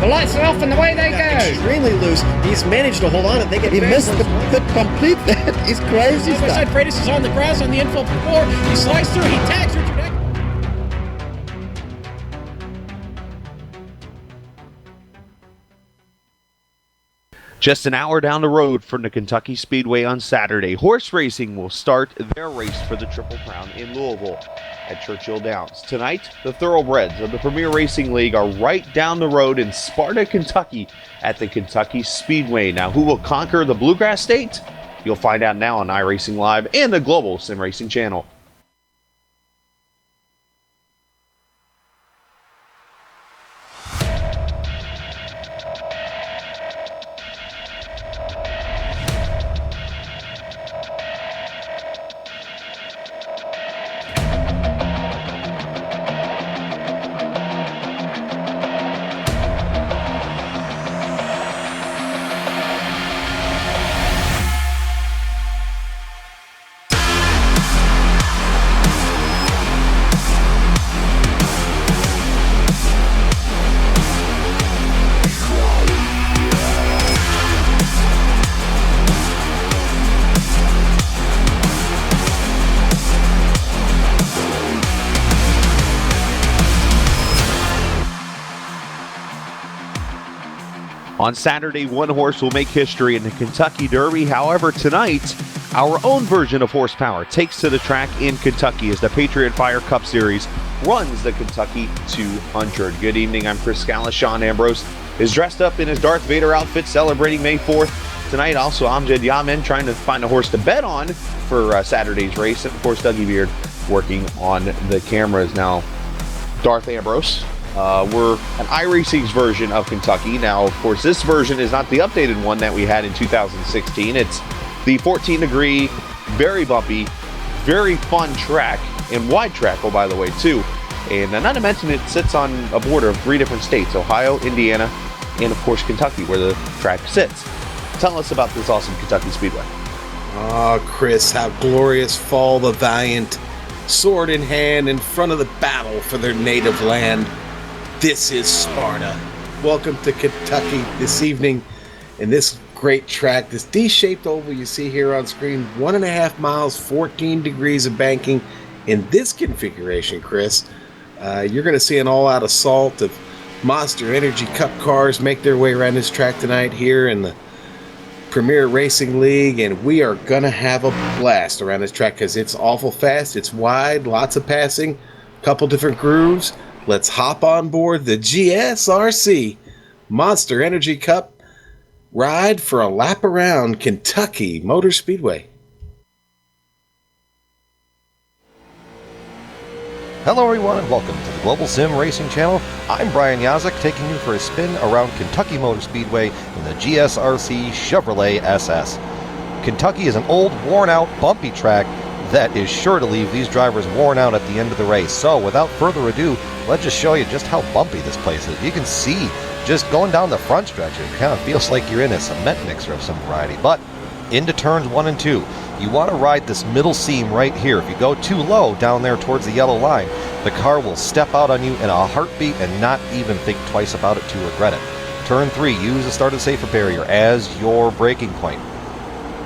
lights are off and away they go. Extremely loose. He's managed to hold on and they get He missed the complete. He's crazy Side by side, stuff. Freitas is on the grass on the infield floor. He slides through. He tags Richard Eck. Just an hour down the road from the Kentucky Speedway on Saturday, horse racing will start their race for the Triple Crown in Louisville at Churchill Downs. Tonight, the thoroughbreds of the Premier Racing League are right down the road in Sparta, Kentucky at the Kentucky Speedway. Now, who will conquer the Bluegrass State? You'll find out now on iRacing Live and the Global Sim Racing channel. On Saturday, one horse will make history in the Kentucky Derby. However, tonight, our own version of horsepower takes to the track in Kentucky as the Patriot Fire Cup Series runs the Kentucky 200. Good evening, I'm Chris Scala. Sean Ambrose is dressed up in his Darth Vader outfit celebrating May 4th. Tonight, also, Amjad Yamin trying to find a horse to bet on for Saturday's race. And, of course, Dougie Beard working on the cameras. Now, Darth Ambrose. We're an iRacing's version of Kentucky. Now, of course, this version is not the updated one that we had in 2016. It's the 14-degree, very bumpy, very fun track, and wide track, oh, by the way, too. And not to mention it sits on a border of 3 different states, Ohio, Indiana, and, of course, Kentucky, where the track sits. Tell us about this awesome Kentucky Speedway. Oh, Chris, how glorious fall the valiant, sword in hand, in front of the battle for their native land. This is Sparta. Welcome to Kentucky this evening in this great track, this D-shaped oval you see here on screen, 1.5 miles, 14 degrees of banking. In this configuration, Chris, you're going to see an all-out assault of Monster Energy Cup cars make their way around this track tonight here in the Premier Racing League, and we are going to have a blast around this track because it's awful fast, it's wide, lots of passing, a couple different grooves. Let's hop on board the GSRC Monster Energy Cup ride for a lap around Kentucky Motor Speedway. Hello everyone and welcome to the Global Sim Racing Channel. I'm Brian Yazek taking you for a spin around Kentucky Motor Speedway in the GSRC Chevrolet SS. Kentucky is an old, worn-out, bumpy track that is sure to leave these drivers worn out at the end of the race. So without further ado, let's just show you just how bumpy this place is. You can see just going down the front stretch, it kind of feels like you're in a cement mixer of some variety. But into turns 1 and 2, you want to ride this middle seam right here. If you go too low down there towards the yellow line, the car will step out on you in a heartbeat and not even think twice about it to regret it. Turn 3, use the started safer barrier as your braking point.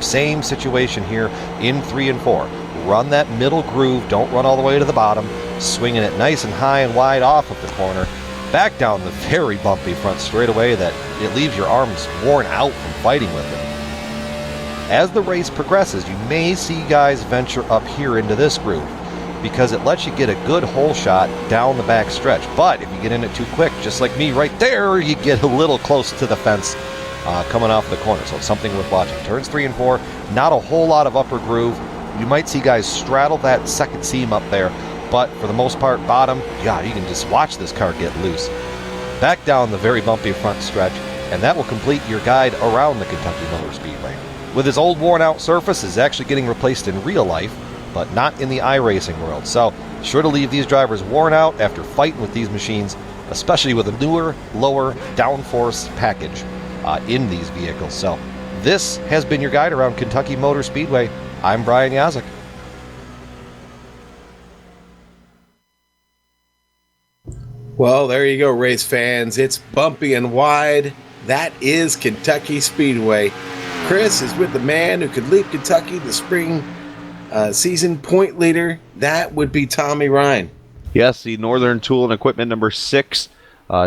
Same situation here in 3 and 4. Run that middle groove, don't run all the way to the bottom, swinging it nice and high and wide off of the corner, back down the very bumpy front straightaway that it leaves your arms worn out from fighting with it. As the race progresses, you may see guys venture up here into this groove because it lets you get a good hole shot down the back stretch. But if you get in it too quick, just like me right there, you get a little close to the fence coming off the corner. So it's something worth watching. Turns 3 and 4, not a whole lot of upper groove. You might see guys straddle that second seam up there, but for the most part, bottom, yeah, you can just watch this car get loose. Back down the very bumpy front stretch, and that will complete your guide around the Kentucky Motor Speedway. With his old worn-out surface, is actually getting replaced in real life, but not in the iRacing world. So, sure to leave these drivers worn out after fighting with these machines, especially with a newer, lower downforce package in these vehicles. So, this has been your guide around Kentucky Motor Speedway. I'm Brian Yazek. Well, there you go, race fans. It's bumpy and wide. That is Kentucky Speedway. Chris is with the man who could lead Kentucky, the spring season point leader. That would be Tommy Ryan. Yes, the Northern Tool and Equipment number 6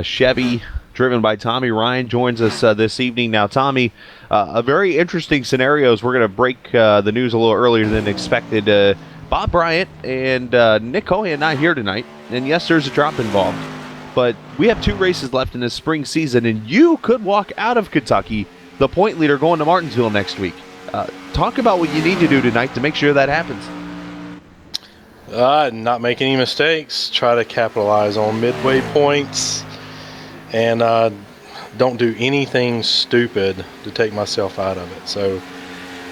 Chevy, driven by Tommy Ryan, joins us this evening. Now, Tommy, a very interesting scenarios. We're going to break the news a little earlier than expected. Bob Bryant and Nick Cohan not here tonight. And yes, there's a drop involved. But we have 2 races left in this spring season, and you could walk out of Kentucky, the point leader, going to Martinsville next week. Talk about what you need to do tonight to make sure that happens. Not make any mistakes. Try to capitalize on midway points, and don't do anything stupid to take myself out of it. So,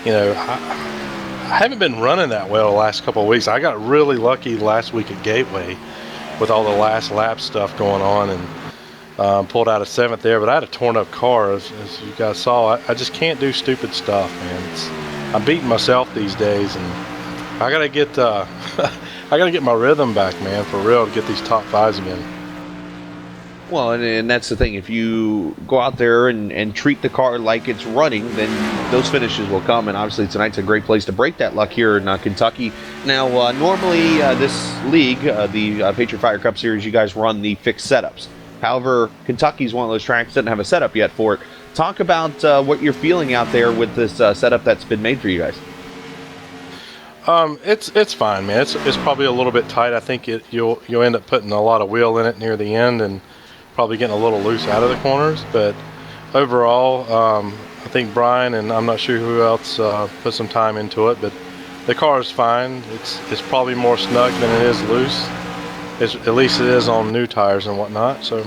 I haven't been running that well the last couple of weeks. I got really lucky last week at Gateway with all the last lap stuff going on, and pulled out a 7th there, but I had a torn up car, as you guys saw. I just can't do stupid stuff, man. I'm beating myself these days, and I gotta get my rhythm back, man, for real, to get these top 5s again. Well, and that's the thing. If you go out there and treat the car like it's running, then those finishes will come. And obviously tonight's a great place to break that luck here in Kentucky. Now, normally this league, the Patriot Fire Cup Series, you guys run the fixed setups. However, Kentucky's one of those tracks that doesn't have a setup yet for it. Talk about what you're feeling out there with this setup that's been made for you guys. It's fine, man. It's probably a little bit tight. I think you'll end up putting a lot of wheel in it near the end, and probably getting a little loose out of the corners. But overall, I think Brian, and I'm not sure who else put some time into it, but the car is fine. It's probably more snug than it is loose. At least it is on new tires and whatnot. So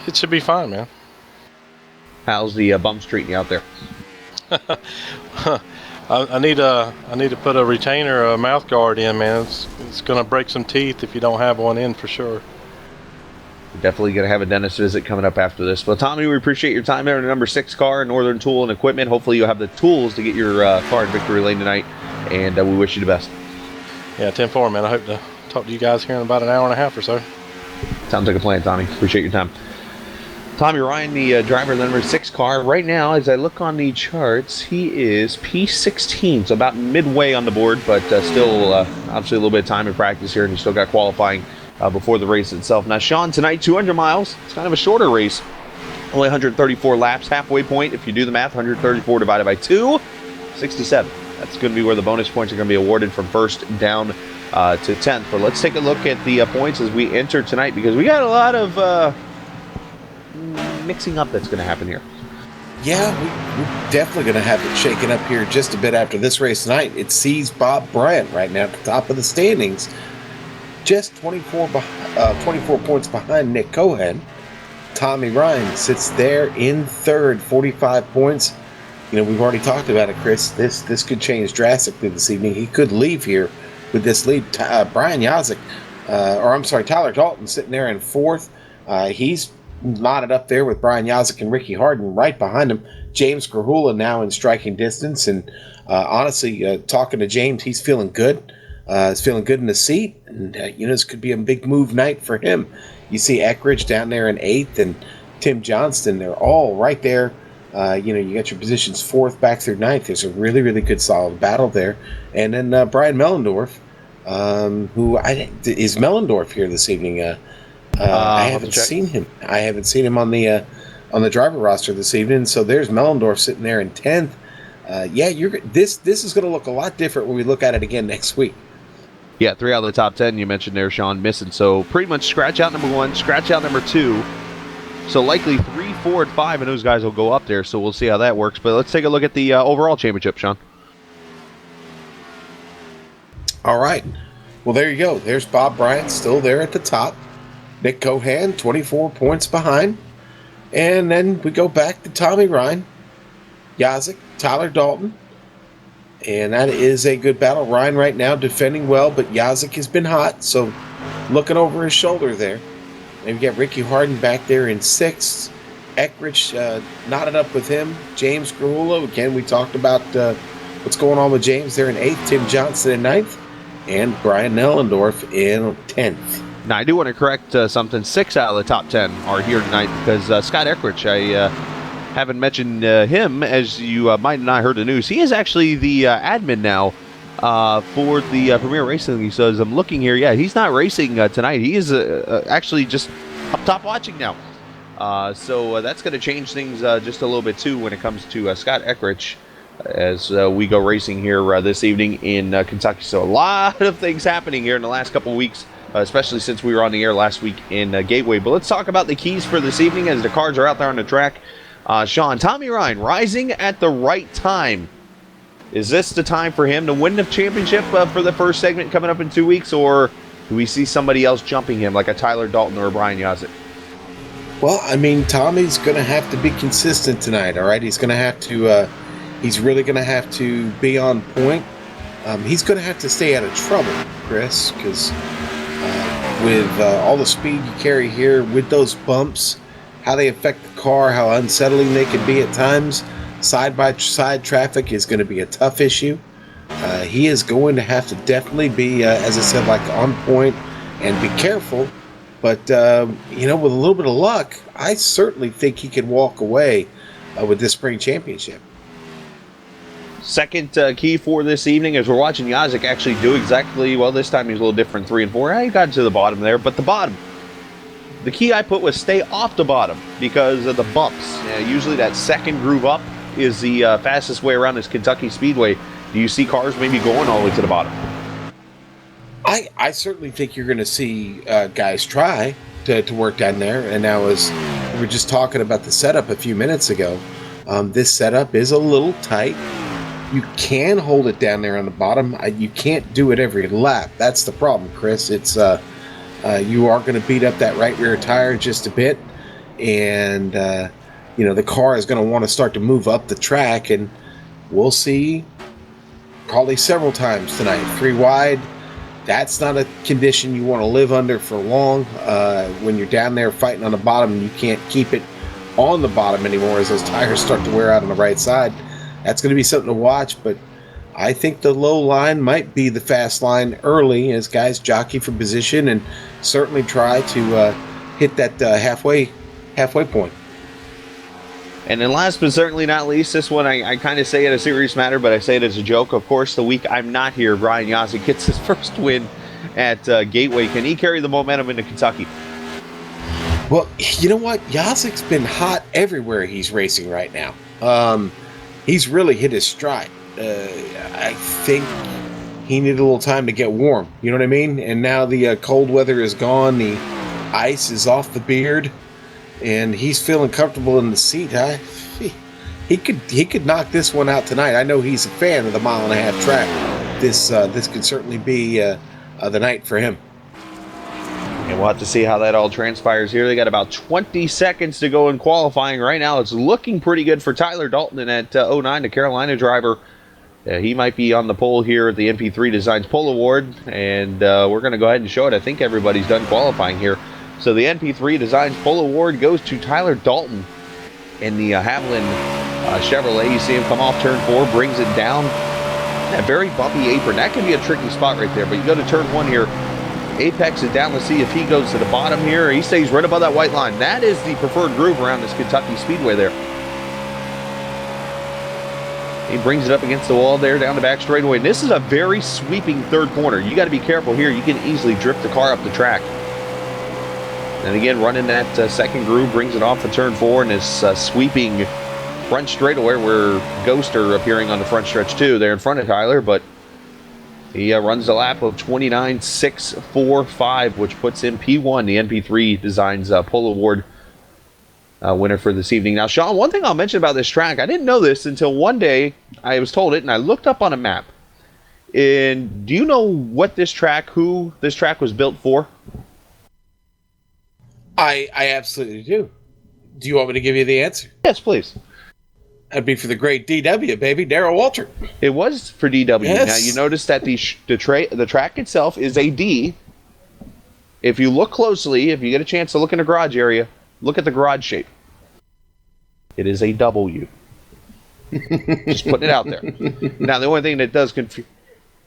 it should be fine, man. How's the bumps treating you out there? I need to put a retainer, a mouth guard in, man. It's going to break some teeth if you don't have one in, for sure. We're definitely going to have a dentist visit coming up after this. Well, Tommy, we appreciate your time there in the number 6 car, Northern Tool and Equipment. Hopefully you'll have the tools to get your car in victory lane tonight, and we wish you the best. Yeah, 10-4, man. I hope to talk to you guys here in about an hour and a half or so. Sounds like a plan, Tommy. Appreciate your time. Tommy Ryan, the driver of the number 6 car. Right now, as I look on the charts, he is P16, so about midway on the board, but still obviously a little bit of time in practice here, and he's still got qualifying before the race itself. Now, Sean, tonight, 200 miles. It's kind of a shorter race. Only 134 laps, halfway point. If you do the math, 134 divided by 2, 67. That's going to be where the bonus points are going to be awarded from first down to 10th. But let's take a look at the points as we enter tonight, because we got a lot of mixing up that's going to happen here. Yeah, we're definitely going to have it shaken up here just a bit after this race tonight. It sees Bob Bryant right now at the top of the standings, just 24 points behind Nick Cohan. Tommy Ryan sits there in third, 45 points. We've already talked about it, Chris. This could change drastically this evening. He could leave here with this lead. Tyler Dalton sitting there in fourth. He's knotted up there with Brian Yazik and Ricky Harden right behind him. James Grahula now in striking distance, and honestly, talking to James, he's feeling good. He's feeling good in the seat, and this could be a big move night for him. You see Eckridge down there in 8th, and Tim Johnston, they're all right there. You got your positions 4th back through 9th. There's a really, really good solid battle there. And then Brian Mellendorf, is Mellendorf here this evening? I haven't seen him. I haven't seen him on the driver roster this evening. So there's Mellendorf sitting there in 10th. This is going to look a lot different when we look at it again next week. Yeah, 3 out of the top 10 you mentioned there, Sean, missing. So pretty much scratch out number 1, scratch out number 2. So likely 3, 4, and 5, and those guys will go up there. So we'll see how that works. But let's take a look at the overall championship, Sean. All right. Well, there you go. There's Bob Bryant still there at the top. Nick Cohan, 24 points behind. And then we go back to Tommy Ryan, Yazik, Tyler Dalton. And that is a good battle. Ryan right now defending well, but Yazik has been hot, so looking over his shoulder there. And we got Ricky Harden back there in 6th. Eckridge knotted up with him. James Grahula, again, we talked about what's going on with James there in 8th. Tim Johnson in 9th. And Brian Mellendorf in 10th. Now, I do want to correct something. 6 out of the top 10 are here tonight because Scott Eckrich, I haven't mentioned him, as you might have not heard the news. He is actually the admin now for the Premier Racing League. So as I'm looking here, yeah, he's not racing tonight. He is actually just up top watching now. So that's going to change things just a little bit, too, when it comes to Scott Eckrich as we go racing here this evening in Kentucky. So a lot of things happening here in the last couple of weeks, especially since we were on the air last week in Gateway. But let's talk about the keys for this evening as the cars are out there on the track. Sean, Tommy Ryan rising at the right time. Is this the time for him to win the championship for the first segment coming up in 2 weeks, or do we see somebody else jumping him like a Tyler Dalton or a Brian Yazek? Well, I mean, Tommy's going to have to be consistent tonight, all right? He's going to have to, he's really going to have to be on point. He's going to have to stay out of trouble, Chris, because with all the speed you carry here, with those bumps, how they affect the car, how unsettling they can be at times, side-by-side traffic is going to be a tough issue. He is going to have to definitely be, as I said, like on point and be careful. But, with a little bit of luck, I certainly think he can walk away with this spring championship. Second key for this evening as we're watching Yazek actually do exactly, well, this time he's a little different, 3 and 4. He got to the bottom there, but the bottom. The key I put was stay off the bottom because of the bumps. Usually that second groove up is the fastest way around this Kentucky Speedway. Do you see cars maybe going all the way to the bottom? I certainly think you're going to see guys try to work down there. And now, as we were just talking about the setup a few minutes ago, this setup is a little tight. You can hold it down there on the bottom. You can't do it every lap. That's the problem, Chris. It's you are going to beat up that right rear tire just a bit. And, the car is going to want to start to move up the track. And we'll see probably several times tonight. 3 wide. That's not a condition you want to live under for long. When you're down there fighting on the bottom and you can't keep it on the bottom anymore as those tires start to wear out on the right side. That's going to be something to watch, but I think the low line might be the fast line early as guys jockey for position and certainly try to hit that halfway point. And then last but certainly not least, this one I kind of say it a serious matter, but I say it as a joke. Of course, the week I'm not here, Brian Yazek gets his first win at Gateway. Can he carry the momentum into Kentucky? Well, you know what? Yazek's been hot everywhere he's racing right now. He's really hit his stride. I think he needed a little time to get warm. You know what I mean? And now the cold weather is gone. The ice is off the beard. And he's feeling comfortable in the seat. He could knock this one out tonight. I know he's a fan of the 1.5 mile track. This could certainly be the night for him. And we'll have to see how that all transpires here. They got about 20 seconds to go in qualifying. Right now, it's looking pretty good for Tyler Dalton and at 09, the Carolina driver. He might be on the pole here at the MP3 Designs Pole Award. And we're going to go ahead and show it. I think everybody's done qualifying here. So the NP3 Designs Pole Award goes to Tyler Dalton in the Haviland Chevrolet. You see him come off turn 4, brings it down. That very bumpy apron. That can be a tricky spot right there. But you go to turn 1 here. Apex it down. Let's see if he goes to the bottom here. He stays right above that white line. That is the preferred groove around this Kentucky Speedway there. He brings it up against the wall there, down the back straightaway. And this is a very sweeping third corner. You got to be careful here. You can easily drift the car up the track. And again, running that second groove, brings it off of turn 4 and is sweeping front straightaway where Ghost are appearing on the front stretch too. They're in front of Tyler, but he runs a lap of 29.645, which puts him P1, the NP3 Designs Pole Award winner for this evening. Now, Sean, one thing I'll mention about this track, I didn't know this until one day I was told it, and I looked up on a map. And do you know what this track, who this track was built for? I absolutely do. Do you want me to give you the answer? Yes, please. That'd be for the great DW, baby, Darrell Waltrip. It was for DW. Yes. Now, you notice that the track itself is a D. If you look closely, if you get a chance to look in the garage area, look at the garage shape. It is a W. Just putting it out there. Now, the only thing that does confuse...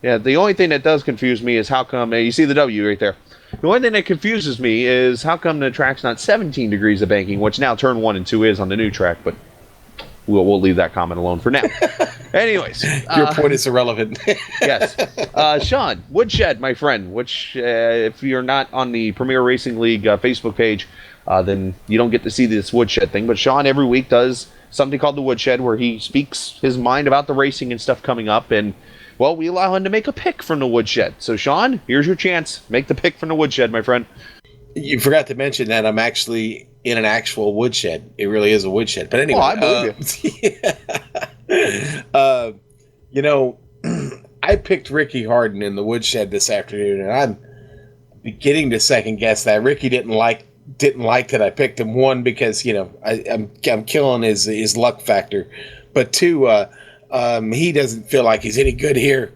Yeah, the only thing that does confuse me is how come, you see the W right there. The only thing that confuses me is how come the track's not 17 degrees of banking, which now turn 1 and 2 is on the new track, but we'll leave that comment alone for now. Anyways. Your point is irrelevant. Yes. Sean, Woodshed, my friend, which if you're not on the Premier Racing League Facebook page, then you don't get to see this Woodshed thing. But Sean every week does something called the Woodshed where he speaks his mind about the racing and stuff coming up. And, well, we allow him to make a pick from the Woodshed. So, Sean, here's your chance. Make the pick from the Woodshed, my friend. You forgot to mention that I'm actually in an actual woodshed. It really is a woodshed. But anyway, I believe you. I picked Ricky Harden in the woodshed this afternoon, and I'm beginning to second guess that. Ricky didn't like that I picked him. One, because I'm killing his luck factor, but two, he doesn't feel like he's any good here.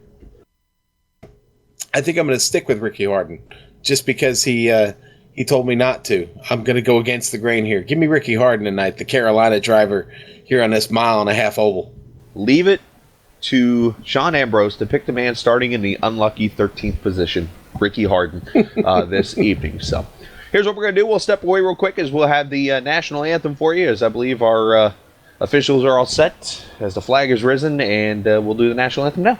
I think I'm going to stick with Ricky Harden just because he told me not to. I'm going to go against the grain here. Give me Ricky Harden tonight, the Carolina driver here on this 1.5-mile oval. Leave it to Sean Ambrose to pick the man starting in the unlucky 13th position, Ricky Harden, this evening. So here's what we're going to do. We'll step away real quick as we'll have the national anthem for you, as I believe our officials are all set as the flag is risen, and we'll do the national anthem now.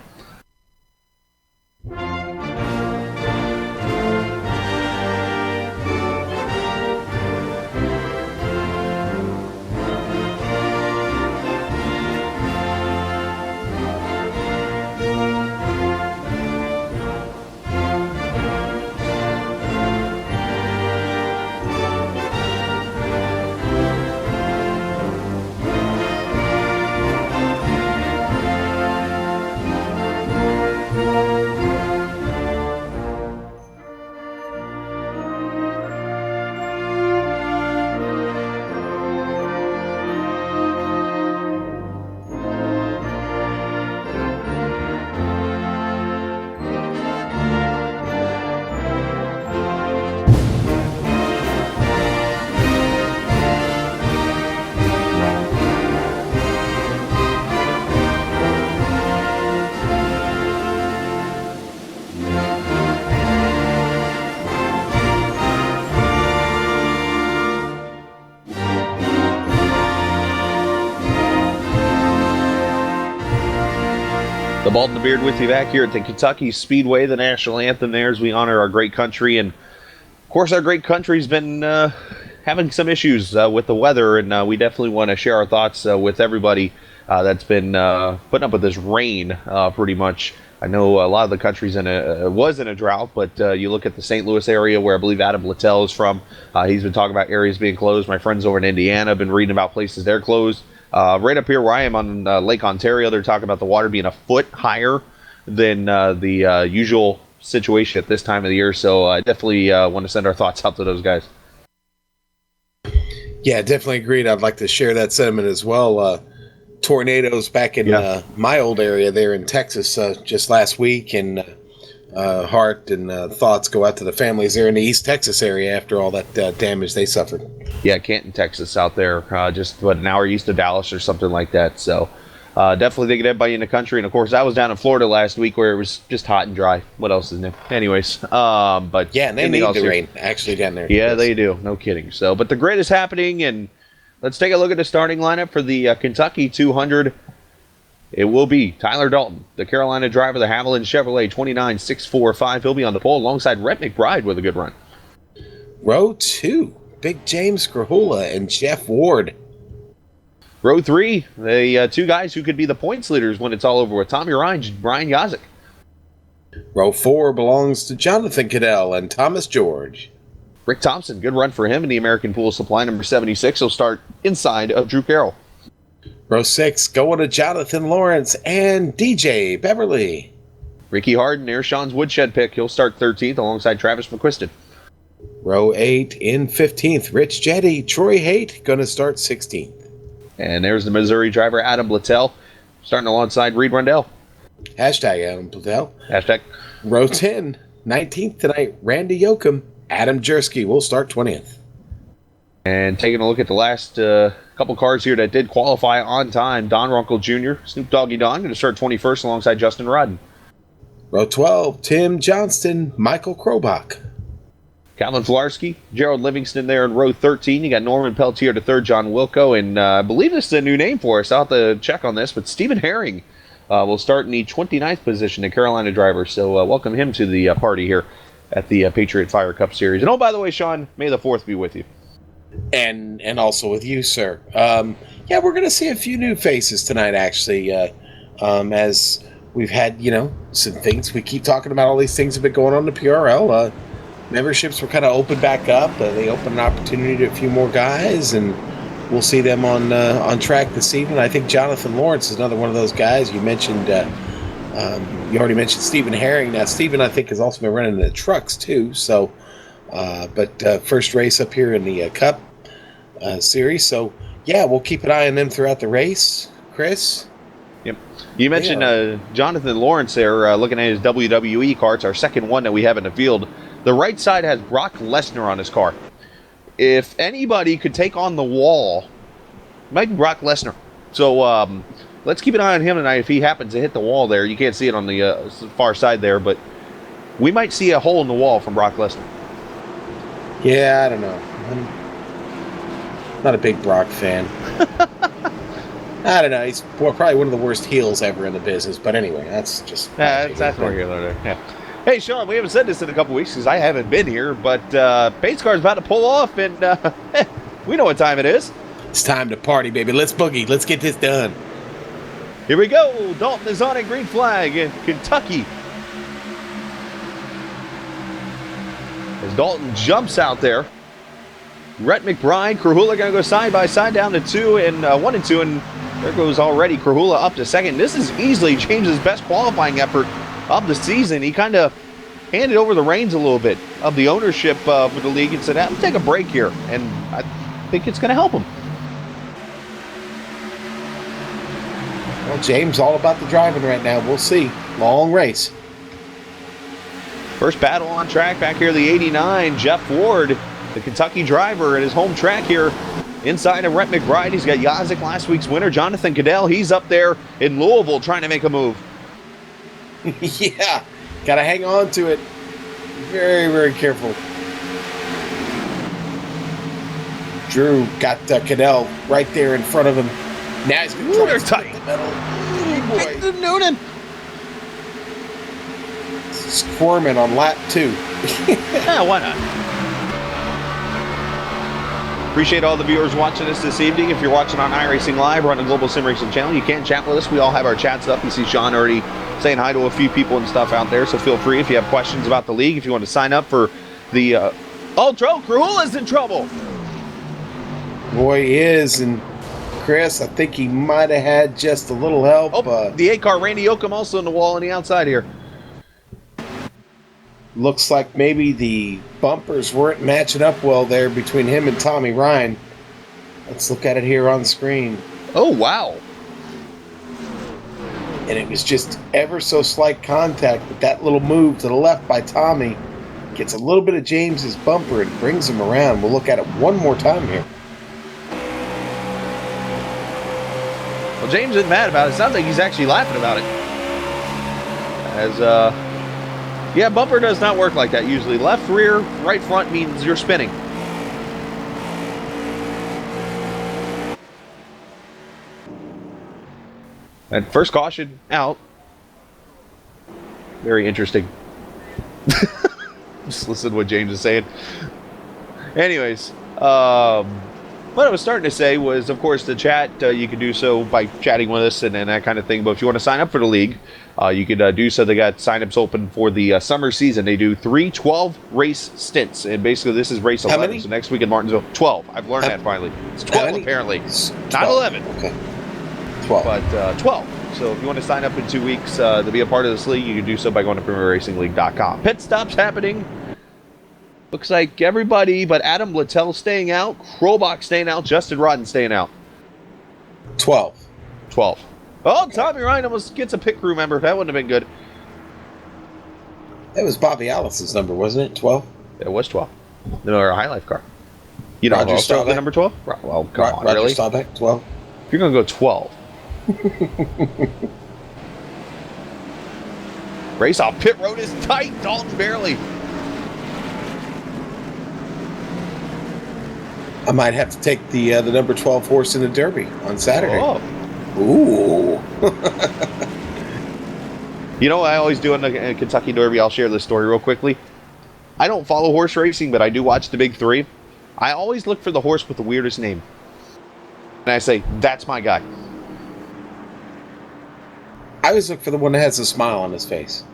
The Bald and the Beard with you back here at the Kentucky Speedway, the national anthem there as we honor our great country. And, of course, our great country's been having some issues with the weather, and we definitely want to share our thoughts with everybody that's been putting up with this rain pretty much. I know a lot of the country's was in a drought, but you look at the St. Louis area where I believe Adam Littell is from. He's been talking about areas being closed. My friends over in Indiana have been reading about places they're closed. Right up here where I am on Lake Ontario, they're talking about the water being a foot higher than the usual situation at this time of the year. So I definitely want to send our thoughts out to those guys. Yeah, definitely agreed. I'd like to share that sentiment as well. Tornadoes back in my old area there in Texas just last week, and heart and thoughts go out to the families there in the East Texas area after all that damage they suffered. Yeah, Canton, Texas out there, just about an hour east of Dallas or something like that. So definitely thinking everybody in the country. And, of course, I was down in Florida last week where it was just hot and dry. What else is new? Anyways. But yeah, and they need the rain actually down there. Yeah, they do. No kidding. So, but the grid is happening, and let's take a look at the starting lineup for the Kentucky 200. It will be Tyler Dalton, the Carolina driver, the Haviland Chevrolet 29645. He'll be on the pole alongside Rhett McBride with a good run. Row 2, Big James Grahula and Jeff Ward. Row 3, the two guys who could be the points leaders when it's all over with Tommy Ryan and Brian Yazik. Row 4 belongs to Jonathan Cadell and Thomas George. Rick Thompson, good run for him in the American Pool Supply number 76. He'll start inside of Drew Carroll. Row 6 going to Jonathan Lawrence and DJ Beverly. Ricky Harden, there's Sean's Woodshed pick. He'll start 13th alongside Travis McQuiston. Row 8 in 15th, Rich Jetty. Troy Haight going to start 16th. And there's the Missouri driver, Adam Littell, starting alongside Reed Rundell. Hashtag Adam Littell. Hashtag. Row 10, 19th tonight, Randy Yoakum. Adam Jersky will start 20th. And taking a look at the last couple cars here that did qualify on time, Don Runkle Jr., Snoop Doggy Don, going to start 21st alongside Justin Rodden. Row 12, Tim Johnston, Michael Krobach. Calvin Flarski, Gerald Livingston there in row 13. You got Norman Peltier to third, John Wilco, and I believe this is a new name for us. I'll have to check on this, but Stephen Herring will start in the 29th position, the Carolina driver. So welcome him to the party here at the Patriot Fire Cup Series. And oh, by the way, Sean, may the 4th be with you. And also with you, sir. Yeah, we're going to see a few new faces tonight, actually, as we've had, some things. We keep talking about all these things that have been going on in the PRL. Memberships were kind of opened back up. They opened an opportunity to a few more guys, and we'll see them on track this evening. I think Jonathan Lawrence is another one of those guys. You mentioned, you already mentioned Stephen Herring. Now, Stephen, I think, has also been running the trucks, too. So, but first race up here in the Cup Series. So, yeah, we'll keep an eye on them throughout the race. Chris? Yep. You mentioned Jonathan Lawrence there, looking at his WWE car. It's our second one that we have in the field. The right side has Brock Lesnar on his car. If anybody could take on the wall, it might be Brock Lesnar. So let's keep an eye on him tonight. If he happens to hit the wall there, you can't see it on the far side there, but we might see a hole in the wall from Brock Lesnar. Yeah, I don't know. I'm not a big Brock fan. I don't know. He's probably one of the worst heels ever in the business. But anyway, that's just... that's regular there. Yeah. Hey, Sean, we haven't said this in a couple weeks because I haven't been here, but Pace Car's about to pull off, and we know what time it is. It's time to party, baby. Let's boogie. Let's get this done. Here we go. Dalton is on a green flag in Kentucky. As Dalton jumps out there, Rhett McBride, Krahula going to go side by side down to 2 and 1 and 2, and there goes already Krahula up to second. This is easily James's best qualifying effort of the season. He kind of handed over the reins a little bit of the ownership for the league and said, "Let's take a break here," and I think it's going to help him. Well, James, all about the driving right now. We'll see. Long race. First battle on track back here, the 89, Jeff Ward, the Kentucky driver at his home track here inside of Rhett McBride. He's got Yazik, last week's winner, Jonathan Cadell. He's up there in Louisville trying to make a move. Yeah, got to hang on to it. Very, very careful. Drew got Cadell right there in front of him. Now he's going to tight. The middle. Oh, boy. Noonan. Squirming on lap 2. Yeah, why not? Appreciate all the viewers watching us this evening. If you're watching on iRacing Live or on the Global Sim Racing channel, you can chat with us. We all have our chats up. You see Sean already saying hi to a few people and stuff out there, so feel free if you have questions about the league, if you want to sign up for the Krahula's in trouble. Boy, he is, and Chris, I think he might have had just a little help. The 8-car Randy Oakham also on the wall on the outside here. Looks like maybe the bumpers weren't matching up well there between him and Tommy Ryan. Let's look at it here on the screen. Oh, wow. And it was just ever so slight contact, but that little move to the left by Tommy gets a little bit of James's bumper and brings him around. We'll look at it one more time here. Well, James isn't mad about it. It sounds like he's actually laughing about it. Yeah, bumper does not work like that usually. Left rear, right front means you're spinning. And first caution out. Very interesting. Just listen to what James is saying. Anyways, what I was starting to say was, of course, the chat, you can do so by chatting with us and that kind of thing. But if you want to sign up for the league, you could do so. They got signups open for the summer season. They do 3 12-race stints. And basically, this is race 11. Many? So next week in Martinsville, 12. I've learned that finally. It's 12, apparently. 12. Not 11. Okay. 12. But 12. So if you want to sign up in 2 weeks to be a part of this league, you can do so by going to PremierRacingLeague.com. Pit stops happening. Looks like everybody but Adam Littell staying out, Krobach staying out, Justin Rodden staying out. 12. Oh, okay. Tommy Ryan almost gets a pit crew member. That wouldn't have been good. That was Bobby Allison's number, wasn't it? 12? It was 12. No, our High Life car. You know, Roger still the number 12? Well, come on, Roger really? Staubach, 12. If you're going to go 12. Race off pit road is tight. Dalton barely. I might have to take the number 12 horse in the Derby on Saturday. Oh. Ooh. You know what I always do in the Kentucky Derby? I'll share this story real quickly. I don't follow horse racing, but I do watch the big three. I always look for the horse with the weirdest name. And I say, that's my guy. I always look for the one that has a smile on his face.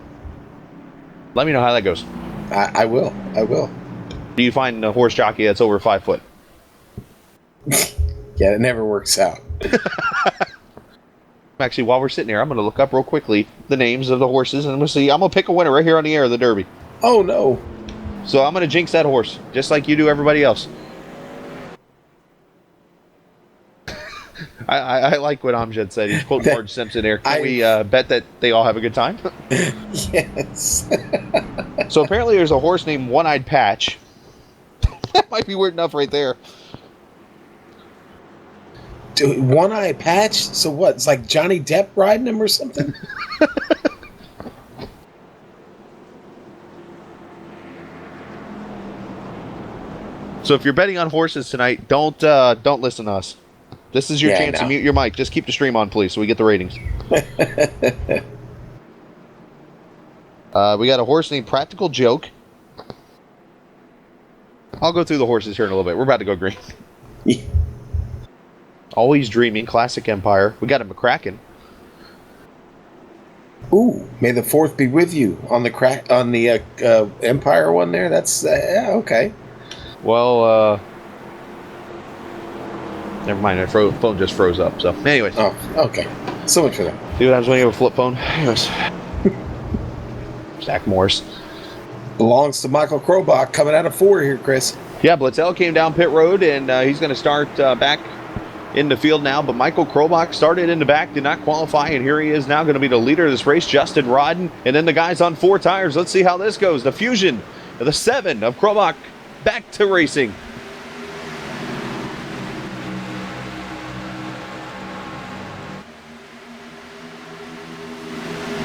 Let me know how that goes. I will. Do you find a horse jockey that's over 5 foot? Yeah, it never works out. Actually, while we're sitting here, I'm going to look up real quickly the names of the horses, and I'm going to see. I'm going to pick a winner right here on the air of the Derby. Oh, no. So I'm going to jinx that horse, just like you do everybody else. I like what Amjad said. He's quoting George Simpson here. Can we bet that they all have a good time? Yes. So apparently there's a horse named One-Eyed Patch. That might be weird enough right there. Dude, One-Eye Patch? So what? It's like Johnny Depp riding him or something? So if you're betting on horses tonight, don't listen to us. This is your chance to mute your mic. Just keep the stream on, please, so we get the ratings. We got a horse named Practical Joke. I'll go through the horses here in a little bit. We're about to go green. Yeah. Always Dreaming, Classic Empire. We got a McCracken. Ooh, may the fourth be with you on the Empire one there. That's okay. Well, never mind. My phone just froze up. So, anyways. Oh, okay. So much for that. See what happens when you have a flip phone? Anyways. Zach Morris. Belongs to Michael Krobach coming out of 4 here, Chris. Yeah, Blitzel came down pit road, and he's going to start back in the field now. But Michael Krobach started in the back, did not qualify, and here he is now going to be the leader of this race, Justin Rodden. And then the guys on 4 tires. Let's see how this goes. The Fusion, the 7 of Krobach, back to racing.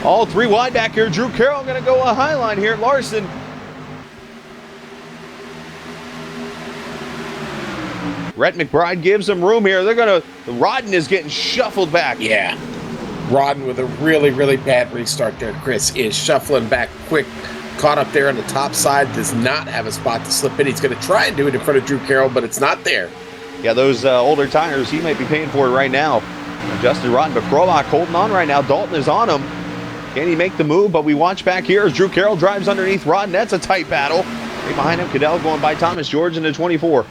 All 3 wide back here. Drew Carroll going to go a high line here. Larson. Rhett McBride gives him room here. Rodden is getting shuffled back. Yeah. Rodden with a really, really bad restart there, Chris, is shuffling back quick. Caught up there on the top side. Does not have a spot to slip in. He's going to try and do it in front of Drew Carroll, but it's not there. Yeah, those older tires, he might be paying for it right now. Justin Rodden, but Krobach holding on right now. Dalton is on him. Can he make the move? But we watch back here as Drew Carroll drives underneath Rodden. That's a tight battle. Right behind him, Cadell going by Thomas George into 24.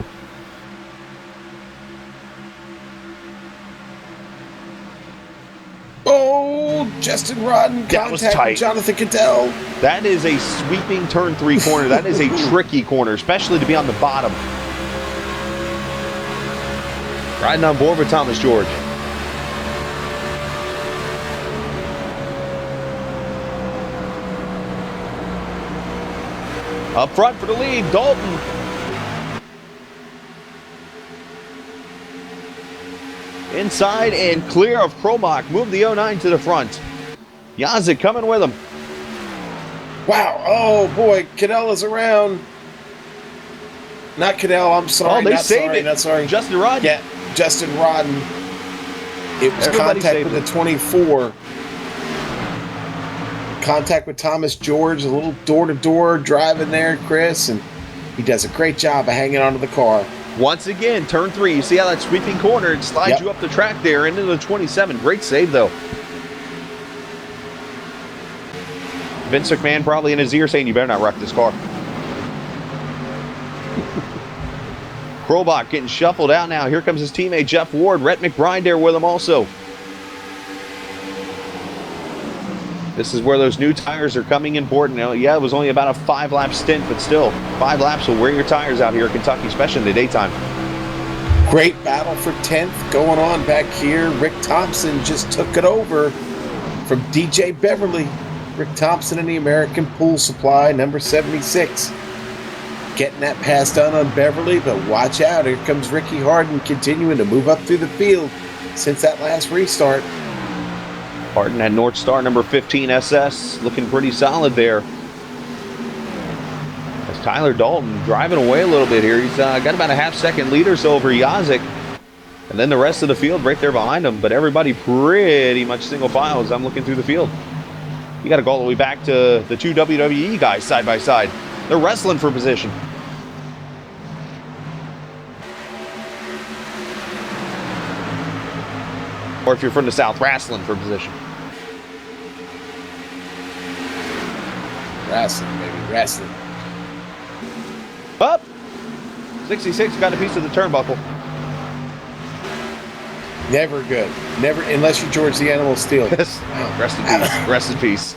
Oh, Justin Rodden contact with Jonathan Cadell. That is a sweeping turn 3 corner. That is a tricky corner, especially to be on the bottom. Riding on board with Thomas George. Up front for the lead, Dalton. Inside and clear of Krobach. Move the 09 to the front. Yazik coming with him. Wow. Oh, boy. Cadell is around. Not Cadell. I'm sorry. Oh, they saved it. Not sorry. Justin Rodden. Yeah, Justin Rodden. It was contact with the 24. Contact with Thomas George. A little door-to-door driving there, Chris. And he does a great job of hanging onto the car. Once again, turn 3. You see how that sweeping corner, it slides you up the track there into the 27. Great save, though. Vince McMahon probably in his ear saying, you better not wreck this car. Krobach getting shuffled out now. Here comes his teammate, Jeff Ward. Rhett McBride there with him also. This is where those new tires are coming important. Now, yeah, it was only about a 5-lap stint, but still, 5 laps will wear your tires out here in Kentucky, especially in the daytime. Great battle for 10th going on back here. Rick Thompson just took it over from DJ Beverly. Rick Thompson in the American Pool Supply, number 76. Getting that pass done on Beverly, but watch out. Here comes Ricky Harden continuing to move up through the field since that last restart. Parting at North Star number 15 SS, looking pretty solid there. As Tyler Dalton driving away a little bit here. He's got about a half-second lead or so over Yazik. And then the rest of the field right there behind him. But everybody pretty much single file as I'm looking through the field. You got to go all the way back to the two WWE guys side by side. They're wrestling for position. Or if you're from the South, wrestling for position. Wrestling, baby, wrestling. Up! 66 got a piece of the turnbuckle. Never good. Never, unless you're George the Animal Steel. Yes. Rest in peace. Rest in peace.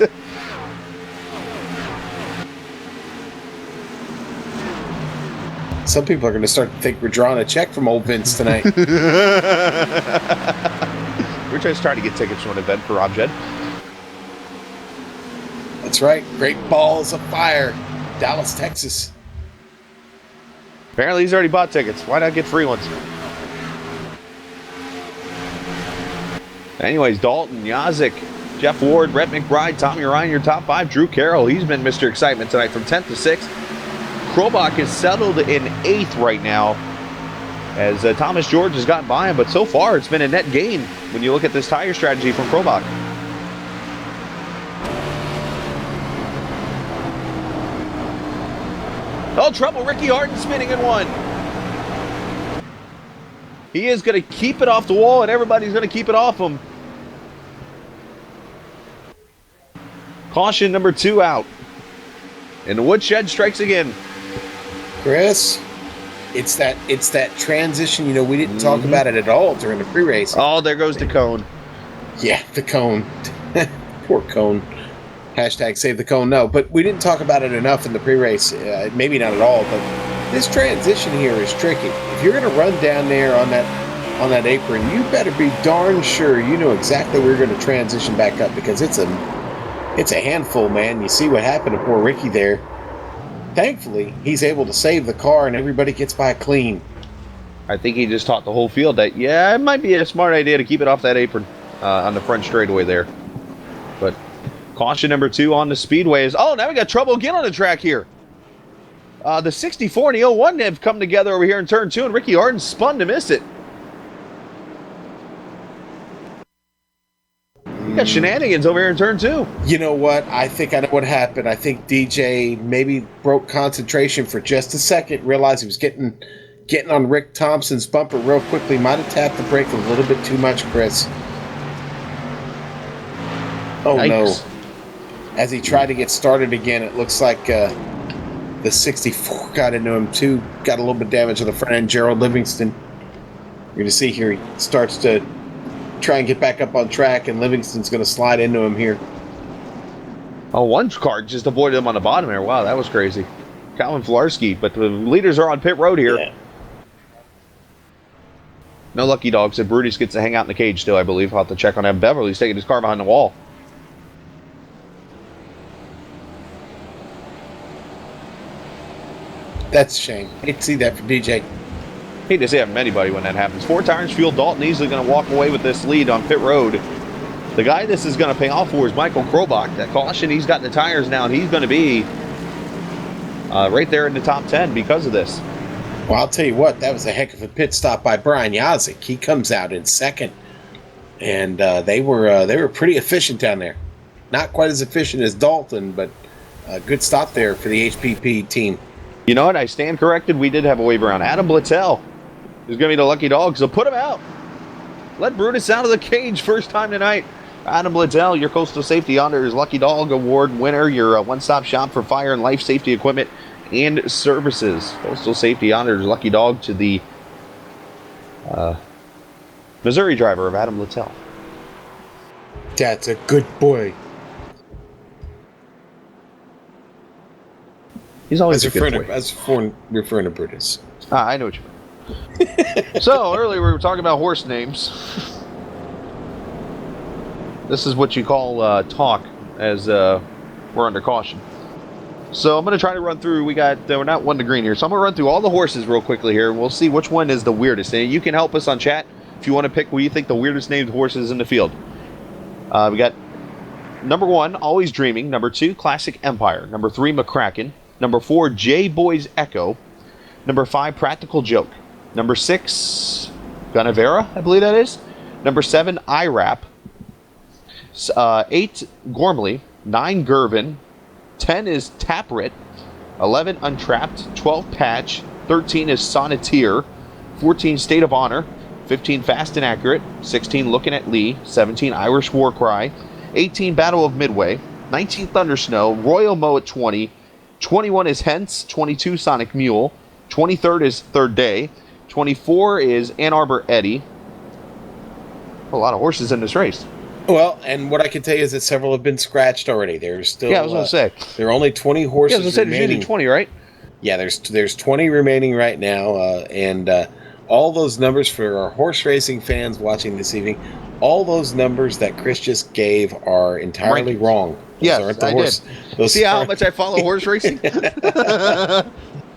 Some people are going to start to think we're drawing a check from old Vince tonight. We're just trying to get tickets to an event for Rob Jed. That's right. Great Balls of Fire, Dallas, Texas. Apparently he's already bought tickets. Why not get free ones? Anyways, Dalton, Yazik, Jeff Ward, Rhett McBride, Tommy Ryan, your top five. Drew Carroll, he's been Mr. Excitement tonight from 10th to 6th. Krobach is settled in 8th right now as Thomas George has gotten by him, but so far it's been a net gain when you look at this tire strategy from Krobach. Oh, trouble. Ricky Harden spinning in 1. He is going to keep it off the wall, and everybody's going to keep it off him. Caution number 2 out. And the woodshed strikes again. Chris, it's that transition. You know, we didn't talk about it at all during the pre-race. Oh, there goes the cone. Yeah, the cone. Poor cone. Hashtag save the cone. No, but we didn't talk about it enough in the pre-race. Maybe not at all, but this transition here is tricky. If you're going to run down there on that apron, you better be darn sure you know exactly where you're going to transition back up, because it's a handful, man. You see what happened to poor Ricky there. Thankfully, he's able to save the car and everybody gets by clean. I think he just taught the whole field that, yeah, it might be a smart idea to keep it off that apron on the front straightaway there. But caution number 2 on the speedways. Oh, now we got trouble again on the track here. The 64 and the 01 have come together over here in turn 2, and Ricky Harden spun to miss it. You got shenanigans over here in turn 2. You know what? I think I know what happened. I think DJ maybe broke concentration for just a second, realized he was getting on Rick Thompson's bumper real quickly. Might have tapped the brake a little bit too much, Chris. Oh, Yikes. no. As he tried to get started again, it looks like the 64 got into him too. Got a little bit of damage on the front end. Gerald Livingston. You're going to see here he starts to try and get back up on track, and Livingston's going to slide into him here. Oh, one car just avoided him on the bottom there. Wow, that was crazy. Calvin Flarski, but the leaders are on pit road here. Yeah. No lucky dog. Said Brutus gets to hang out in the cage still, I believe. I'll have to check on him. Beverly's taking his car behind the wall. That's a shame. Hate to see that for DJ. Hate to see it from anybody when that happens. 4 tires fuel. Dalton easily going to walk away with this lead on pit road. The guy this is going to pay off for is Michael Krobach. That caution, he's got the tires now, and he's going to be right there in the top 10 because of this. Well, I'll tell you what, that was a heck of a pit stop by Brian Yazik. He comes out in second, and they were pretty efficient down there. Not quite as efficient as Dalton, but a good stop there for the HPP team. You know what? I stand corrected. We did have a waiver on Adam Blittel. He's going to be the lucky dog, so put him out. Let Brutus out of the cage first time tonight. Adam Blittel, your Coastal Safety Honors Lucky Dog Award winner, your one-stop shop for fire and life safety equipment and services. Coastal Safety Honors Lucky Dog to the Missouri driver of Adam Blittel. That's a good boy. He's always a good boy. As referring to Brutus. I know what you mean. So, earlier we were talking about horse names. This is what you call talk as we're under caution. So I'm going to try to run through, we're not 1 to green here, so I'm going to run through all the horses real quickly here, and we'll see which one is the weirdest. And you can help us on chat if you want to pick what you think the weirdest named horse is in the field. We got number 1, Always Dreaming. Number 2, Classic Empire. Number 3, McCracken. Number 4, J-Boys Echo. Number 5, Practical Joke. Number 6, Gunavera, I believe that is. Number 7, IRAP. 8, Gormley. 9, Gervin. 10 is Taprit. 11, Untrapped. 12, Patch. 13 is Sonneteer. 14, State of Honor. 15, Fast and Accurate. 16, Looking at Lee. 17, Irish War Cry. 18, Battle of Midway. 19, Thundersnow. Royal Mo at 20. 21 is Hence. 22, Sonic Mule. 23rd is Third Day. 24 is Ann Arbor Eddie. A lot of horses in this race. Well, and what I can tell you is that several have been scratched already. There's still. Yeah, I was going to say. There are only 20 horses I was going to say, remaining. there's 20, right? Yeah, there's 20 remaining right now, and all those numbers for our horse racing fans watching this evening, all those numbers that Chris just gave are entirely wrong. Those Yes, aren't the I horse, did. those See how aren't- much I follow horse racing?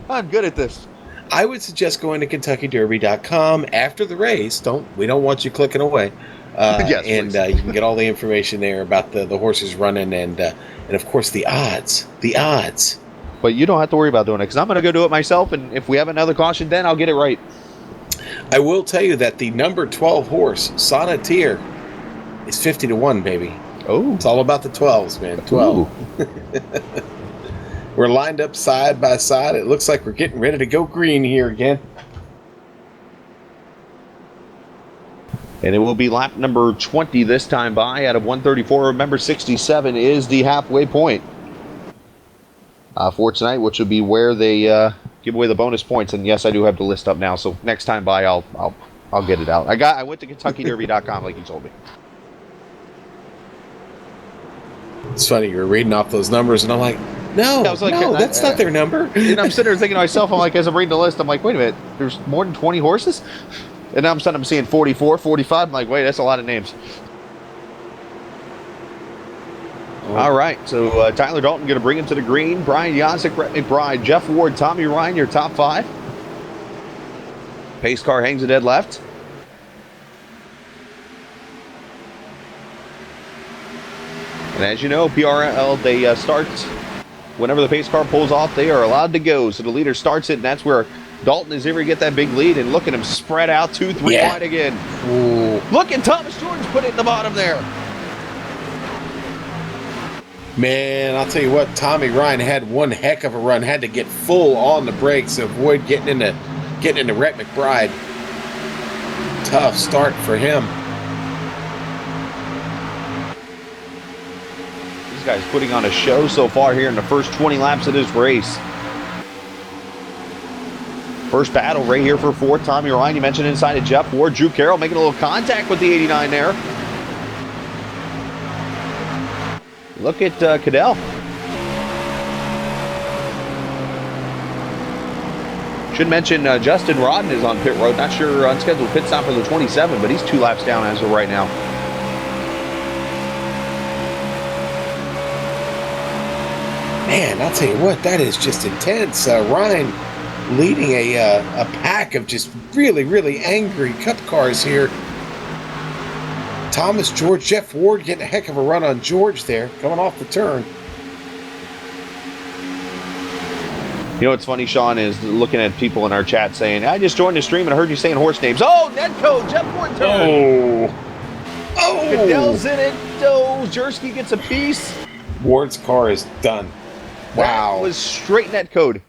I'm good at this. I would suggest going to KentuckyDerby.com after the race. We don't want you clicking away. Yes, and you can get all the information there about the horses running and of course the odds. The odds. But you don't have to worry about doing it because I'm going to go do it myself. And if we have another caution, then I'll get it right. I will tell you that the number 12 horse, Sonneteer, is 50-1, baby. Oh, It's all about the 12s, man. 12. We're lined up side by side. It looks like we're getting ready to go green here again. And it will be lap number 20 this time by out of 134. Remember, 67 is the halfway point for tonight, which will be where they give away the bonus points. And yes, I do have the list up now. So next time by, I'll get it out. I went to KentuckyDerby.com like you told me. It's funny, you're reading off those numbers, and I'm like, no, I was like, no, that's not their number. And I'm sitting there thinking to myself, I'm like, as I'm reading the list, I'm like, wait a minute, there's more than 20 horses? And now I'm seeing 44, 45. I'm like, wait, that's a lot of names. All right, so Tyler Dalton going to bring him to the green. Brian Yazik, Brett McBride, Jeff Ward, Tommy Ryan, your top 5. Pace car hangs a dead left. And as you know, PRL, they start whenever the pace car pulls off, they are allowed to go. So the leader starts it, and that's where Dalton is able to get that big lead. And look at him spread out 2-3 wide again. Ooh. Look at Thomas Jordan's put it in the bottom there. Man, I'll tell you what, Tommy Ryan had one heck of a run. Had to get full on the brakes, avoid getting into Rhett McBride. Tough start for him. This guy's putting on a show so far here in the first 20 laps of this race. First battle right here for 4th. Tommy Ryan, you mentioned inside of Jeff Ward. Drew Carroll making a little contact with the 89 there. Look at Cadell. Should mention Justin Rodden is on pit road. Not sure unscheduled pit stop for the 27, but he's 2 laps down as of right now. Man, I'll tell you what, that is just intense. Ryan leading a pack of just really, really angry cup cars here. Thomas, George, Jeff Ward getting a heck of a run on George there, coming off the turn. You know what's funny, Sean, is looking at people in our chat saying, I just joined the stream and I heard you saying horse names. Oh, Netco, Jeff Ward turn. Oh! Cadell's in it. Oh, Jersky gets a piece. Ward's car is done. Wow. That was straight net code.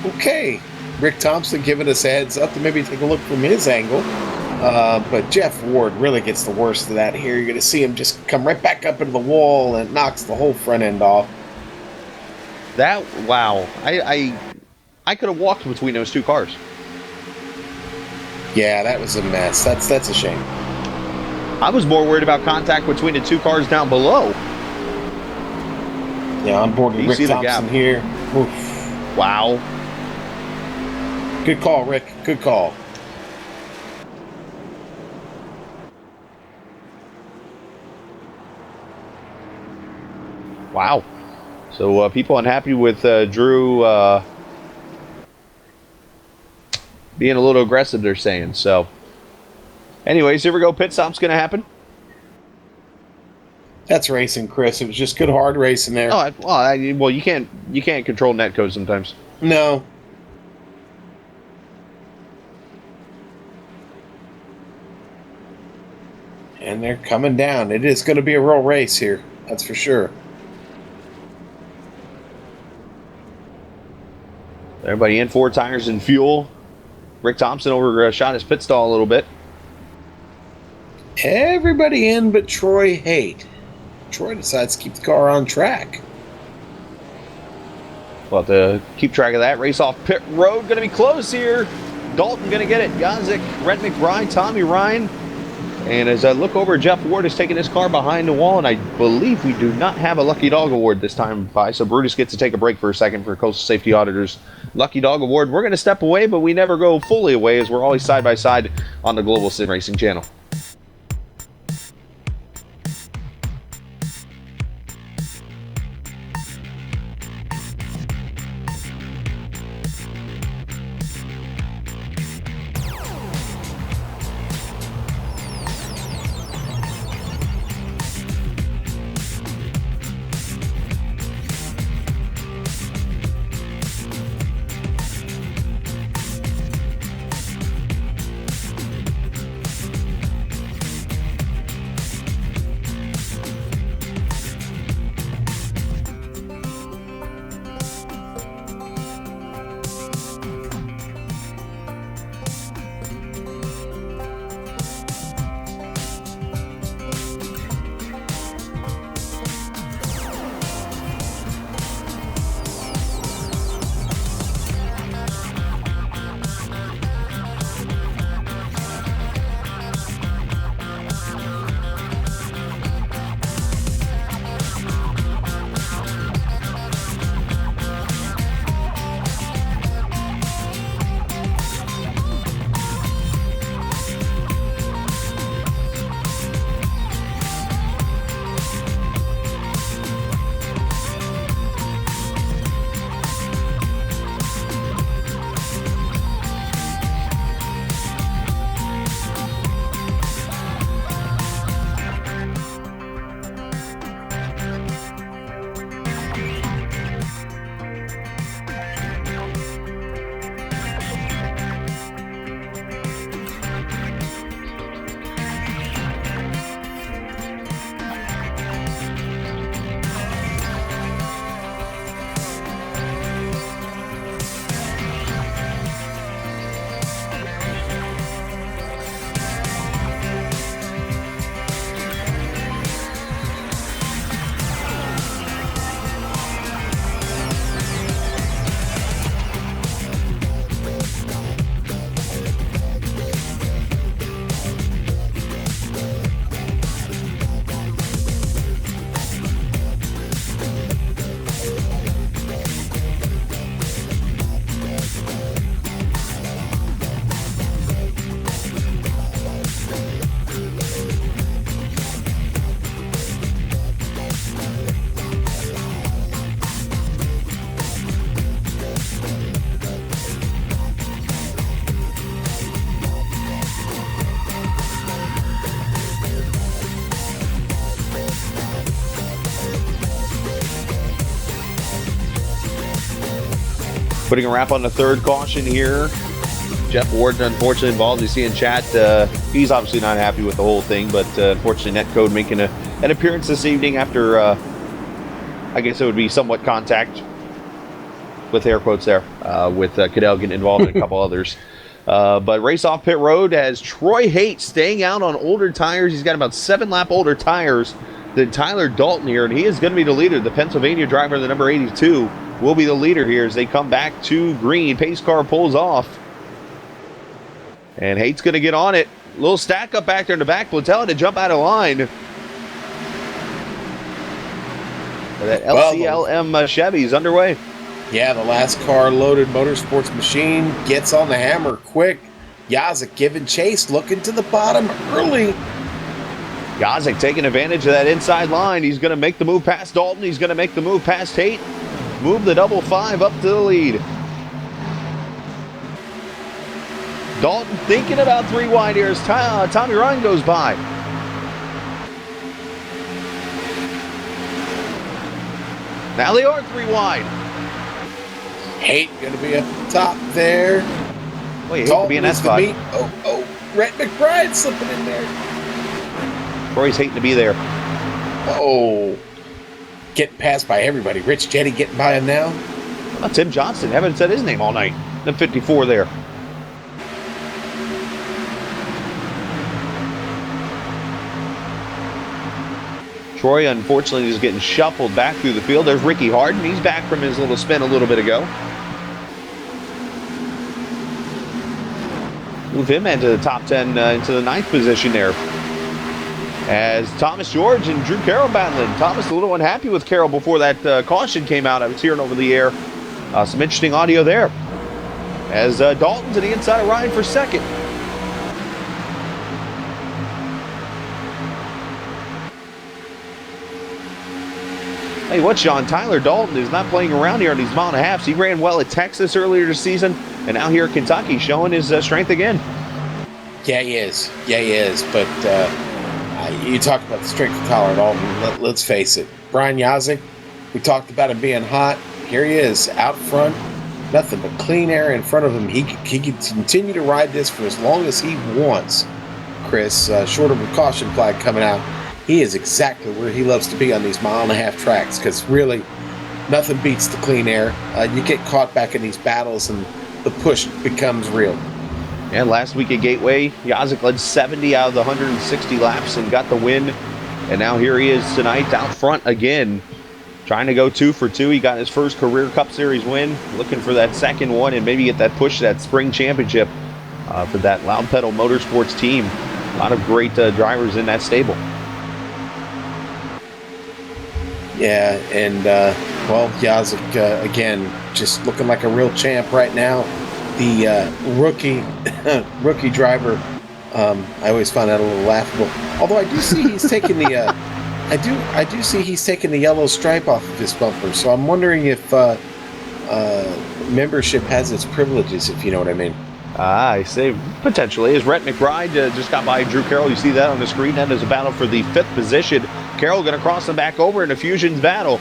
Okay. Rick Thompson giving us a heads up to maybe take a look from his angle. But Jeff Ward really gets the worst of that here. You're going to see him just come right back up into the wall and knocks the whole front end off. That, wow. I could have walked between those 2 cars. Yeah, that was a mess. That's a shame. I was more worried about contact between the 2 cars down below. Yeah, on board with You Rick see the Thompson gap. here. Oof. Wow. Good call, Rick. Good call. Wow. So people unhappy with Drew being a little aggressive, they're saying. So, anyways, here we go. Pit stop's going to happen. That's racing, Chris. It was just good hard racing there. Oh, well, you can't control netcode sometimes. No. And they're coming down. It is going to be a real race here. That's for sure. Everybody in, 4 tires and fuel. Rick Thompson overshot his pit stall a little bit. Everybody in but Troy Haight. Troy decides to keep the car on track. We'll have to keep track of that. Race off pit road. Going to be close here. Dalton going to get it. Yazik, Brent McBride, Tommy Ryan. And as I look over, Jeff Ward is taking his car behind the wall, and I believe we do not have a Lucky Dog Award this time by, so Brutus gets to take a break for a second for Coastal Safety Auditors Lucky Dog Award. We're going to step away, but we never go fully away as we're always side by side on the Global Sim Racing channel. Putting a wrap on the third caution here. Jeff Ward, unfortunately, involved. You see in chat, he's obviously not happy with the whole thing, but unfortunately, Netcode making an appearance this evening after, I guess it would be somewhat contact, with air quotes there, with Cadell getting involved and a couple others. But race off pit road has Troy Haight staying out on older tires. He's got about 7-lap older tires than Tyler Dalton here, and he is going to be the leader. The Pennsylvania driver, the number 82, will be the leader here as they come back to green. Pace car pulls off. And Haight's going to get on it. A little stack up back there in the back. Platella to jump out of line. That LCLM Chevy's underway. Yeah, the last car loaded motorsports machine gets on the hammer quick. Yazik giving chase, looking to the bottom early. Yazik taking advantage of that inside line. He's going to make the move past Dalton. He's going to make the move past Haight. Move the double 5 up to the lead. Dalton thinking about 3 wide here as Tommy Ryan goes by. Now they are 3 wide. Haight going to be up top there. Well, you hate to be in that spot. Oh, Rhett McBride slipping in there. Troy's hating to be there. Oh, getting passed by everybody. Rich Jetty getting by him now. Well, Tim Johnston, haven't said his name all night. The 54 there. Troy, unfortunately, is getting shuffled back through the field. There's Ricky Harden. He's back from his little spin a little bit ago. Move him into the top 10, into the 9th position there. As Thomas George and Drew Carroll battling. Thomas a little unhappy with Carroll before that caution came out. I was hearing over the air some interesting audio there. As Dalton to the inside of Ryan for second. Hey, what's Sean? Tyler Dalton is not playing around here on these mile and a halves. He ran well at Texas earlier this season, and now here at Kentucky showing his strength again. Yeah, he is. But you talk about the strength of Tyler Dalton. Let's face it. Brian Yazek, we talked about him being hot. Here he is out front. Nothing but clean air in front of him. He can continue to ride this for as long as he wants, Chris. Short of a caution flag coming out. He is exactly where he loves to be on these mile and a half tracks, because really nothing beats the clean air. You get caught back in these battles and the push becomes real. And last week at Gateway, Yazek led 70 out of the 160 laps and got the win. And now here he is tonight out front again, trying to go 2 for 2. He got his first career Cup Series win, looking for that second one and maybe get that push to that spring championship for that Loud Pedal Motorsports team. A lot of great drivers in that stable. Yeah, and, well, Yazek, again, just looking like a real champ right now. The rookie driver, I always find that a little laughable. Although I do see he's taking the, I do see he's taking the yellow stripe off of his bumper. So I'm wondering if membership has its privileges, if you know what I mean. I say potentially. As Rhett McBride just got by Drew Carroll. You see that on the screen. That is a battle for the 5th position. Carroll going to cross him back over in a Fusions battle.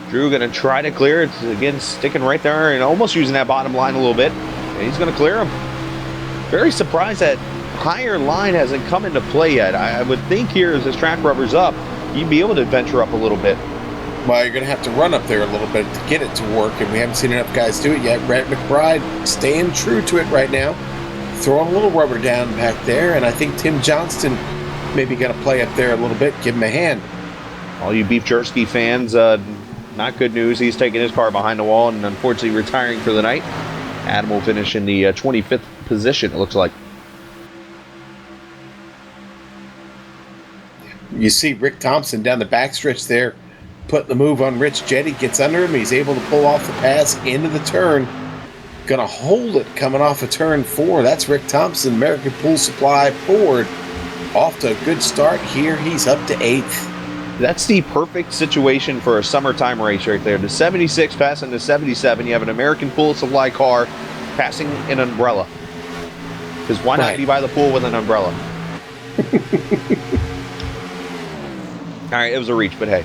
Drew going to try to clear it. Again, sticking right there and almost using that bottom line a little bit. And he's going to clear him. Very surprised that higher line hasn't come into play yet. I would think here as this track rubbers up, you'd be able to venture up a little bit. Well, you're going to have to run up there a little bit to get it to work, and we haven't seen enough guys do it yet. Rhett McBride staying true to it right now, throwing a little rubber down back there, and I think Tim Johnston maybe going to play up there a little bit, give him a hand. All you Beef Jerky fans, not good news. He's taking his car behind the wall and unfortunately retiring for the night. Adam will finish in the 25th position, it looks like. You see Rick Thompson down the backstretch there, putting the move on Rich Jetty, gets under him. He's able to pull off the pass into the turn. Going to hold it coming off of turn 4. That's Rick Thompson, American Pool Supply Ford. Off to a good start here. He's up to 8th. That's the perfect situation for a summertime race right there. The 76 passing the 77. You have an American Pool Supply car passing an umbrella. Because why not be by the pool with an umbrella? All right, it was a reach, but hey.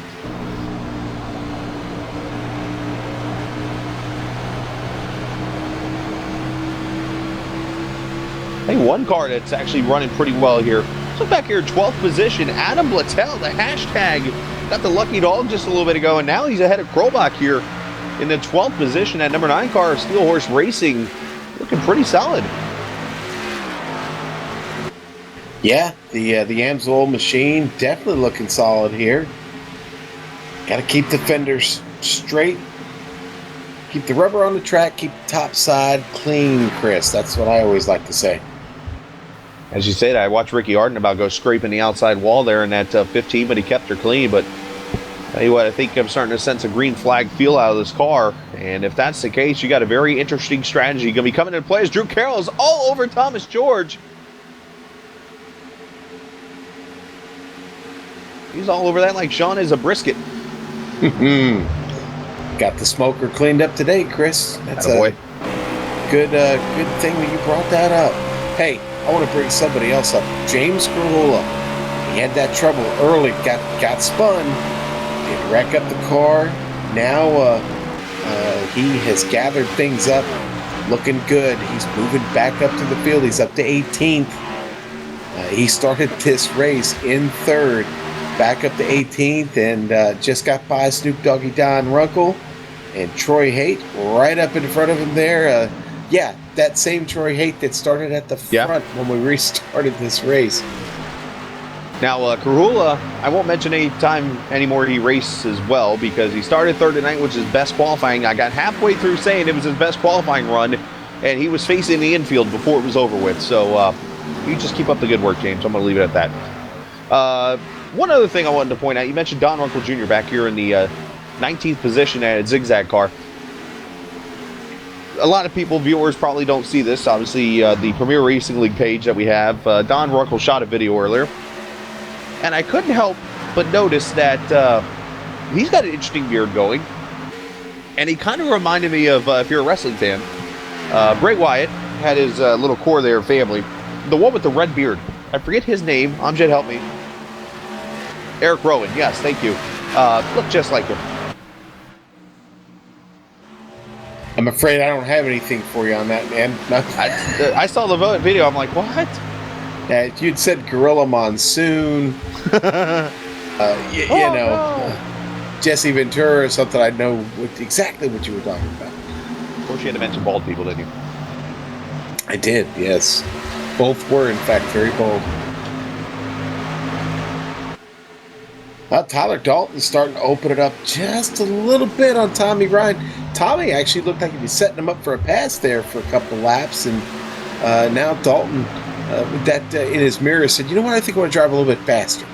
Hey, one car that's actually running pretty well here. So back here, 12th position, Adam Blattel, the hashtag, got the lucky dog just a little bit ago, and now he's ahead of Krobach here in the 12th position. That number 9 car, Steel Horse Racing, looking pretty solid. Yeah, the Amsoil machine definitely looking solid here. Got to keep the fenders straight. Keep the rubber on the track. Keep the top side clean, Chris. That's what I always like to say. As you said, I watched Ricky Arden about go scraping the outside wall there in that 15, but he kept her clean. But tell you what, I think I'm starting to sense a green flag feel out of this car. And if that's the case, you got a very interesting strategy going to be coming into play as Drew Carroll is all over Thomas George. He's all over that like Sean is a brisket. Got the smoker cleaned up today, Chris. That's Attaboy. a good thing that you brought that up. Hey, I want to bring somebody else up. James Grahula. He had that trouble early, got spun, did wreck up the car. Now he has gathered things up, looking good. He's moving back up to the field. He's up to 18th. He started this race in 3rd, back up to 18th, and just got by Snoop Doggy Don Runkle and Troy Haight right up in front of him there. Yeah, that same Troy Haight that started at the front when we restarted this race. Now, Grahula, I won't mention any time anymore he raced as well because he started 3rd tonight, which is best qualifying. I got halfway through saying it was his best qualifying run, and he was facing the infield before it was over with. So you just keep up the good work, James. I'm going to leave it at that. One other thing I wanted to point out, you mentioned Don Runkle Jr. back here in the 19th position at a zigzag car. A lot of people, viewers, probably don't see this. Obviously, the Premier Racing League page that we have, Don Runkle shot a video earlier. And I couldn't help but notice that he's got an interesting beard going. And he kind of reminded me of, if you're a wrestling fan, Bray Wyatt had his little core there, family. The one with the red beard. I forget his name. Amjad, help me. Eric Rowan. Yes, thank you. Looked just like him. I'm afraid I don't have anything for you on that, man. I saw the video. I'm like, what? Yeah, if you'd said Gorilla Monsoon, Jesse Ventura or something, I'd know exactly what you were talking about. Of course, you had to mention bald people, didn't you? I did, yes. Both were, in fact, very bold. Tyler Dalton's starting to open it up just a little bit on Tommy Ryan. Tommy actually looked like he was setting him up for a pass there for a couple laps, and now Dalton, with that in his mirror, said, you know what, I think I want to drive a little bit faster.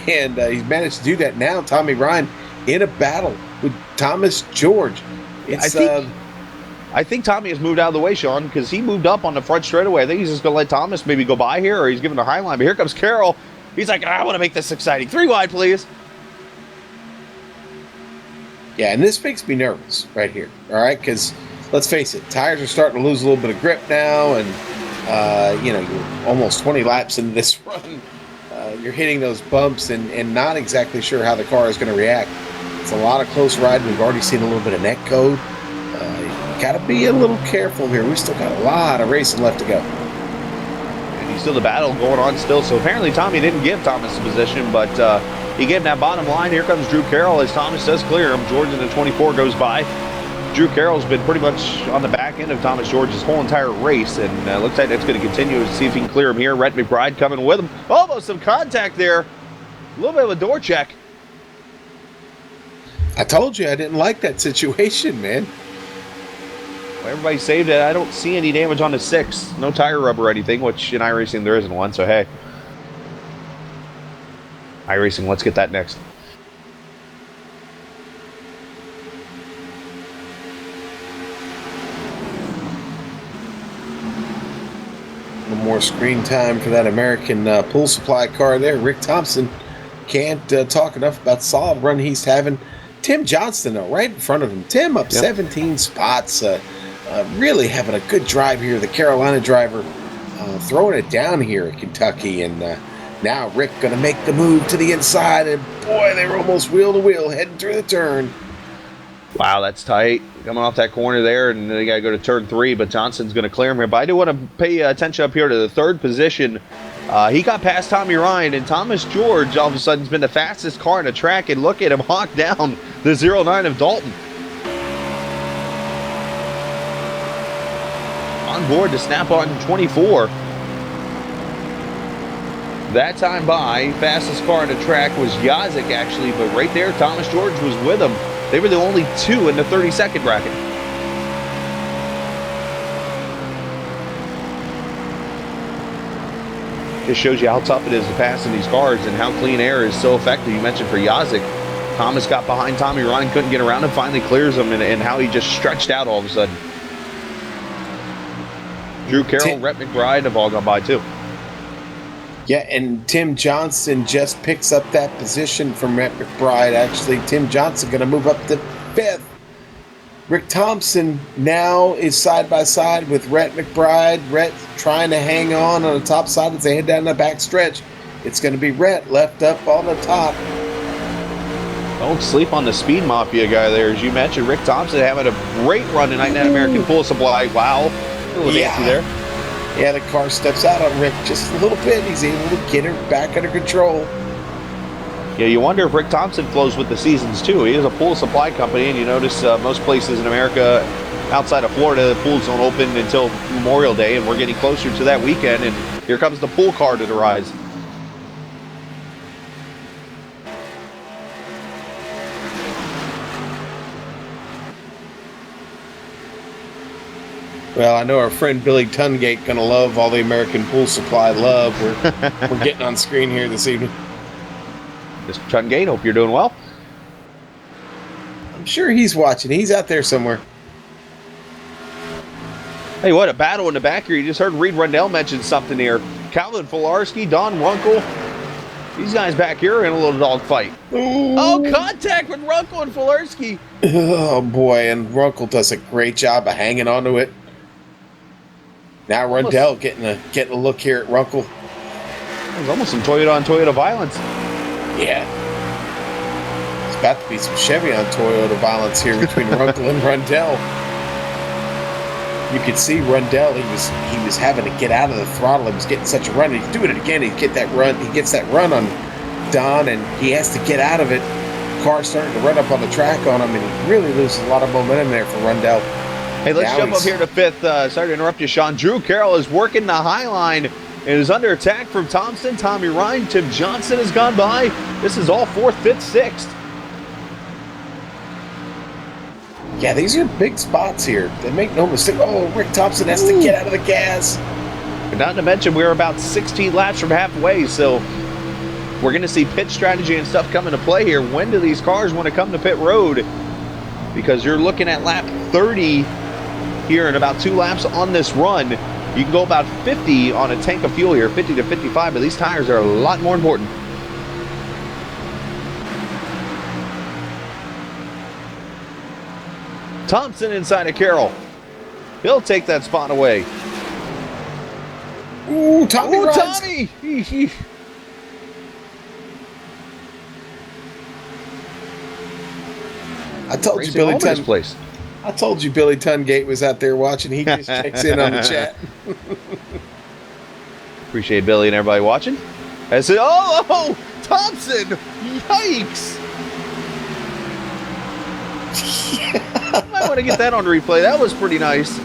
And he's managed to do that now. Tommy Ryan in a battle with Thomas George. I think Tommy has moved out of the way, Sean, because he moved up on the front straightaway. I think he's just going to let Thomas maybe go by here, or he's giving a high line. But here comes Carroll. He's like, I want to make this exciting. 3 wide, please. Yeah, and this makes me nervous right here, all right? Because let's face it, tires are starting to lose a little bit of grip now, and, you're almost 20 laps into this run. You're hitting those bumps and not exactly sure how the car is going to react. It's a lot of close riding. We've already seen a little bit of net code. Got to be a little careful here. We've still got a lot of racing left to go. And he's still the battle going on still. So apparently Tommy didn't give Thomas a position, but he gave him that bottom line. Here comes Drew Carroll as Thomas does clear him. George in the 24 goes by. Drew Carroll's been pretty much on the back end of Thomas George's whole entire race, and looks like that's going to continue to see if he can clear him here. Rhett McBride coming with him. Almost some contact there. A little bit of a door check. I told you I didn't like that situation, man. Well, everybody saved it. I don't see any damage on the 6. No tire rub or anything, which in iRacing there isn't one, so hey. iRacing, let's get that next. A little more screen time for that American pool supply car there. Rick Thompson can't talk enough about the solid run he's having. Tim Johnston, though, right in front of him. Tim up 17 spots. Really having a good drive here. The Carolina driver throwing it down here at Kentucky. And now Rick going to make the move to the inside. And boy, they were almost wheel to wheel heading through the turn. Wow, that's tight. Coming off that corner there, and they got to go to turn 3, but Johnson's going to clear him here. But I do want to pay attention up here to the 3rd position. He got past Tommy Ryan, and Thomas George all of a sudden has been the fastest car in the track, and look at him hawk down the 09 of Dalton. On board to snap on 24. That time by, fastest car in the track was Yazik actually, but right there Thomas George was with him. They were the only 2 in the 32nd bracket. Just shows you how tough it is to pass in these cars and how clean air is so effective. You mentioned for Yazik, Thomas got behind Tommy Ryan, couldn't get around him, finally clears him, and how he just stretched out all of a sudden. Drew Carroll, Rhett McBride have all gone by too. Yeah, and Tim Johnson just picks up that position from Rhett McBride. Actually, Tim Johnson going to move up to 5th. Rick Thompson now is side by side with Rhett McBride. Rhett trying to hang on the top side as they head down the back stretch. It's going to be Rhett left up on the top. Don't sleep on the Speed Mafia guy there. As you mentioned, Rick Thompson having a great run tonight in that American Pool Supply. Wow. A little dancey there. Yeah, the car steps out on Rick just a little bit. He's able to get her back under control. Yeah, you wonder if Rick Thompson flows with the seasons too. He is a pool supply company, and you notice most places in America outside of Florida, the pools don't open until Memorial Day, and we're getting closer to that weekend, and here comes the pool car to the rise. Well, I know our friend Billy Tungate going to love all the American Pool Supply love we're getting on screen here this evening. Mr. Tungate, hope you're doing well. I'm sure he's watching. He's out there somewhere. Hey, what a battle in the back here. You just heard Reed Rundell mention something here. Calvin Filarski, Don Runkle. These guys back here are in a little dog fight. Ooh. Oh, contact with Runkle and Filarski. Oh, boy, and Runkle does a great job of hanging on to it. Now Rundell getting a look here at Runkle. There's almost some Toyota on Toyota violence. Yeah. It's about to be some Chevy on Toyota violence here between Runkle and Rundell. You could see Rundell, he was having to get out of the throttle. He was getting such a run. He's doing it again. He gets that run on Don, and he has to get out of it. Car's starting to run up on the track on him, and he really loses a lot of momentum there for Rundell. Hey, let's jump up here to 5th. Sorry to interrupt you, Sean. Drew Carroll is working the high line and is under attack from Thompson. Tommy Ryan, Tim Johnson has gone by. This is all 4th, 5th, 6th. Yeah, these are big spots here. They make no mistake. Oh, Rick Thompson has to get out of the gas. And not to mention, we're about 16 laps from halfway, so we're going to see pit strategy and stuff come into play here. When do these cars want to come to pit road? Because you're looking at lap 30 here in about 2 laps on this run. You can go about 50 on a tank of fuel here, 50 to 55, but these tires are a lot more important. Thompson inside of Carroll. He'll take that spot away. Ooh, Tommy! Ooh, runs. Tommy! I told you, Racing Billy all over this Tungate. place. I told you, Billy Tungate was out there watching. He just checks in on the chat. Appreciate Billy and everybody watching. I said, oh, Thompson! Yikes! Might want to get that on replay. That was pretty nice.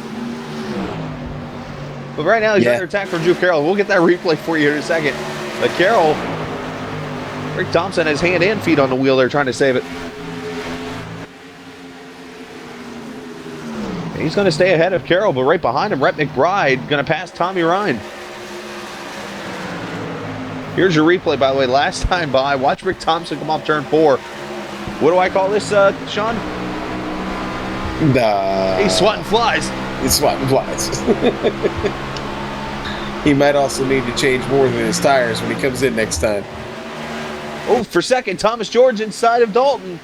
But right now, he's under attack from Drew Carroll. We'll get that replay for you in a second. But Carroll, Rick Thompson has hand and feet on the wheel there trying to save it. And he's going to stay ahead of Carroll, but right behind him, Rhett McBride going to pass Tommy Ryan. Here's your replay, by the way. Last time by, watch Rick Thompson come off turn 4. What do I call this, Sean? He's swatting flies. He's swatting flies. He might also need to change more than his tires when he comes in next time. Oh, for second, Thomas George inside of Dalton.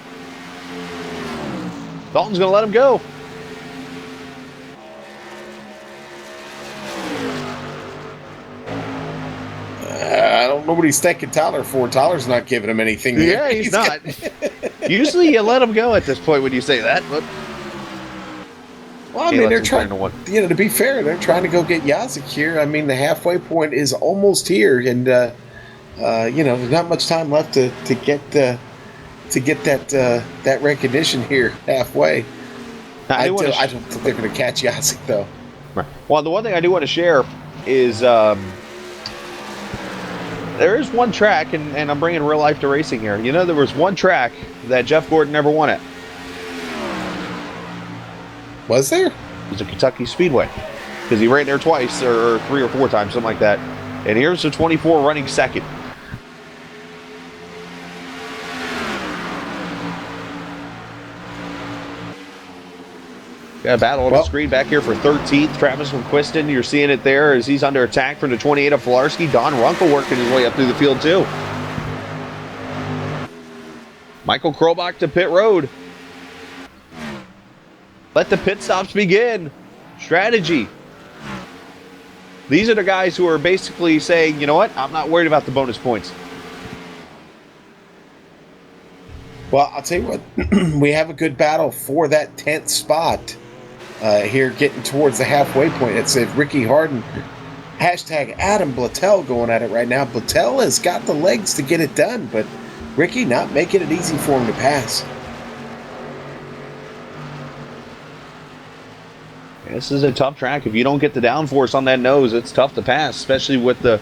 Dalton's going to let him go. I don't know what he's thanking Tyler for. Tyler's not giving him anything. Yeah, he's not. Usually you let him go at this point when you say that, but... Well, I mean, they're trying to be fair, they're trying to go get Yazik here. I mean, the halfway point is almost here, and there's not much time left to get that recognition here halfway. I don't think they're going to catch Yazik though. Right. Well, the one thing I do want to share is there is one track, and I'm bringing real life to racing here. You know, there was one track that Jeff Gordon never won at. Was there? It was a Kentucky Speedway. Because he ran there twice, or 3 or 4 times, something like that. And here's the 24 running second. Got a battle on the screen back here for 13th. Travis McQuiston, you're seeing it there as he's under attack from the 28 of Filarski. Don Runkle working his way up through the field too. Michael Krobach to pit road. Let the pit stops begin. Strategy. These are the guys who are basically saying, you know what, I'm not worried about the bonus points. Well, I'll tell you what, we have a good battle for that 10th spot here getting towards the halfway point. It's Ricky Harden, hashtag Adam Blattell going at it right now. Blattell has got the legs to get it done, but Ricky not making it easy for him to pass. This is a tough track. If you don't get the downforce on that nose, it's tough to pass, especially with the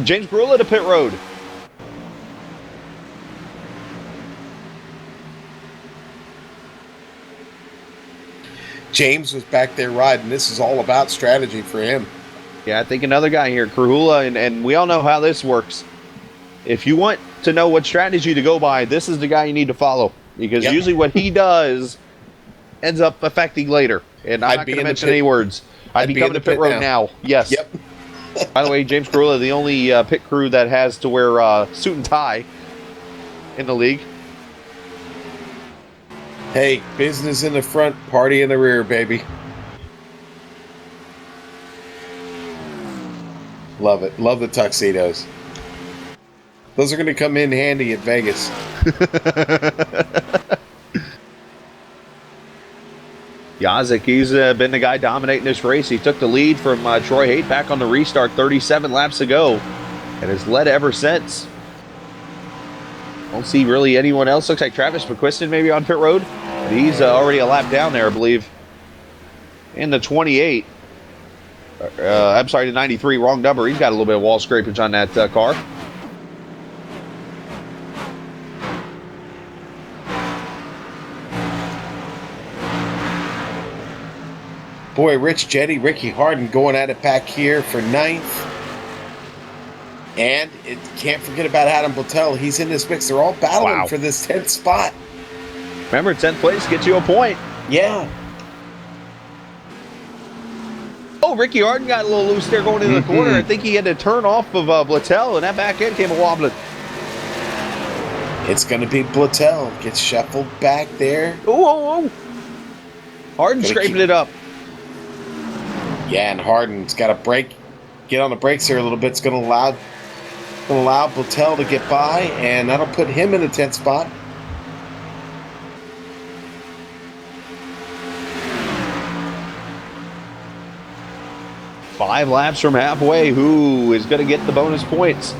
James Brula to pit road. James was back there riding. This is all about strategy for him. Yeah, I think another guy here, Krahula, and we all know how this works. If you want to know what strategy to go by, this is the guy you need to follow, because usually what he does ends up affecting later. And I'm not going to mention any words. I'd be coming to pit road now. Yes. Yep. By the way, James Krahula, the only pit crew that has to wear suit and tie in the league. Hey, business in the front, party in the rear, baby. Love it. Love the tuxedos. Those are going to come in handy at Vegas. Yazik, he's been the guy dominating this race. He took the lead from Troy Haight back on the restart 37 laps ago and has led ever since. Don't see really anyone else. Looks like Travis McQuiston maybe on pit road. But he's already a lap down there, I believe. In the 28. I'm sorry, the 93, wrong number. He's got a little bit of wall scrapage on that car. Boy, Rich Jetty, Ricky Harden going at it back here for 9th. And it can't forget about Adam Blattell. He's in this mix. They're all battling for this 10th spot. Remember, 10th place gets you a point. Yeah. Oh, Ricky Harden got a little loose there going into the corner. I think he had to turn off of Blattell, and that back end came a wobbling. It's going to be Blattell. Gets shuffled back there. Oh. Harden scraping it up. Yeah, and Harden's got to get on the brakes here a little bit. It's going to allow Blattell to get by, and that'll put him in the 10th spot. Five laps from halfway. Who is going to get the bonus points?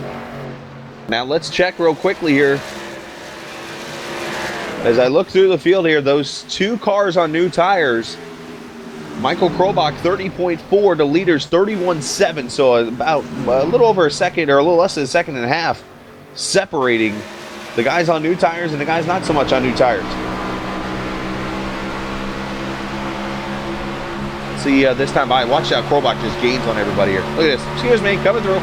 Now let's check real quickly here. As I look through the field here, those two cars on new tires. Michael Krobach 30.4 to leaders 31.7, so about a little over a second or a little less than a second and a half separating the guys on new tires and the guys not so much on new tires. See this time by, watch out, Krobach just gains on everybody here. Look at this. Excuse me, coming through.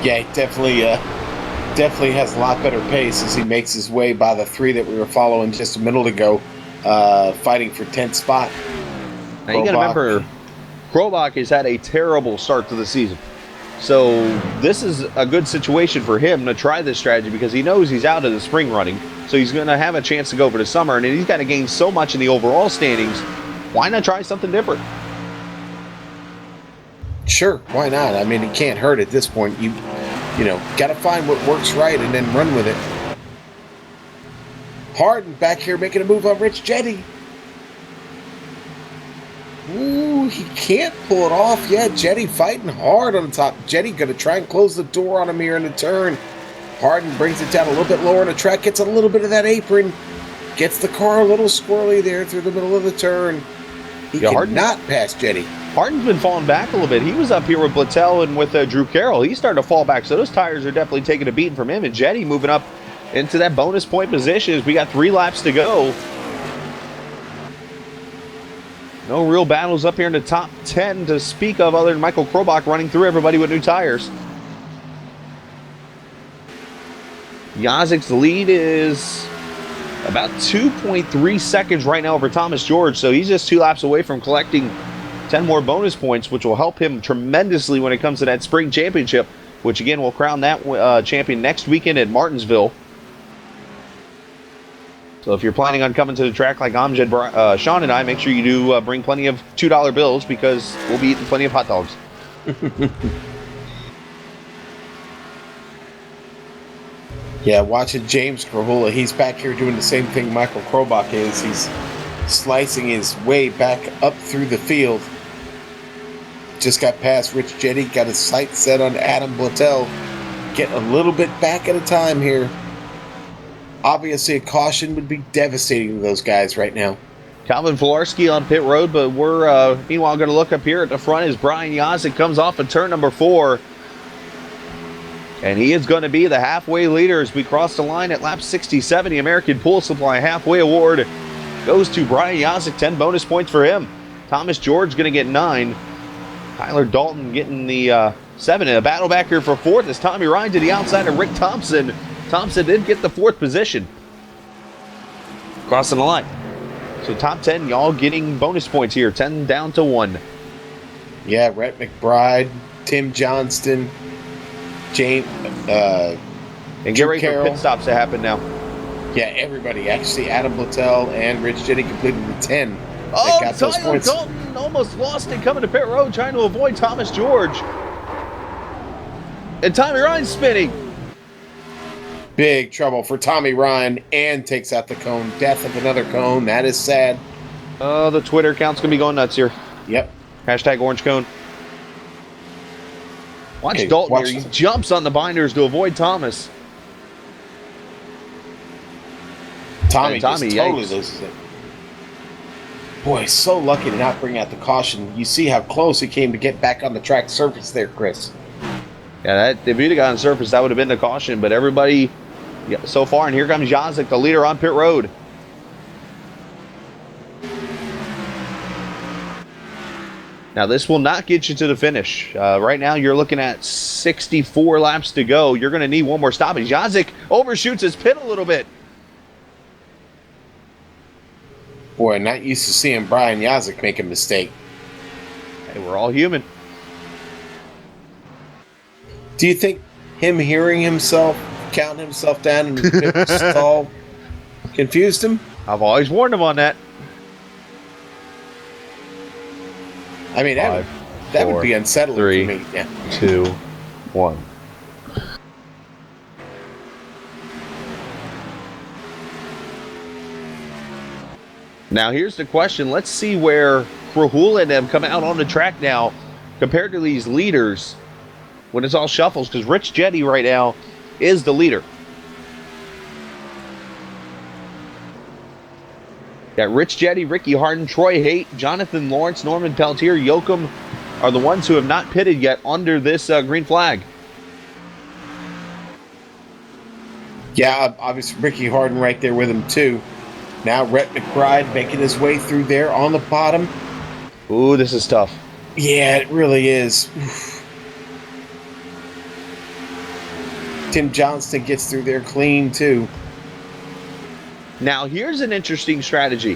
Yeah, he definitely has a lot better pace as he makes his way by the three that we were following just a minute ago, fighting for 10th spot. Now you got to remember, Krobach has had a terrible start to the season. So this is a good situation for him to try this strategy because he knows he's out of the spring running. So he's going to have a chance to go for the summer, and he's got to gain so much in the overall standings. Why not try something different? Sure, why not? I mean, it can't hurt at this point. You know, got to find what works right and then run with it. Harden back here making a move on Rich Jetty. Ooh, he can't pull it off yet. Jetty fighting hard on the top. Jetty going to try and close the door on him here in the turn. Harden brings it down a little bit lower in the track, gets a little bit of that apron, gets the car a little squirrely there through the middle of the turn. He cannot pass Jetty. Harden's been falling back a little bit. He was up here with Blattell and with Drew Carroll. He's starting to fall back, so those tires are definitely taking a beating from him. And Jetty moving up into that bonus point position as we got 3 laps to go. No real battles up here in the top 10 to speak of other than Michael Krobach running through everybody with new tires. Yazik's lead is about 2.3 seconds right now over Thomas George, so he's just 2 laps away from collecting 10 more bonus points, which will help him tremendously when it comes to that spring championship, which again will crown that champion next weekend at Martinsville. So if you're planning on coming to the track like Amjad, Sean, and I, make sure you do bring plenty of $2 bills because we'll be eating plenty of hot dogs. Yeah, watching James Krahula, he's back here doing the same thing Michael Krobach is. He's slicing his way back up through the field. Just got past Rich Jetty, got his sights set on Adam Blattel. Getting a little bit back at a time here. Obviously, a caution would be devastating to those guys right now. Calvin Filarski on pit road, but we're meanwhile going to look up here at the front as Brian Yazik comes off of turn number 4. And he is going to be the halfway leader as we cross the line at lap 67. The American Pool Supply Halfway Award goes to Brian Yazik. 10 bonus points for him. Thomas George going to get 9. Tyler Dalton getting the 7. And a battle back here for 4th as Tommy Ryan to the outside of Rick Thompson. Thompson did get the 4th position. Crossing the line. So top 10, y'all getting bonus points here. 10 down to 1. Yeah, Rhett McBride, Tim Johnston, James, and get ready for pit stops to happen now. Yeah, everybody. Actually, Adam Blattel and Rich Jetty completed the 10. Oh, got those Tyler points. Dalton almost lost it coming to pit road, trying to avoid Thomas George. And Tommy Ryan spinning. Big trouble for Tommy Ryan and takes out the cone. Death of another cone. That is sad. Oh, the Twitter account's going to be going nuts here. Yep. Hashtag orange cone. Watch Dalton here. He jumps on the binders to avoid Thomas. Tommy just totally yikes. loses it. Boy, so lucky to not bring out the caution. You see how close he came to get back on the track surface there, Chris. Yeah, if he'd have gotten on surface, that would have been the caution. But everybody so far, and here comes Yazik, the leader on pit road. Now, this will not get you to the finish. Right now, you're looking at 64 laps to go. You're going to need one more stoppage. Yazik overshoots his pit a little bit. Boy, not used to seeing Brian Yazik make a mistake. Hey, we're all human. Do you think him hearing himself, counting himself down in the pit stall, confused him? I've always warned him on that. I mean, that would be unsettling 3, for me. Yeah. 2, 1. Now, here's the question. Let's see where Krahula and them come out on the track now compared to these leaders when it's all shuffles, because Rich Jetty right now is the leader. Got Rich Jetty, Ricky Harden, Troy Haight, Jonathan Lawrence, Norman Peltier, Yoakum are the ones who have not pitted yet under this green flag. Yeah, obviously Ricky Harden right there with him too. Now Rhett McBride making his way through there on the bottom. Ooh, this is tough. Yeah, it really is. Tim Johnston gets through there clean too. Now, here's an interesting strategy.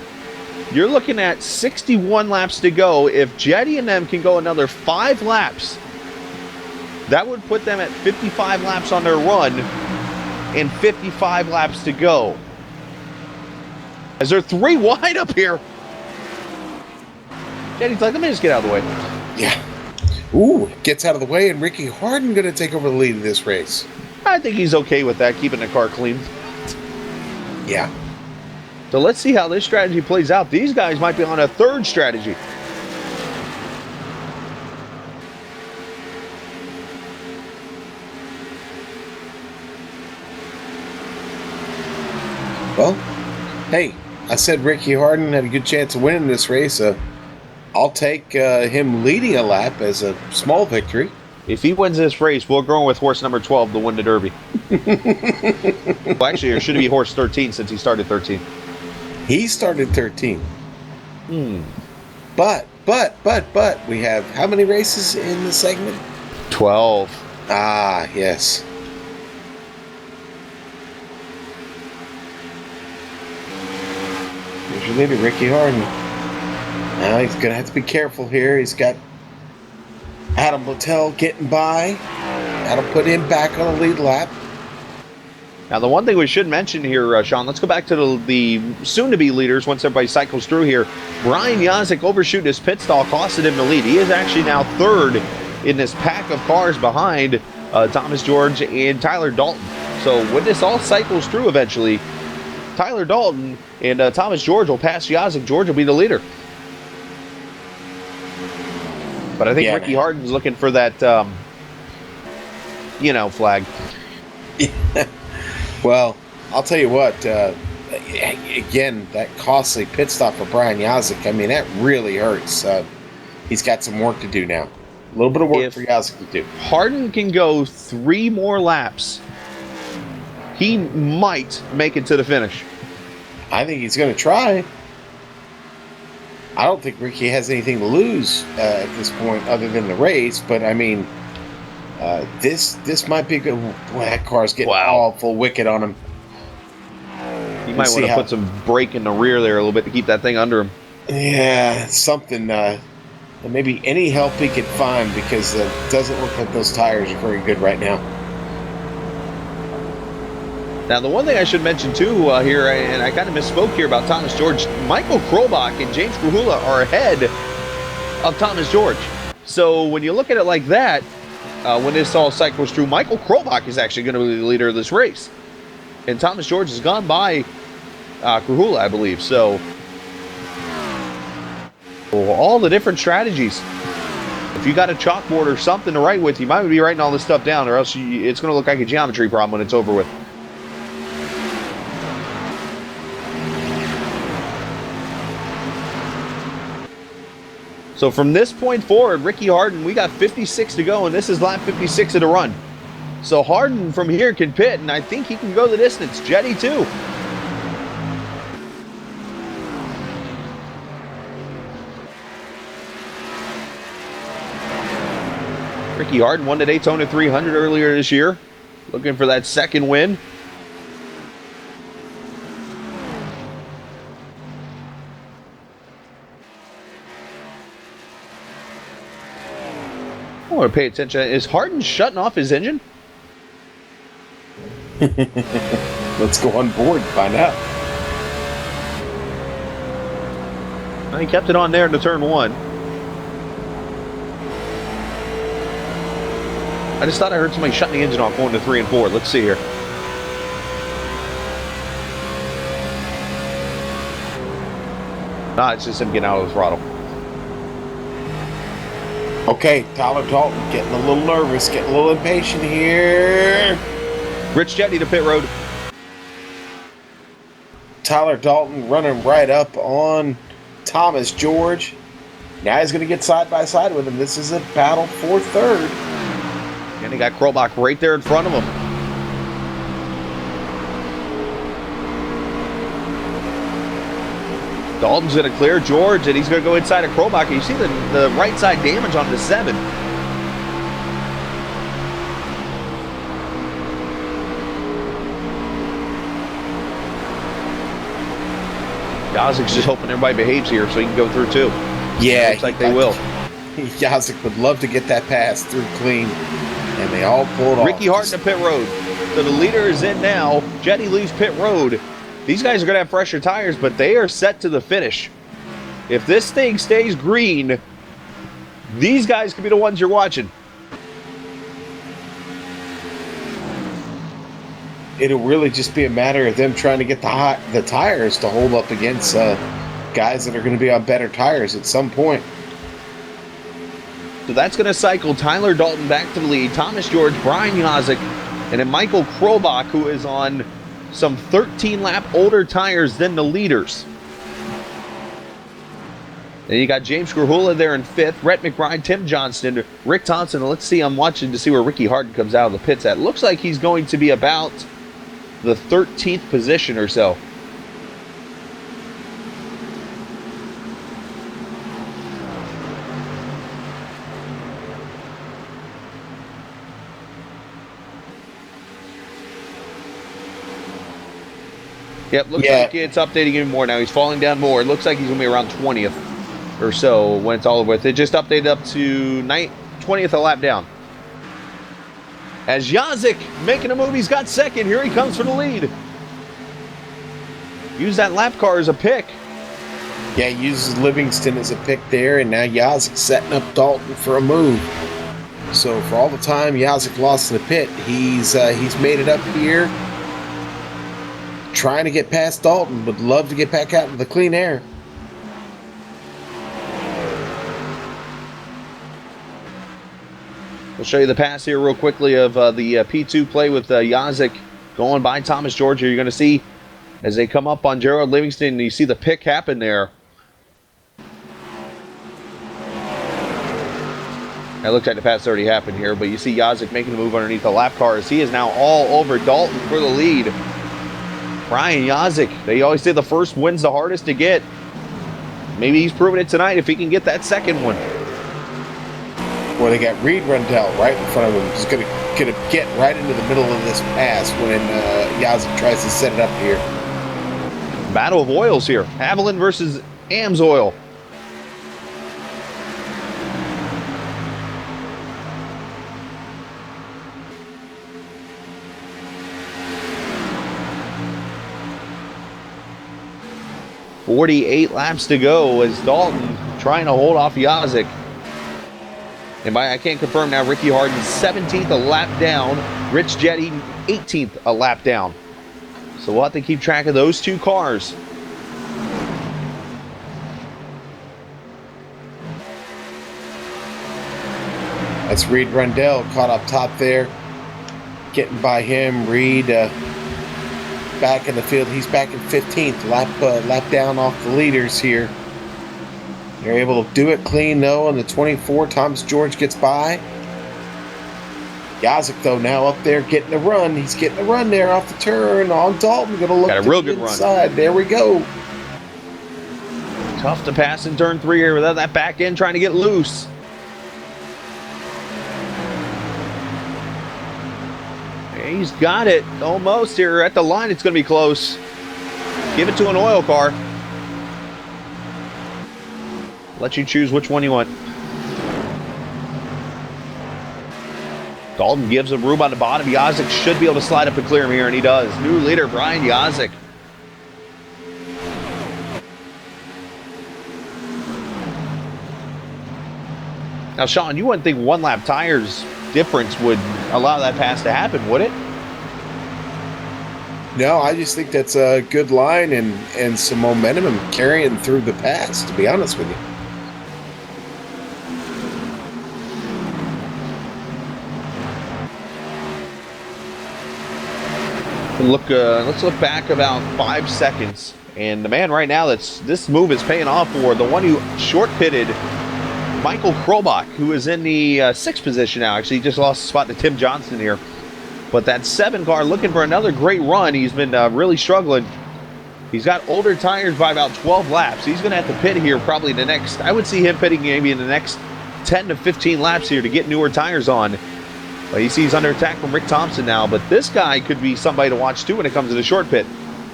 You're looking at 61 laps to go. If Jetty and them can go another 5 laps, that would put them at 55 laps on their run and 55 laps to go. As they're 3 wide up here. Jetty's like, let me just get out of the way. Yeah. Ooh, gets out of the way, and Ricky Harden going to take over the lead of this race. I think he's okay with that, keeping the car clean. Yeah. So let's see how this strategy plays out. These guys might be on a 3rd strategy. Well, hey, I said Ricky Harden had a good chance of winning this race. I'll take him leading a lap as a small victory. If he wins this race, we're going with horse number 12 to win the Derby. Well, actually, or should it be horse 13 since he started 13? He started 13. But, we have how many races in the segment? 12. Ah, yes. Gingerly to Ricky Harden. Now he's going to have to be careful here. He's got Adam Littell getting by. That'll put him back on a lead lap. Now, the one thing we should mention here, Sean, let's go back to the soon-to-be leaders once everybody cycles through here. Brian Yazik overshooting his pit stall, costing him the lead. He is actually now third in this pack of cars behind Thomas George and Tyler Dalton. So when this all cycles through eventually, Tyler Dalton and Thomas George will pass Yazik. George will be the leader. But I think Ricky Harden's looking for that, flag. Well, I'll tell you what, again, that costly pit stop for Brian Yazik, I mean, that really hurts. He's got some work to do now. A little bit of work for Yazik to do. Harden can go 3 more laps, he might make it to the finish. I think he's going to try. I don't think Ricky has anything to lose at this point other than the race, but I mean, this might be good. Boy, that car's getting awful wicked on him. You might want to put some brake in the rear there a little bit to keep that thing under him. Yeah, something. Maybe any help he could find, because it doesn't look like those tires are very good right now. Now, the one thing I should mention, too, here, and I kind of misspoke here about Thomas George, Michael Krobach and James Krahula are ahead of Thomas George. So when you look at it like that, when this all cycles through, Michael Krobach is actually going to be the leader of this race. And Thomas George has gone by Krahula, I believe. So all the different strategies. If you got a chalkboard or something to write with, you might be writing all this stuff down, or else it's going to look like a geometry problem when it's over with. So from this point forward, Ricky Harden, we got 56 to go, and this is lap 56 of the run. So Harden from here can pit, and I think he can go the distance. Jetty too. Ricky Harden won the Daytona 300 earlier this year, looking for that second win. I want to pay attention. Is Harden shutting off his engine? Let's go on board and find out. He kept it on there into turn 1. I just thought I heard somebody shutting the engine off going to 3 and 4. Let's see here. Nah, it's just him getting out of the throttle. Okay, Tyler Dalton getting a little nervous, getting a little impatient here. Rich Jetty to pit road. Tyler Dalton running right up on Thomas George. Now he's going to get side by side with him. This is a battle for third. And he got Krobach right there in front of him. Dalton's going to clear George, and he's going to go inside of Krobach. You see the right side damage on the 7. Yazik's just hoping everybody behaves here so he can go through too. Yeah, looks like they will. Yazik would love to get that pass through clean, and they all pulled off. Ricky Harden to pit road. So the leader is in now. Jetty leaves pit road. These guys are going to have fresher tires, but they are set to the finish. If this thing stays green, these guys could be the ones you're watching. It'll really just be a matter of them trying to get the tires to hold up against guys that are going to be on better tires at some point. So that's going to cycle Tyler Dalton back to the lead, Thomas George, Brian Yazik, and then Michael Krobach, who is on some 13-lap older tires than the leaders. And you got James Krahula there in 5th, Rhett McBride, Tim Johnston, Rick Thompson. Let's see, I'm watching to see where Ricky Harden comes out of the pits at. Looks like he's going to be about the 13th position or so. Yep, looks like it's updating even more now. He's falling down more. It looks like he's going to be around 20th or so when it's all over with. It just updated up to 20th a lap down. As Yazik making a move, he's got second. Here he comes for the lead. Use that lap car as a pick. Yeah, he uses Livingston as a pick there, and now Yazik setting up Dalton for a move. So for all the time Yazik lost in the pit, he's made it up here. Trying to get past Dalton, would love to get back out into the clean air. We'll show you the pass here real quickly of the P2 play with Yazik going by Thomas George. You're going to see as they come up on Gerald Livingston, you see the pick happen there. It looks like the pass already happened here, but you see Yazik making the move underneath the lap car as he is now all over Dalton for the lead. Brian Yazik, they always say the first win's the hardest to get. Maybe he's proven it tonight if he can get that second one. Well, they got Reed Rundell right in front of him. He's going to get right into the middle of this pass when Yazik tries to set it up here. Battle of oils here. Haviland versus Amsoil. .48 laps to go as Dalton trying to hold off Yazik. And I can't confirm now, Ricky Harden 17th a lap down. Rich Jetty 18th a lap down. So we'll have to keep track of those two cars. That's Reed Rundell caught up top there. Getting by him. Reed back in the field. He's back in 15th. Lap down off the leaders here. They're able to do it clean, though, on the 24. Thomas George gets by. Yazik, though, now up there getting a run. He's getting a run there off the turn on Dalton. Going to look got a real good inside. Run. There we go. Tough to pass in turn 3 here without that back end trying to get loose. He's got it almost here at the line. It's going to be close. Give it to an oil car. Let you choose which one you want. Dalton gives him room on the bottom. Yazik should be able to slide up and clear him here, and he does. New leader, Brian Yazik. Now, Sean, you wouldn't think one lap tires difference would allow that pass to happen, would it? No, I just think that's a good line and some momentum and carrying through the pass, to be honest with you. Let's look back about 5 seconds. And the man right now this move is paying off for the one who short pitted Michael Krobach, who is in the 6th position now. Actually, he just lost a spot to Tim Johnson here. But that 7 car looking for another great run. He's been really struggling. He's got older tires by about 12 laps. He's going to have to pit here probably the next, I would see him pitting maybe in the next 10 to 15 laps here to get newer tires on. But you see he's under attack from Rick Thompson now. But this guy could be somebody to watch too when it comes to the short pit.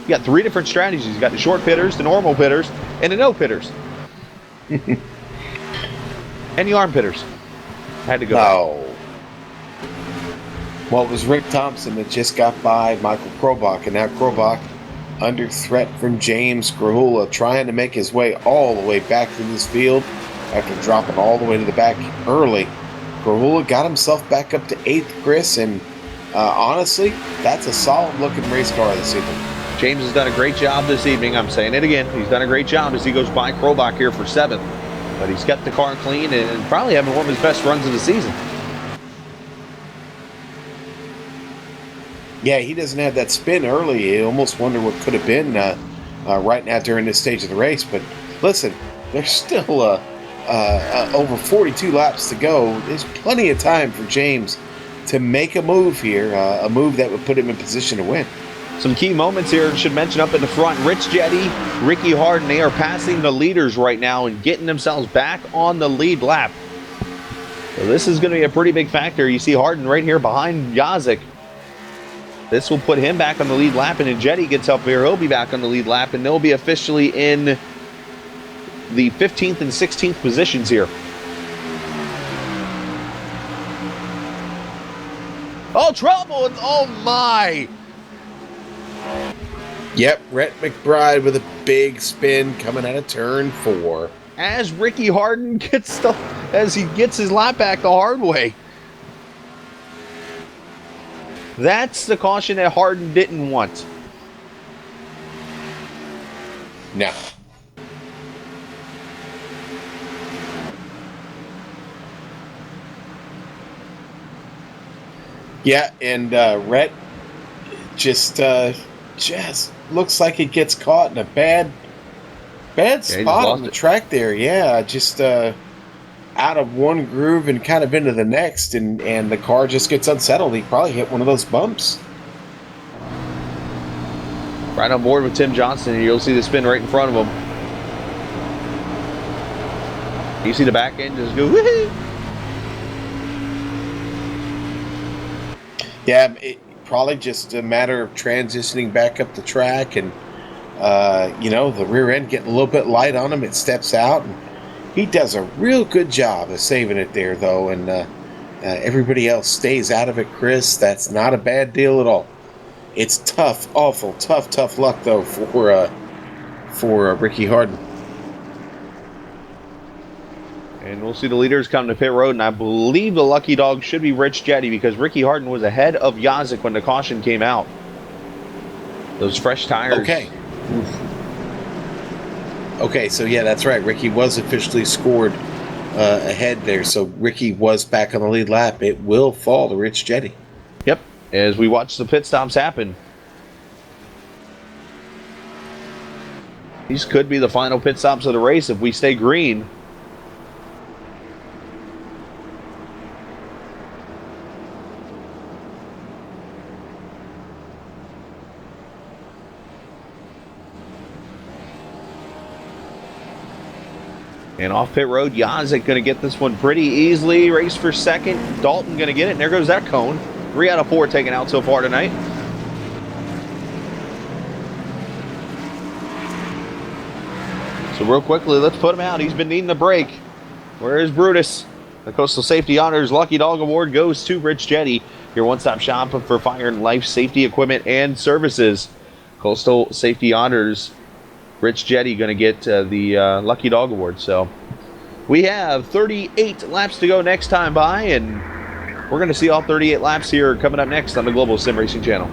You got 3 different strategies. You got the short pitters, the normal pitters, and the no pitters. And the arm pitters. Had to go. No. Well, it was Rick Thompson that just got by Michael Krobach, and now Krobach under threat from James Grahula, trying to make his way all the way back to this field after dropping all the way to the back early. Grahula got himself back up to 8th, Chris, and honestly, that's a solid-looking race car this evening. James has done a great job this evening. I'm saying it again. He's done a great job as he goes by Krobach here for 7th. But he's kept the car clean and probably having one of his best runs of the season. Yeah, he doesn't have that spin early. You almost wonder what could have been right now during this stage of the race. But listen, there's still over 42 laps to go. There's plenty of time for James to make a move here, a move that would put him in position to win. Some key moments here, should mention up in the front. Rich Jetty, Ricky Harden, they are passing the leaders right now and getting themselves back on the lead lap. So this is going to be a pretty big factor. You see Harden right here behind Yazik. This will put him back on the lead lap, and Andretti gets up here. He'll be back on the lead lap, and they'll be officially in the 15th and 16th positions here. Oh, trouble! Oh, my! Yep, Rhett McBride with a big spin coming out of turn 4. As Ricky Harden gets his lap back the hard way. That's the caution that Harden didn't want. No. Yeah, and Rhett just looks like it gets caught in a bad spot on the track there. Yeah, just out of one groove and kind of into the next, and the car just gets unsettled. He probably hit one of those bumps. Right on board with Tim Johnson, and you'll see the spin right in front of him. You see the back end just go, woohoo! Yeah, probably just a matter of transitioning back up the track, and the rear end getting a little bit light on him. It steps out, and he does a real good job of saving it there, though, and everybody else stays out of it, Chris. That's not a bad deal at all. It's tough, awful, tough luck, though, for Ricky Harden. And we'll see the leaders come to pit road, and I believe the lucky dog should be Rich Jetty, because Ricky Harden was ahead of Yazik when the caution came out. Those fresh tires. Okay. Okay, so yeah, that's right. Ricky was officially scored ahead there, so Ricky was back on the lead lap. It will fall to Rich Jetty. Yep, as we watch the pit stops happen. These could be the final pit stops of the race if we stay green. And off pit road, Yazik going to get this one pretty easily. Race for second. Dalton going to get it. And there goes that cone. 3 out of 4 taken out so far tonight. So real quickly, let's put him out. He's been needing a break. Where is Brutus? The Coastal Safety Honors Lucky Dog Award goes to Rich Jetty, your one-stop shop for fire and life safety equipment and services. Coastal Safety Honors, Rich Jetty going to get the Lucky Dog Award. So we have 38 laps to go next time by, and we're going to see all 38 laps here coming up next on the Global Sim Racing Channel.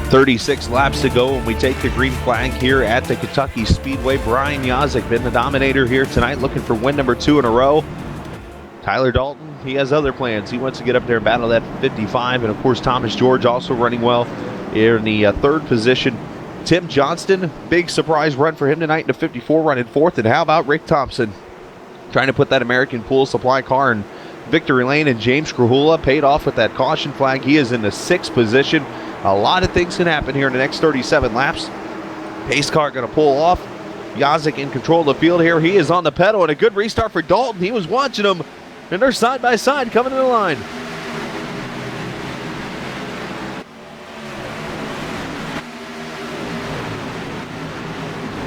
36 laps to go when we take the green flag here at the Kentucky Speedway. Brian Yazik been the dominator here tonight, looking for win number 2 in a row. Tyler Dalton, he has other plans. He wants to get up there and battle that 55. And of course, Thomas George also running well in the third position. Tim Johnston, big surprise run for him tonight in the 54, running 4th. And how about Rick Thompson, trying to put that American Pool Supply car in victory lane, and James Krahula paid off with that caution flag. He is in the 6th position. A lot of things can happen here in the next 37 laps. Pace car going to pull off. Yazik in control of the field here. He is on the pedal, and a good restart for Dalton. He was watching him, and they're side by side coming to the line.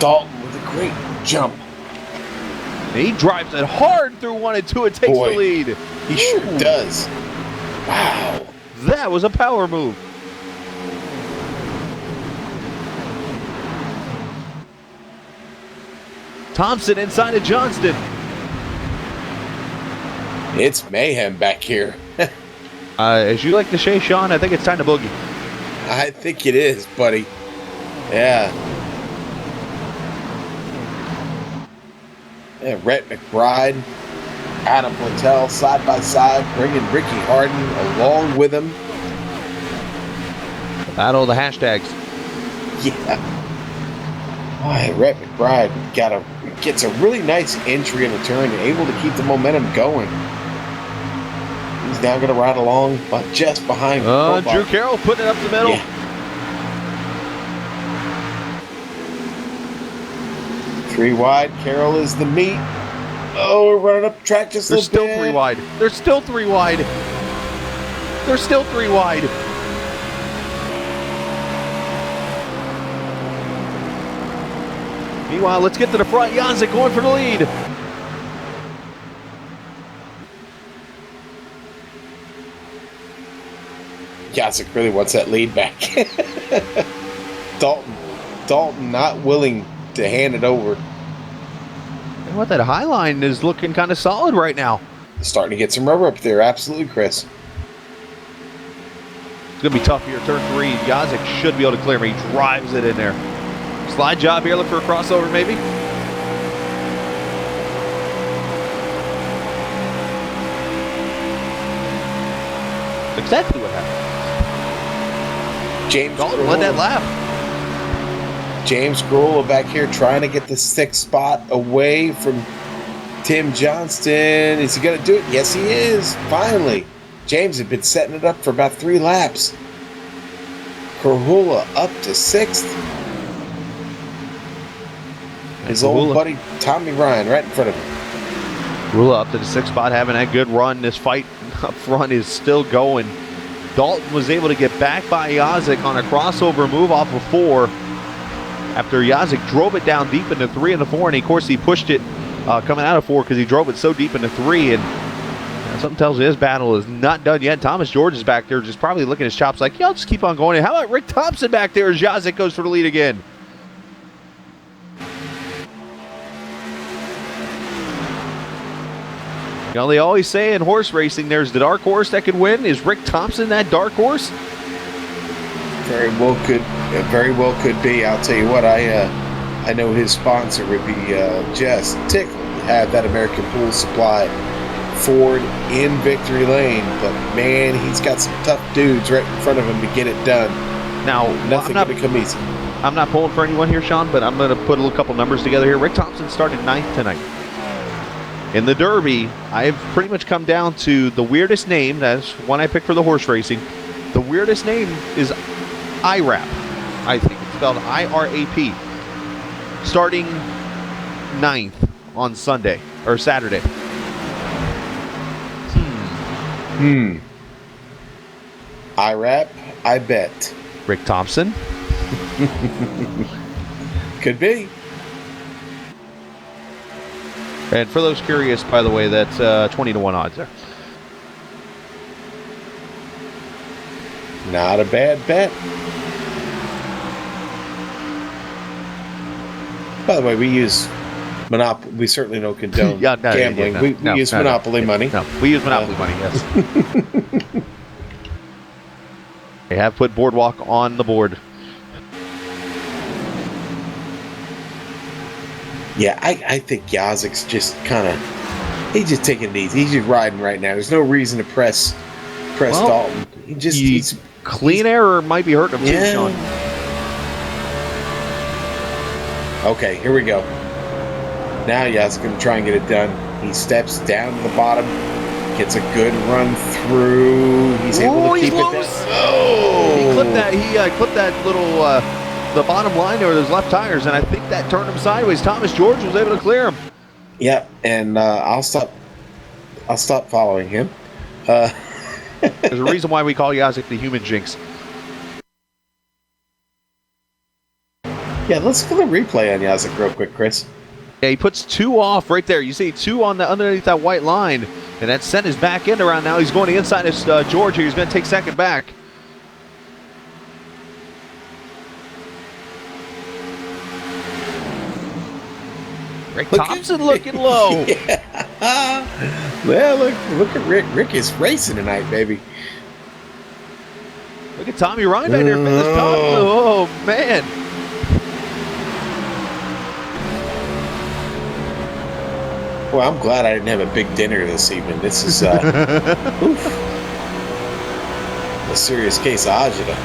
Dalton with a great jump. He drives it hard through 1 and 2 and takes the lead. He sure does. Wow. That was a power move. Thompson inside of Johnston. It's mayhem back here. As you like to say, Sean, I think it's time to boogie. I think it is, buddy. Yeah. Yeah, Rhett McBride, Adam Littell side by side, bringing Ricky Harden along with him. Battle of the hashtags. Yeah. Boy, Rhett McBride gets a really nice entry in the turn and able to keep the momentum going. He's now going to ride along, but just behind. Drew Carroll putting it up the middle. Yeah. 3 wide. Carroll is the meat. Oh, we're running up the track just a little bit. They're still 3 wide. They're still 3 wide. They're still 3 wide. Meanwhile, let's get to the front. Yazik going for the lead. Yazik really wants that lead back. Dalton not willing to hand it over. And what, that high line is looking kind of solid right now. Starting to get some rubber up there. Absolutely, Chris. It's going to be tough here. Turn 3. Yazik should be able to clear him. He drives it in there. Slide job here. Look for a crossover maybe. Exactly what happened. James Dalton led that lap. James Grula back here trying to get the 6th spot away from Tim Johnston. Is he going to do it? Yes, he is. Finally. James had been setting it up for about 3 laps. Krahula up to 6th. His old buddy Tommy Ryan right in front of him. Krahula up to the 6th spot, having that good run. This fight up front is still going. Dalton was able to get back by Yazik on a crossover move off of 4. After Yazik drove it down deep into 3 and the 4, and of course he pushed it coming out of 4 because he drove it so deep into 3, and something tells me this battle is not done yet. Thomas George is back there just probably licking his chops like, yeah, I'll just keep on going. And how about Rick Thompson back there as Yazik goes for the lead again? You know, they always say in horse racing there's the dark horse that could win. Is Rick Thompson that dark horse? Very well could be. I'll tell you what, I know his sponsor would be just tickled to have that American Pool Supply Ford in victory lane, but man, he's got some tough dudes right in front of him to get it done. Now, nothing will become easy. I'm not pulling for anyone here, Sean, but I'm going to put a couple numbers together here. Rick Thompson started 9th tonight. In the Derby, I've pretty much come down to the weirdest name. That's one I picked for the horse racing. The weirdest name is IRAP. I think it's spelled I-R-A-P. Starting 9th on Sunday, or Saturday. IRAP, I bet. Rick Thompson? Could be. And for those curious, by the way, that's 20-1 odds there. Not a bad bet. By the way, we use Monopoly. We certainly don't condone gambling. We use Monopoly money. No, we use Monopoly money, yes. They have put Boardwalk on the board. Yeah, I think Yazik's just kind of, he's just taking it easy. He's just riding right now. There's no reason to press Dalton. He's clean error might be hurting him too, Sean. Okay, here we go. Now Yazik's going to try and get it done. He steps down to the bottom, gets a good run through. He's able to keep it down. Oh! He clipped that little the bottom line there with his left tires, and I think that turned him sideways. Thomas George was able to clear him. Yep, and I'll stop following him. There's a reason why we call Yazik the human jinx. Yeah, let's go to replay on Yazik real quick, Chris. Yeah, he puts 2 off right there. You see 2 on the underneath that white line, and that sent his back end around. Now he's going to inside his George here. He's going to take second back. Rick Thompson looking low. Yeah. Well, look at Rick. Rick is racing tonight, baby. Look at Tommy Ryan back there finish top. Oh, man. Well, I'm glad I didn't have a big dinner this evening. This is a serious case of agita.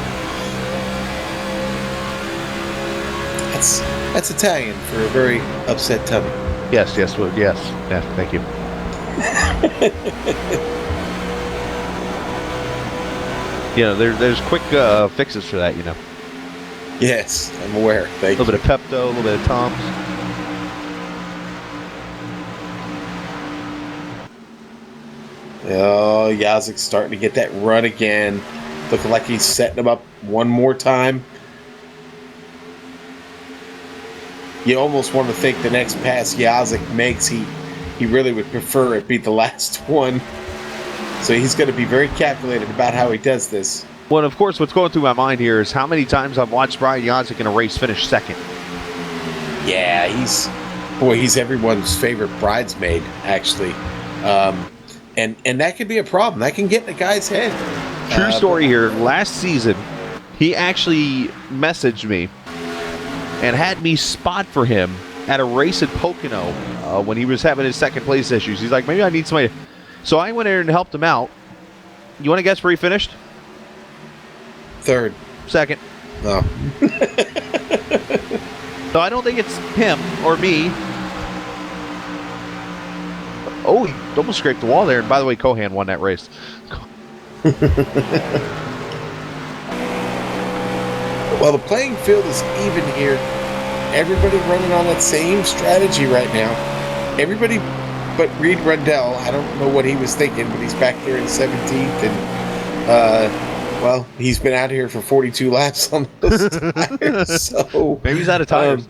That's Italian for a very upset tummy. Yes. Yeah, thank you. There's quick fixes for that, Yes, I'm aware. Thank you. A little bit of Pepto, a little bit of Tom's. Oh, Yazik's starting to get that run again. Looking like he's setting him up one more time. You almost want to think the next pass Yazik makes, he really would prefer it be the last one. So he's going to be very calculated about how he does this. Well, of course, what's going through my mind here is how many times I've watched Brian Yazik in a race finish second. Yeah, he's everyone's favorite bridesmaid, actually. And that could be a problem. That can get in the guy's head. True story here. Last season, he actually messaged me and had me spot for him at a race at Pocono when he was having his second place issues. He's like, maybe I need somebody. So I went in and helped him out. You want to guess where he finished? Third. Second. No. So I don't think it's him or me. Oh, he almost scraped the wall there. And by the way, Cohan won that race. Well, the playing field is even here. Everybody running on that same strategy right now. Everybody but Reed Rundell. I don't know what he was thinking, but he's back there in 17th. And, well, he's been out here for 42 laps on those tires. So maybe he's out of tires.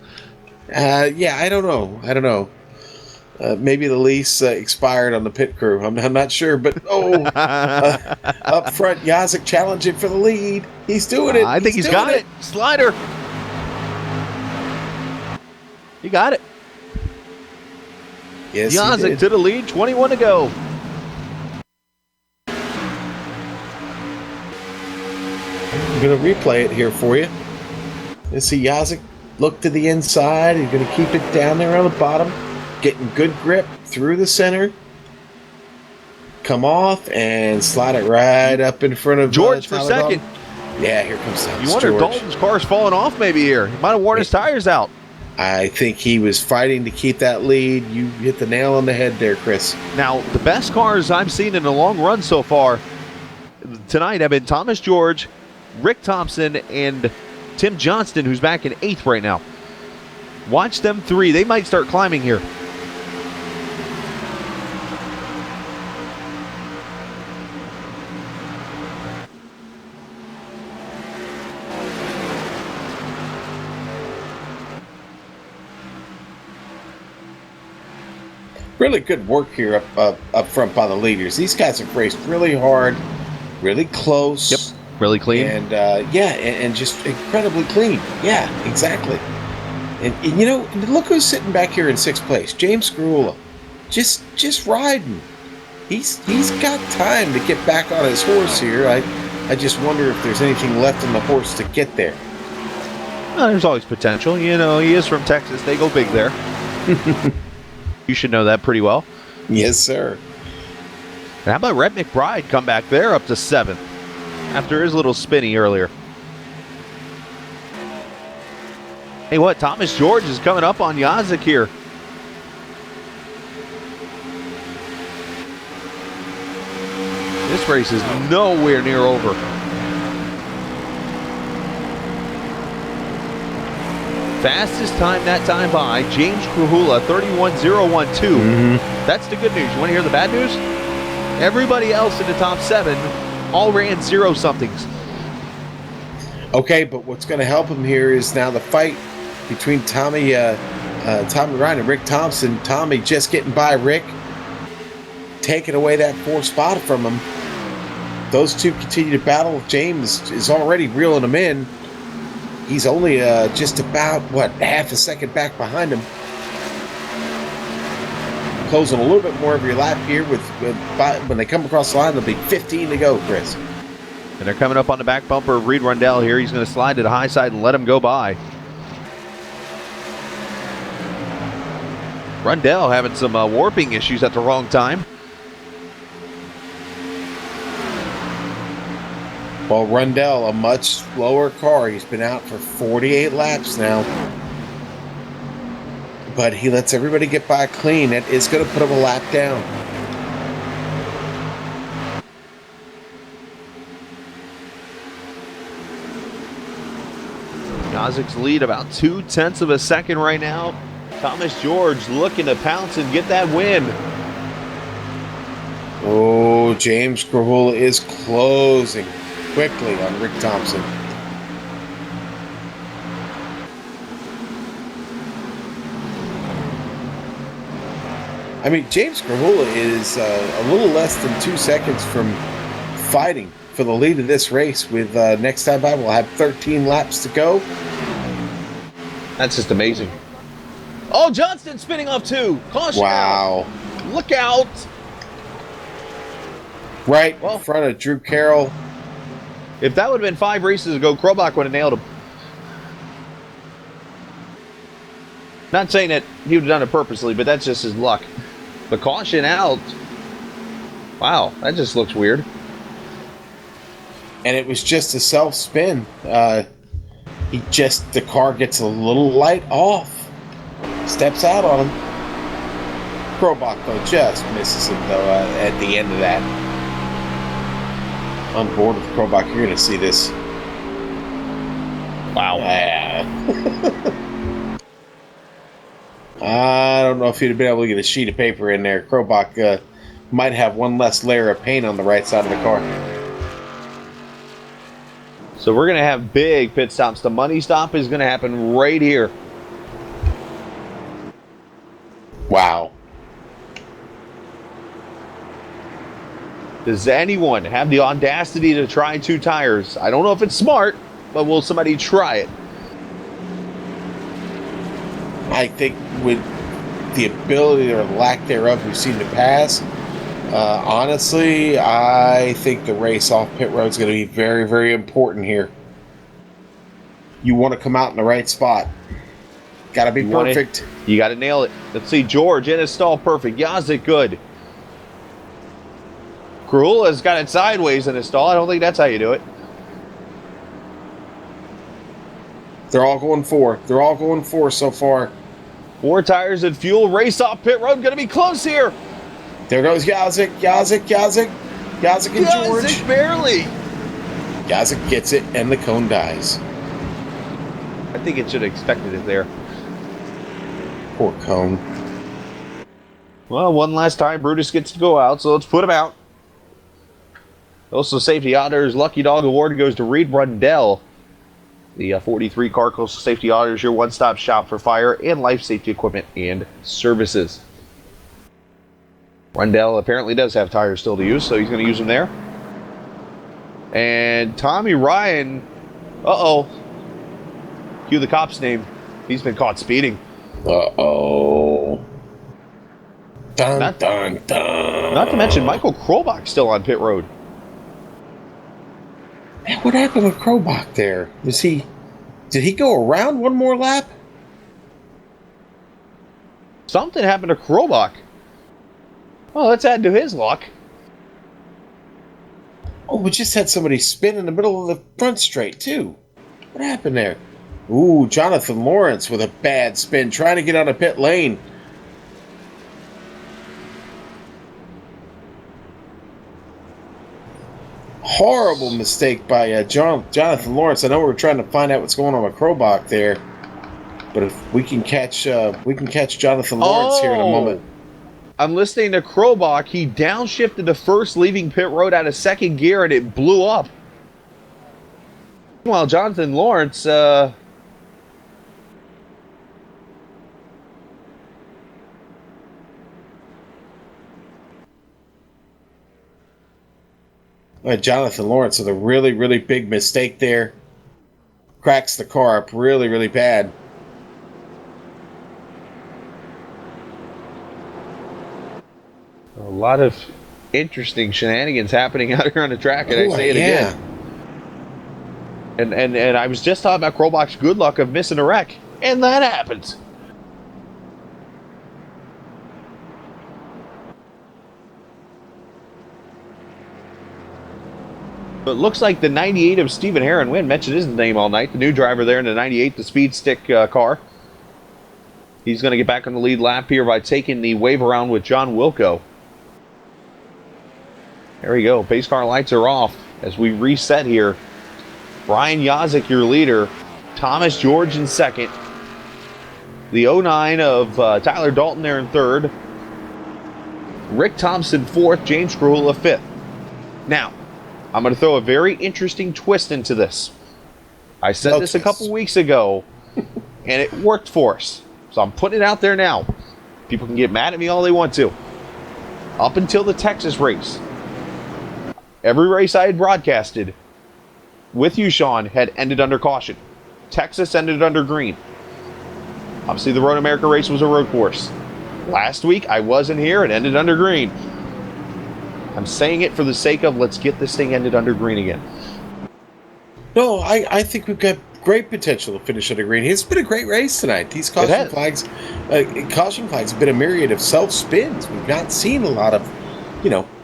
Yeah, I don't know. Maybe the lease expired on the pit crew. I'm not sure, but up front, Yazik challenging for the lead. He's doing it. I think he's got it. Slider. He got it. Yes, Yazik to the lead. 21 to go. I'm going to replay it here for you. Let's see Yazik look to the inside. He's going to keep it down there on the bottom. Getting good grip through the center. Come off and slide it right up in front of George for second. Yeah, here comes George. You wonder if Dalton's car's falling off maybe here. He might have worn his tires out. I think he was fighting to keep that lead. You hit the nail on the head there, Chris. Now, the best cars I've seen in the long run so far tonight have been Thomas George, Rick Thompson, and Tim Johnston, who's back in 8th right now. Watch them three. They might start climbing here. Really good work here up front by the leaders. These guys have raced really hard, really close. Yep, really clean. And and just incredibly clean. Yeah, exactly. And look who's sitting back here in 6th place. James Scarula. Just riding. He's got time to get back on his horse here. I just wonder if there's anything left in the horse to get there. Well, there's always potential. He is from Texas. They go big there. You should know that pretty well. Yes, sir. And how about Rhett McBride come back there up to 7th after his little spinny earlier? Hey, what? Thomas George is coming up on Yazik here. This race is nowhere near over. Fastest time that time by James Krahula, 31.012. That's the good news. You want to hear the bad news? Everybody else in the top 7 all ran 0-somethings. Okay, but what's going to help him here is now the fight between Tommy Ryan and Rick Thompson. Tommy just getting by Rick, taking away that 4th spot from him. Those two continue to battle. James is already reeling him in. He's only just about, half a second back behind him. Closing a little bit more of your lap here when they come across the line, there'll be 15 to go, Chris. And they're coming up on the back bumper of Reed Rundell here. He's going to slide to the high side and let him go by. Rundell having some warping issues at the wrong time. Well, Rundell, a much slower car. He's been out for 48 laps now. But he lets everybody get by clean. It is going to put him a lap down. Yazik's lead about 0.2 of a second right now. Thomas George looking to pounce and get that win. Oh, James Krahula is closing quickly on Rick Thompson. I mean, James Krahula is a little less than 2 seconds from fighting for the lead of this race. With next time by, we'll have 13 laps to go. That's just amazing. Oh, Johnston spinning off 2. Caution. Wow. Out. Look out. Right in front of Drew Carroll. If that would have been 5 races ago, Krobach would have nailed him. Not saying that he would have done it purposely, but that's just his luck. But caution out. Wow, that just looks weird. And it was just a self-spin. The car gets a little light off. Steps out on him. Krobach, though, just misses him, though, at the end of that. On board with Krobach, you're going to see this. Wow. I don't know if you'd have been able to get a sheet of paper in there. Krobach might have one less layer of paint on the right side of the car. So we're going to have big pit stops. The money stop is going to happen right here. Wow. Does anyone have the audacity to try 2 tires? I don't know if it's smart, but will somebody try it? I think with the ability or lack thereof we've seen to pass, honestly, I think the race off pit road is going to be very, very important here. You want to come out in the right spot. Got to be perfect. You got to nail it. Let's see, George in his stall, perfect. Yazik, good. Krahula's got it sideways in his stall. I don't think that's how you do it. They're all going 4. They're all going 4 so far. 4 tires and fuel. Race off pit road. Going to be close here. There goes Yazik and George. Yazik barely. Yazik gets it, and the cone dies. I think it should have expected it there. Poor cone. Well, one last time, Brutus gets to go out, so let's put him out. Also, Safety Auditors Lucky Dog Award goes to Reed Rundell. The 43 Car Coastal Safety Auditors, your one-stop shop for fire and life safety equipment and services. Rundell apparently does have tires still to use, so he's going to use them there. And Tommy Ryan, cue the cop's name. He's been caught speeding. Uh-oh. Dun, Not to mention Michael Krobach still on pit road. Man, what happened with Krobach there? Did he go around one more lap? Something happened to Krobach. Well, let's add to his luck. Oh, we just had somebody spin in the middle of the front straight, too. What happened there? Ooh, Jonathan Lawrence with a bad spin, trying to get on a pit lane. Horrible mistake by Jonathan Lawrence. I know we're trying to find out what's going on with Krobach there, but if we can catch Jonathan Lawrence here in a moment. I'm listening to Krobach. He downshifted to first, leaving pit road out of second gear, and it blew up. Meanwhile, Jonathan Lawrence, Jonathan Lawrence with a really, really big mistake there. Cracks the car up really, really bad. a lot of interesting shenanigans happening out here on the track, and I say it again. And I was just talking about Krobach's good luck of missing a wreck, and that happens. But it looks like the 98 of Stephen Herron, we hadn't mentioned his name all night, the new driver there in the 98, the speed stick car. He's going to get back on the lead lap here by taking the wave around with John Wilco. There we go. Pace car lights are off as we reset here. Brian Yazik, your leader. Thomas George in second. The 09 of Tyler Dalton there in third. Rick Thompson fourth. James Krahula fifth. Now, I'm going to throw a very interesting twist into this. I said this a couple weeks ago, and it worked for us. So I'm putting it out there now. People can get mad at me all they want to. Up until the Texas race, every race I had broadcasted with you, Sean, had ended under caution. Texas ended under green. Obviously, the Road America race was a road course. Last week, I wasn't here. It ended under green. I'm saying it for the sake of let's get this thing ended under green again. No, I think we've got great potential to finish under green. It's been a great race tonight. These caution flags have been a myriad of self spins. We've not seen a lot of,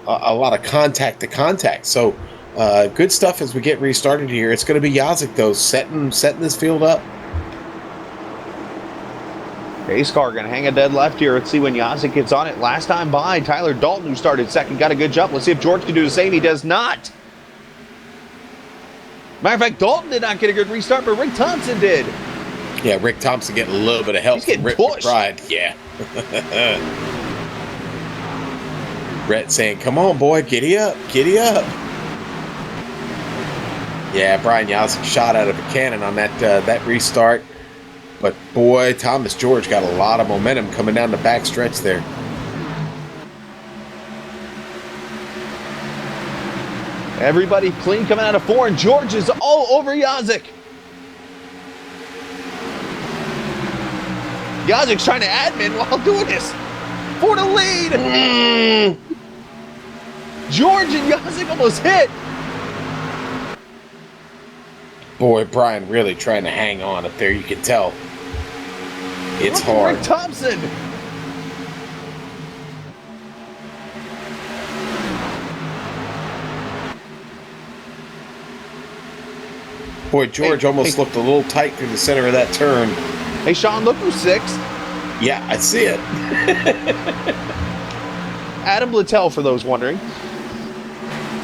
a lot of contact to contact. So good stuff as we get restarted here. It's going to be Yazik though setting this field up. Pace car going to hang a dead left here. Let's see when Yazik gets on it. Last time by, Tyler Dalton, who started second, got a good jump. Let's see if George can do the same. He does not. Matter of fact, Dalton did not get a good restart, but Rick Thompson did. Yeah, Rick Thompson getting a little bit of help from Rick McBride. Yeah. Brett saying, come on, boy, giddy up, giddy up. Yeah, Brian Yazik shot out of a cannon on that restart. But boy, Thomas George got a lot of momentum coming down the back stretch there. Everybody clean coming out of four, and George is all over Yazik. Yazik's trying to admin while doing this for the lead. George and Yazik almost hit. Boy, Brian really trying to hang on up there. You can tell. It's hard. Rick Thompson. Boy, George almost looked a little tight through the center of that turn. Hey, Sean, look who's sixth. Yeah, I see it. Adam Littell, for those wondering.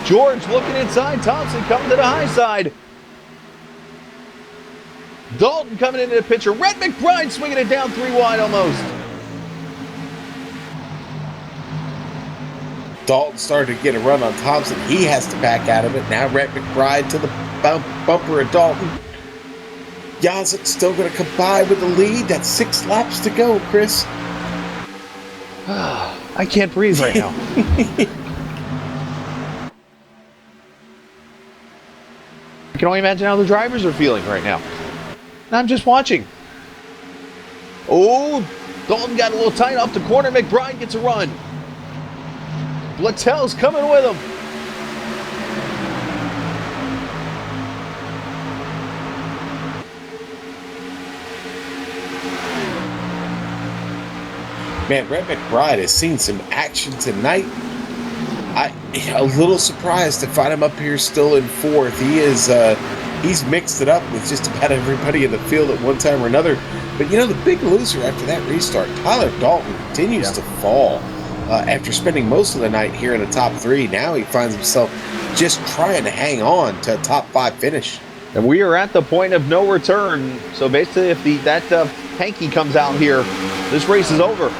George looking inside. Thompson coming to the high side. Dalton coming into the picture. Red McBride swinging it down 3 wide almost. Dalton started to get a run on Thompson. He has to back out of it. Now Red McBride to the bumper of Dalton. Yazik still going to come by with the lead. That's 6 laps to go, Chris. I can't breathe right now. I can only imagine how the drivers are feeling right now. I'm just watching. Oh, Dalton got a little tight off the corner. McBride gets a run. Littell's coming with him. Man, Rhett McBride has seen some action tonight. I'm a little surprised to find him up here still in fourth. He's mixed it up with just about everybody in the field at one time or another. But the big loser after that restart, Tyler Dalton, continues to fall. After spending most of the night here in the top three, now he finds himself just trying to hang on to a top 5 finish. And we are at the point of no return. So basically, if that hanky comes out here, this race is over.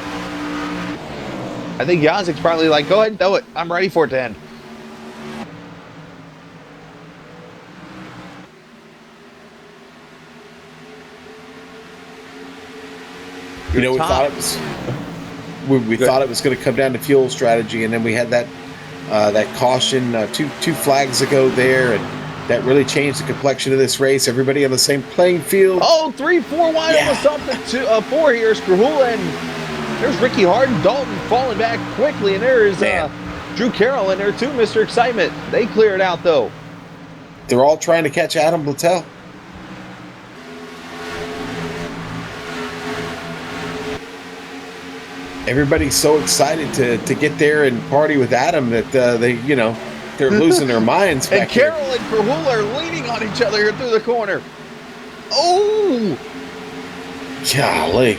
I think Yazik's probably like, go ahead and throw it. I'm ready for it to end. We thought it was thought it was going to come down to fuel strategy, and then we had that caution two flags ago there, and that really changed the complexion of this race. Everybody on the same playing field. Oh, 3-4 wide almost up to 4 here. Skrahula, and there's Ricky Harden. Dalton falling back quickly, and there's Drew Carroll in there too, Mr. Excitement. They clear it out, though. They're all trying to catch Adam Littell. Everybody's so excited to get there and party with Adam that they're losing their minds back and Carroll and Krahula are leaning on each other here through the corner. Oh! Golly.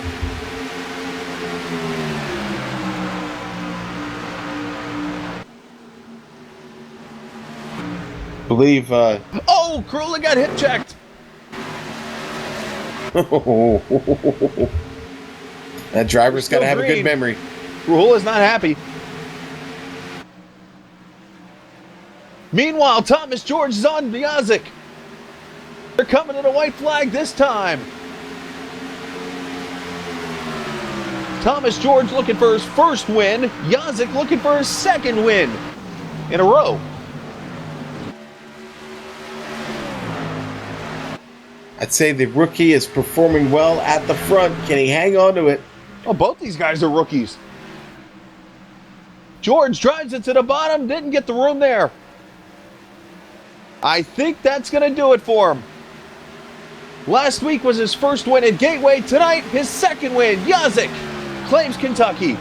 Believe Oh, Krahula got hip checked. That driver's got to have a good memory. Krahula's not happy. Meanwhile, Thomas George is on Yazik. They're coming to the white flag this time. Thomas George looking for his first win. Yazik looking for his second win in a row. I'd say the rookie is performing well at the front. Can he hang on to it? Oh, both these guys are rookies. George drives it to the bottom, didn't get the room there. I think that's going to do it for him. Last week was his first win at Gateway. Tonight, his second win. Yazik claims Kentucky.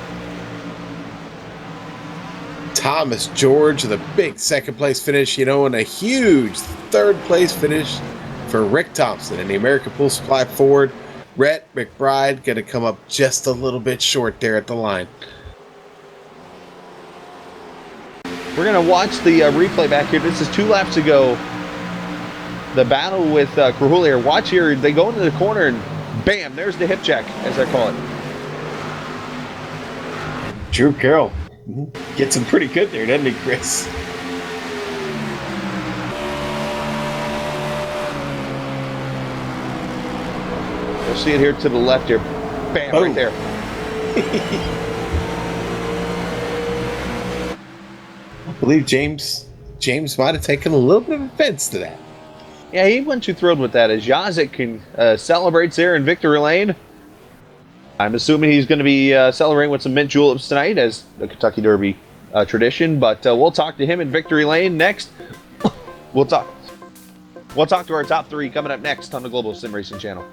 Thomas George, the big second place finish, and a huge third place finish for Rick Thompson and the American Pool Supply Ford. Rhett McBride going to come up just a little bit short there at the line. We're going to watch the replay back here. This is 2 laps ago. The battle with Krahula here. Watch here. They go into the corner and bam, there's the hip check, as I call it. Drew Carroll gets him pretty good there, doesn't he, Chris? We'll see it here to the left here. Bam, right there. I believe James might have taken a little bit of offense to that. Yeah, he wasn't too thrilled with that as Yazik can celebrates there in victory lane. I'm assuming he's going to be celebrating with some mint juleps tonight as the Kentucky Derby tradition, but we'll talk to him in victory lane next. We'll talk to our top 3 coming up next on the Global Sim Racing Channel.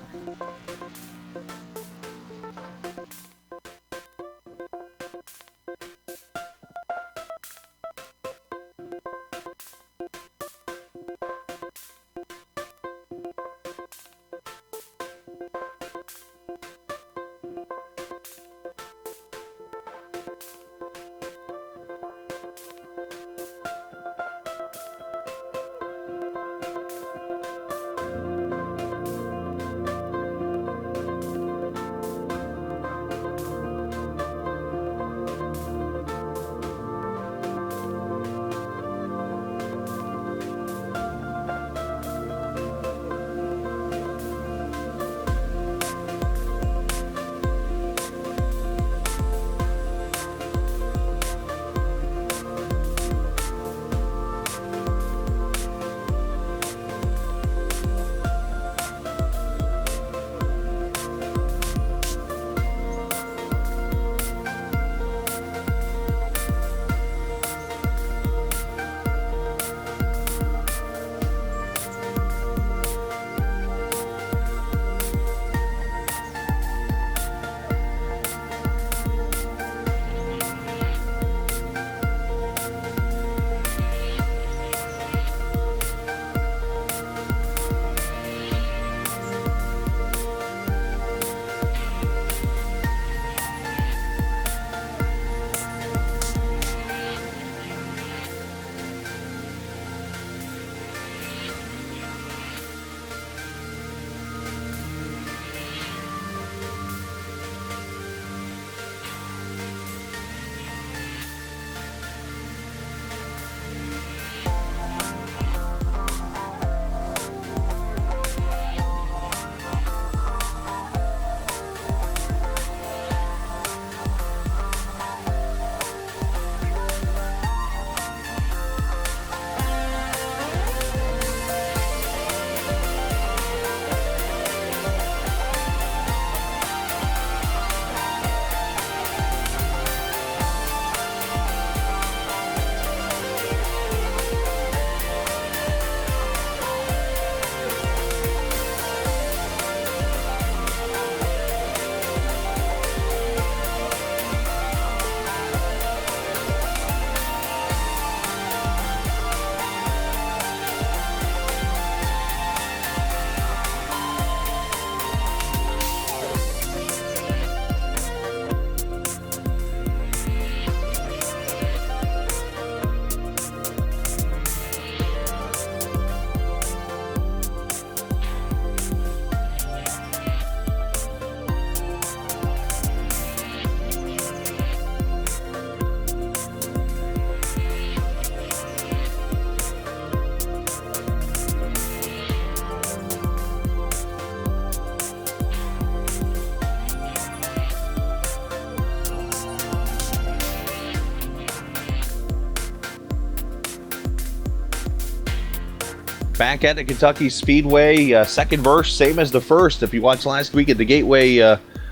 Back at the Kentucky Speedway, second verse, same as the first. If you watched last week at the Gateway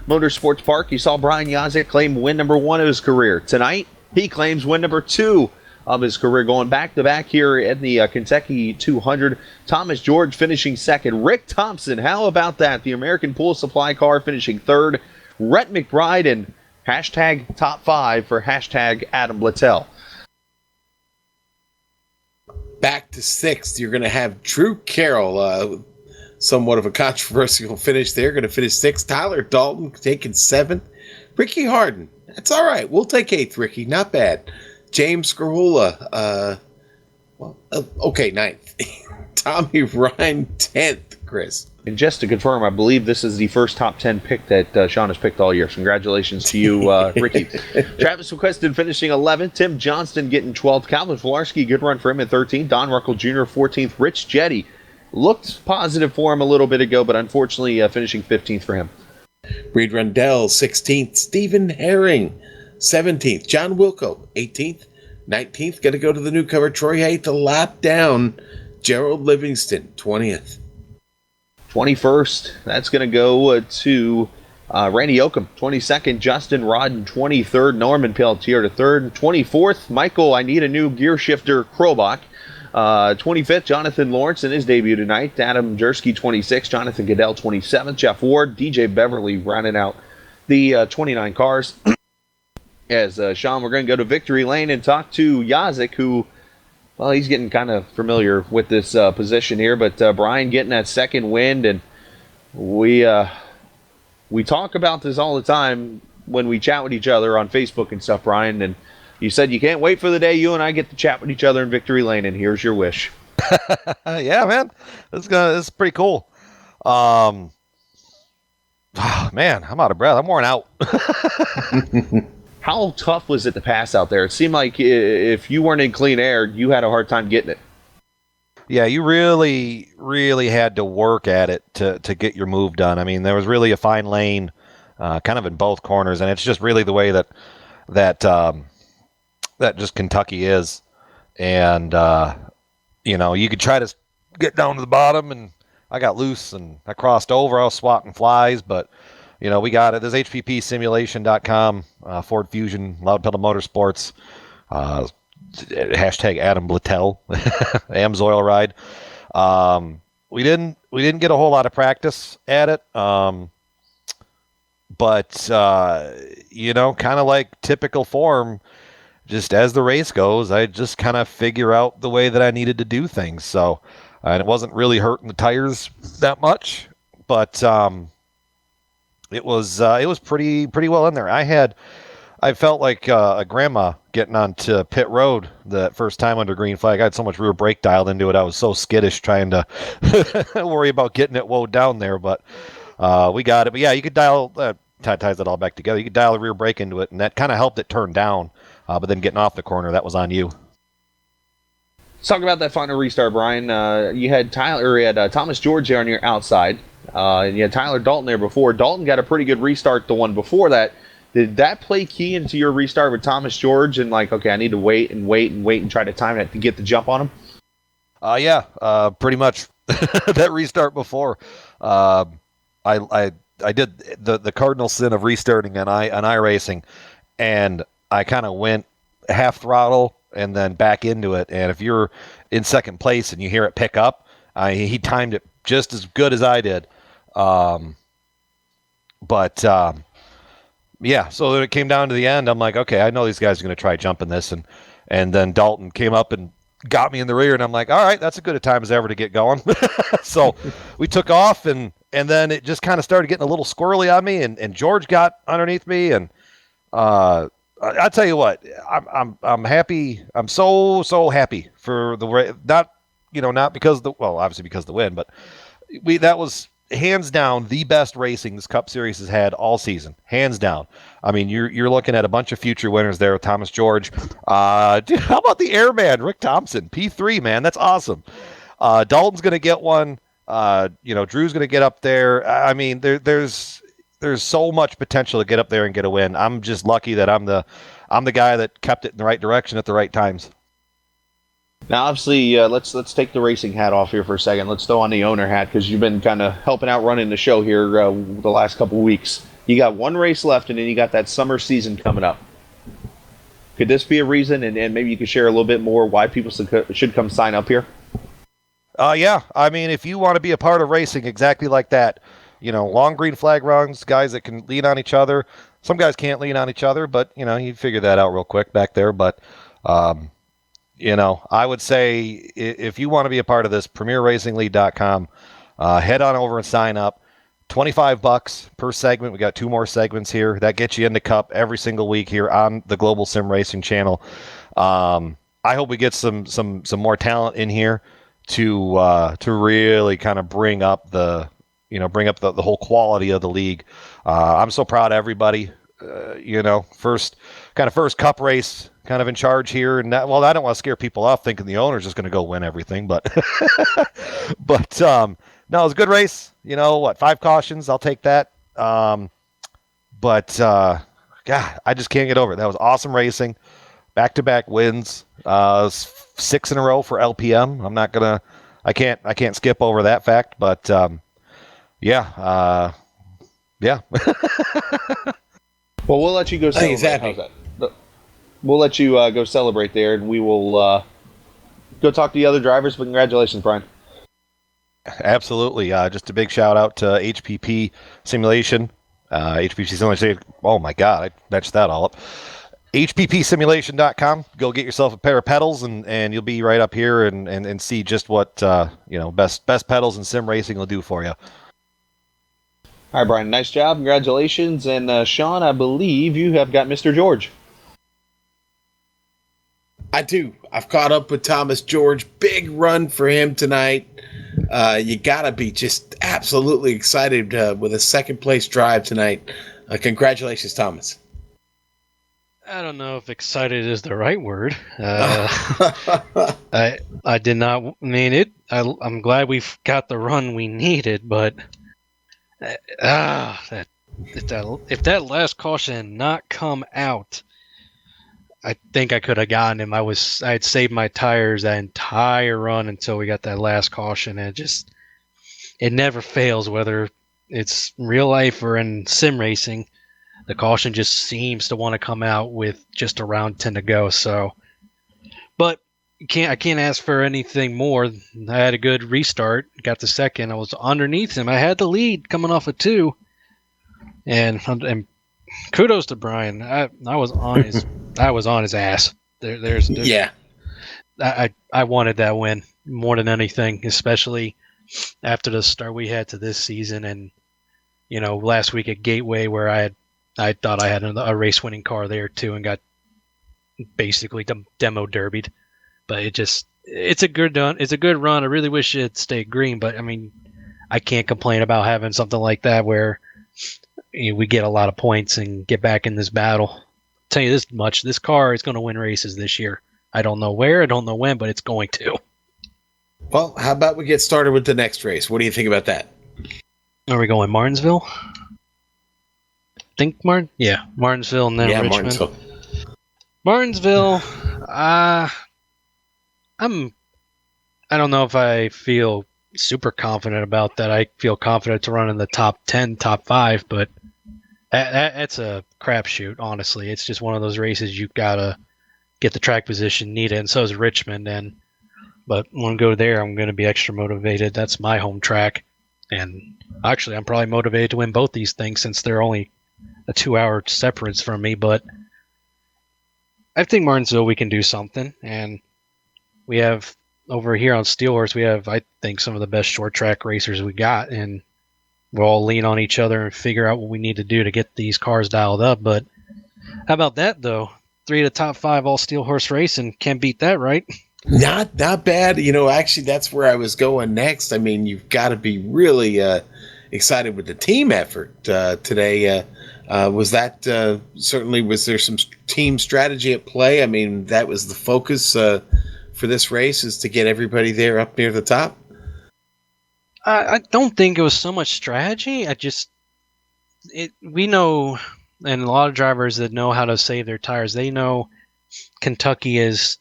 Motorsports Park, you saw Brian Yazek claim win number 1 of his career. Tonight, he claims win number 2 of his career, going back-to-back here in the Kentucky 200. Thomas George finishing second. Rick Thompson, how about that? The American Pool Supply car finishing third. Rhett McBride and hashtag top 5 for hashtag Adam Littell. Back to 6th, you're going to have Drew Carroll, somewhat of a controversial finish there. Going to finish 6th. Tyler Dalton taking 7th. Ricky Harden, that's all right. We'll take 8th, Ricky. Not bad. James Scarola, okay, 9th. Tommy Ryan, 10th, Chris. And just to confirm, I believe this is the first top 10 pick that Sean has picked all year. So congratulations to you, Ricky. Travis McQuiston finishing 11th. Tim Johnston getting 12th. Calvin Filarski, good run for him at 13th. Don Ruckle Jr., 14th. Rich Jetty looked positive for him a little bit ago, but unfortunately finishing 15th for him. Reed Rundell, 16th. Stephen Herring, 17th. John Wilco, 18th. 19th, going to go to the newcomer, Troy Haight, a lap down. Gerald Livingston, 20th. 21st, that's going to go to Randy Oakham. 22nd, Justin Rodden. 23rd, Norman Pelletier to 3rd. 24th, Michael, I need a new gear shifter, Krobach. 25th, Jonathan Lawrence in his debut tonight. Adam Jersky, 26th. Jonathan Goodell, 27th. Jeff Ward, DJ Beverly rounding out the 29 cars. As Sean, we're going to go to Victory Lane and talk to Yazek, who, well, he's getting kind of familiar with this position here, but Brian getting that second wind, and we talk about this all the time when we chat with each other on Facebook and stuff, Brian, and you said you can't wait for the day you and I get to chat with each other in Victory Lane, and here's your wish. Yeah, man, this is pretty cool. Man, I'm out of breath. I'm worn out. How tough was it to pass out there? It seemed like if you weren't in clean air, you had a hard time getting it. Yeah, you really, really had to work at it to get your move done. I mean, there was really a fine lane kind of in both corners, and it's just really the way that just Kentucky is. And, you could try to get down to the bottom, and I got loose, and I crossed over. I was swatting flies, but... we got it. There's HPPsimulation.com, Ford Fusion, Loud Pedal Motorsports, hashtag Adam Littell, Amsoil ride. We didn't get a whole lot of practice at it, but kind of like typical form, just as the race goes, I just kind of figure out the way that I needed to do things. So, and it wasn't really hurting the tires that much, but. It was pretty well in there. I felt like a grandma getting onto pit road the first time under green flag. I had so much rear brake dialed into it. I was so skittish trying to worry about getting it woe down there, but we got it. But yeah, you could dial ties it all back together. You could dial the rear brake into it, and that kind of helped it turn down. But then getting off the corner, that was on you. Let's talk about that final restart, Brian. You had Thomas George there on your outside. And you had Tyler Dalton there before. Dalton got a pretty good restart the one before that. Did that play key into your restart with Thomas George and okay, I need to wait and try to time it to get the jump on him? Yeah, pretty much. That restart before. I did the cardinal sin of restarting on iRacing, and I kind of went half throttle and then back into it. And if you're in second place and you hear it pick up, he timed it just as good as I did. Yeah, so when it came down to the end, I'm like, okay, I know these guys are going to try jumping this. And then Dalton came up and got me in the rear, and I'm like, all right, that's as good a time as ever to get going. So we took off, and then it just kind of started getting a little squirrely on me, and George got underneath me, and I'll tell you what, I'm happy. I'm so happy for the not because obviously because of the win, but that was hands down the best racing this Cup Series has had all season, hands down. I mean, you're looking at a bunch of future winners there with Thomas George. Dude, how about the airman Rick Thompson, P3, man, that's awesome. Dalton's gonna get one. Drew's gonna get up there. I mean, there's so much potential to get up there and get a win. I'm just lucky that I'm the guy that kept it in the right direction at the right times. Now, obviously, let's take the racing hat off here for a second. Let's throw on the owner hat because you've been kind of helping out running the show here the last couple weeks. You got one race left, and then you got that summer season coming up. Could this be a reason, and maybe you could share a little bit more why people should come sign up here? Yeah. I mean, if you want to be a part of racing exactly like that, long green flag runs, guys that can lean on each other. Some guys can't lean on each other, but, you figure that out real quick back there. But, I would say if you want to be a part of this, premierracingleague.com, head on over and sign up. $25 per segment. We got 2 more segments here. That gets you into Cup every single week here on the Global Sim Racing channel. I hope we get some more talent in here to really kind of bring up the whole quality of the league. I'm so proud of everybody. First Cup race kind of in charge here, and I don't want to scare people off thinking the owner's just going to go win everything, but no, it was a good race. 5 cautions, I'll take that. God, I just can't get over it. That was awesome racing. Back-to-back wins. 6 in a row for LPM. I can't skip over that fact, but yeah. Well, we'll let you go celebrate. Exactly. How's that? We'll let you go celebrate there, and we will go talk to the other drivers. But congratulations, Brian. Absolutely. Just a big shout out to HPP Simulation. HPP Simulation. Oh my God, I matched that all up. HPPsimulation.com. Go get yourself a pair of pedals, and you'll be right up here and see just what best pedals and sim racing will do for you. All right, Brian. Nice job. Congratulations. And Sean, I believe you have got Mr. George. I do. I've caught up with Thomas George. Big run for him tonight. You gotta be just absolutely excited with a second place drive tonight. Congratulations, Thomas. I don't know if excited is the right word. I did not mean it. I'm glad we've got the run we needed, but if that last caution had not come out, I think I could have gotten him. I had saved my tires that entire run until we got that last caution, and it never fails, whether it's real life or in sim racing. The caution just seems to want to come out with just around 10 to go. So, but I can't ask for anything more. I had a good restart, got the second. I was underneath him. I had the lead coming off of 2, and kudos to Brian. I was on his ass. There's yeah. I wanted that win more than anything, especially after the start we had to this season, and last week at Gateway where I thought I had a race winning car there too, and got basically demo derbied. But it's a good run. It's a good run. I really wish it stayed green, but I mean, I can't complain about having something like that where we get a lot of points and get back in this battle. I'll tell you this much: this car is going to win races this year. I don't know where, I don't know when, but it's going to. Well, how about we get started with the next race? What do you think about that? Are we going Martinsville? Martinsville and then Richmond. Martinsville. I don't know if I feel super confident about that. I feel confident to run in the top 10, top 5, but that's a crapshoot, honestly. It's just one of those races you've got to get the track position needed, and so is Richmond. But when I go there, I'm going to be extra motivated. That's my home track. And actually, I'm probably motivated to win both these things since they're only a 2-hour separate from me. But I think Martinsville, we can do something. And we have, over here on Steelhorse, we have, I think, some of the best short track racers we got. And we'll all lean on each other and figure out what we need to do to get these cars dialed up. But how about that, though? 3 of the top 5 all Steelhorse racing. Can't beat that, right? Not bad. Actually, that's where I was going next. I mean, you've got to be really excited with the team effort today. Was there some team strategy at play? I mean, that was the focus for this race, is to get everybody there up near the top? I don't think it was so much strategy. We know, and a lot of drivers that know how to save their tires, they know Kentucky is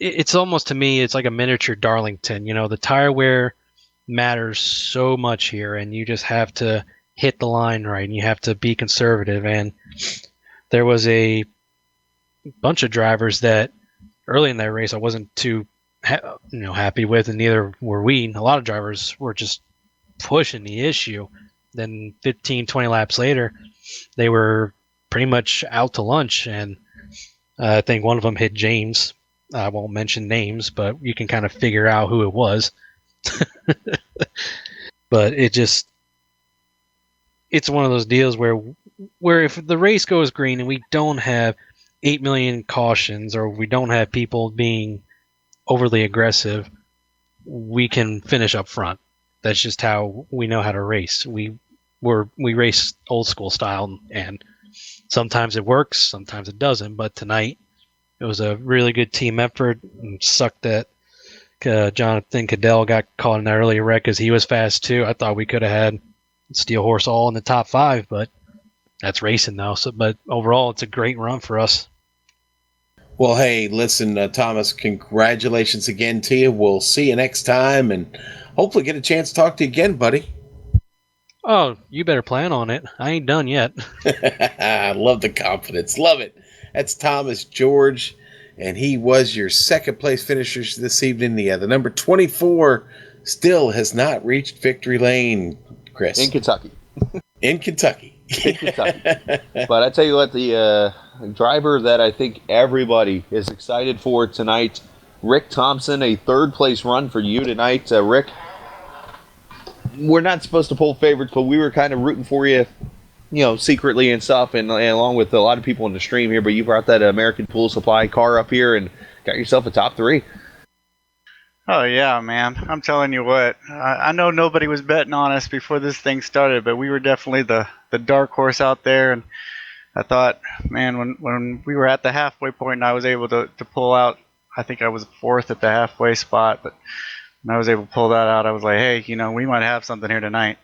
it's almost, to me, it's like a miniature Darlington. The tire wear matters so much here, and you just have to hit the line right, and you have to be conservative. And there was a bunch of drivers that early in that race I wasn't too happy with, and neither were we. A lot of drivers were just pushing the issue. Then 15, 20 laps later, they were pretty much out to lunch, and I think one of them hit James. I won't mention names, but you can kind of figure out who it was. But it's one of those deals where if the race goes green and we don't have 8 million cautions, or we don't have people being overly aggressive, we can finish up front. That's just how we know how to race. We race old school style, and sometimes it works, sometimes it doesn't. But tonight, it was a really good team effort. And sucked that Jonathan Cadell got caught in that early wreck because he was fast too. I thought we could have had Steel Horse all in the top 5, but that's racing though. But overall, it's a great run for us. Well, hey, listen, Thomas, congratulations again to you. We'll see you next time, and hopefully get a chance to talk to you again, buddy. Oh, you better plan on it. I ain't done yet. I love the confidence. Love it. That's Thomas George, and he was your second place finisher this evening. The number 24 still has not reached victory lane, Chris. In Kentucky. In Kentucky. In Kentucky. But I tell you what, the driver that I think everybody is excited for tonight, Rick Thompson, a third place run for you tonight. Rick, we're not supposed to pull favorites, but we were kind of rooting for you, secretly and stuff, and along with a lot of people in the stream here. But you brought that American Pool Supply car up here and got yourself a top 3. Oh, yeah, man. I'm telling you what. I know nobody was betting on us before this thing started, but we were definitely the dark horse out there. And I thought, man, when we were at the halfway point and I was able to pull out, I think I was 4th at the halfway spot, but when I was able to pull that out, I was like, hey, we might have something here tonight.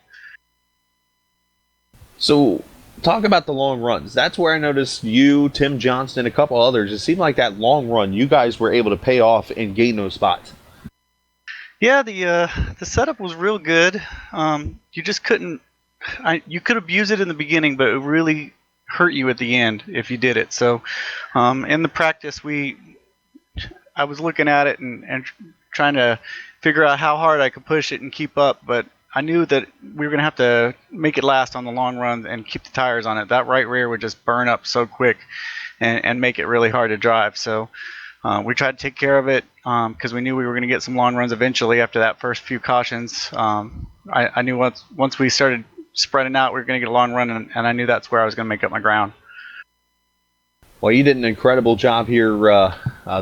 So, talk about the long runs. That's where I noticed you, Tim Johnston, a couple others. It seemed like that long run, you guys were able to pay off and gain those spots. Yeah, the setup was real good. You just couldn't. You could abuse it in the beginning, but it really hurt you at the end if you did it. So, in the practice, I was looking at it and trying to figure out how hard I could push it and keep up. But I knew that we were gonna have to make it last on the long run and keep the tires on it. That right rear would just burn up so quick and make it really hard to drive. So. We tried to take care of it because we knew we were going to get some long runs eventually after that first few cautions. I knew once we started spreading out, we were going to get a long run, and I knew that's where I was going to make up my ground. Well, you did an incredible job here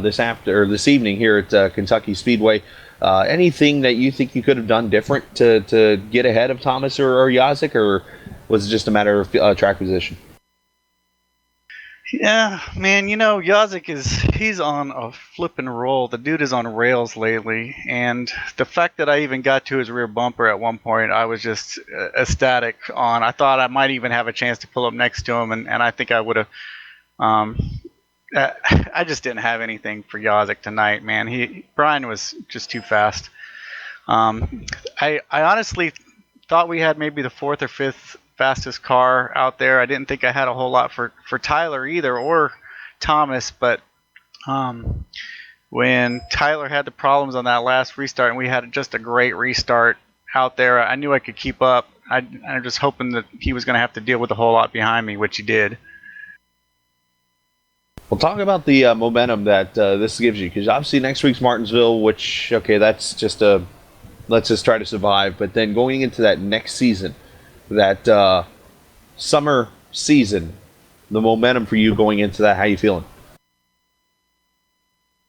this evening here at Kentucky Speedway. Anything that you think you could have done different to get ahead of Thomas or Yazik, or was it just a matter of track position? Yeah, man, Yazik he's on a flippin' roll. The dude is on rails lately, and the fact that I even got to his rear bumper at one point, I was just ecstatic on. I thought I might even have a chance to pull up next to him, and I think I would have. I just didn't have anything for Yazik tonight, man. Brian was just too fast. I honestly thought we had maybe the 4th or 5th fastest car out there. I didn't think I had a whole lot for Tyler either, or Thomas, but when Tyler had the problems on that last restart and we had just a great restart out there, I knew I could keep up. I'm just hoping that he was going to have to deal with a whole lot behind me, which he did. Well, talk about the momentum that this gives you, because obviously next week's Martinsville, which, okay, that's just let's just try to survive, but then going into that next season, that summer season, the momentum for you going into that, how you feeling?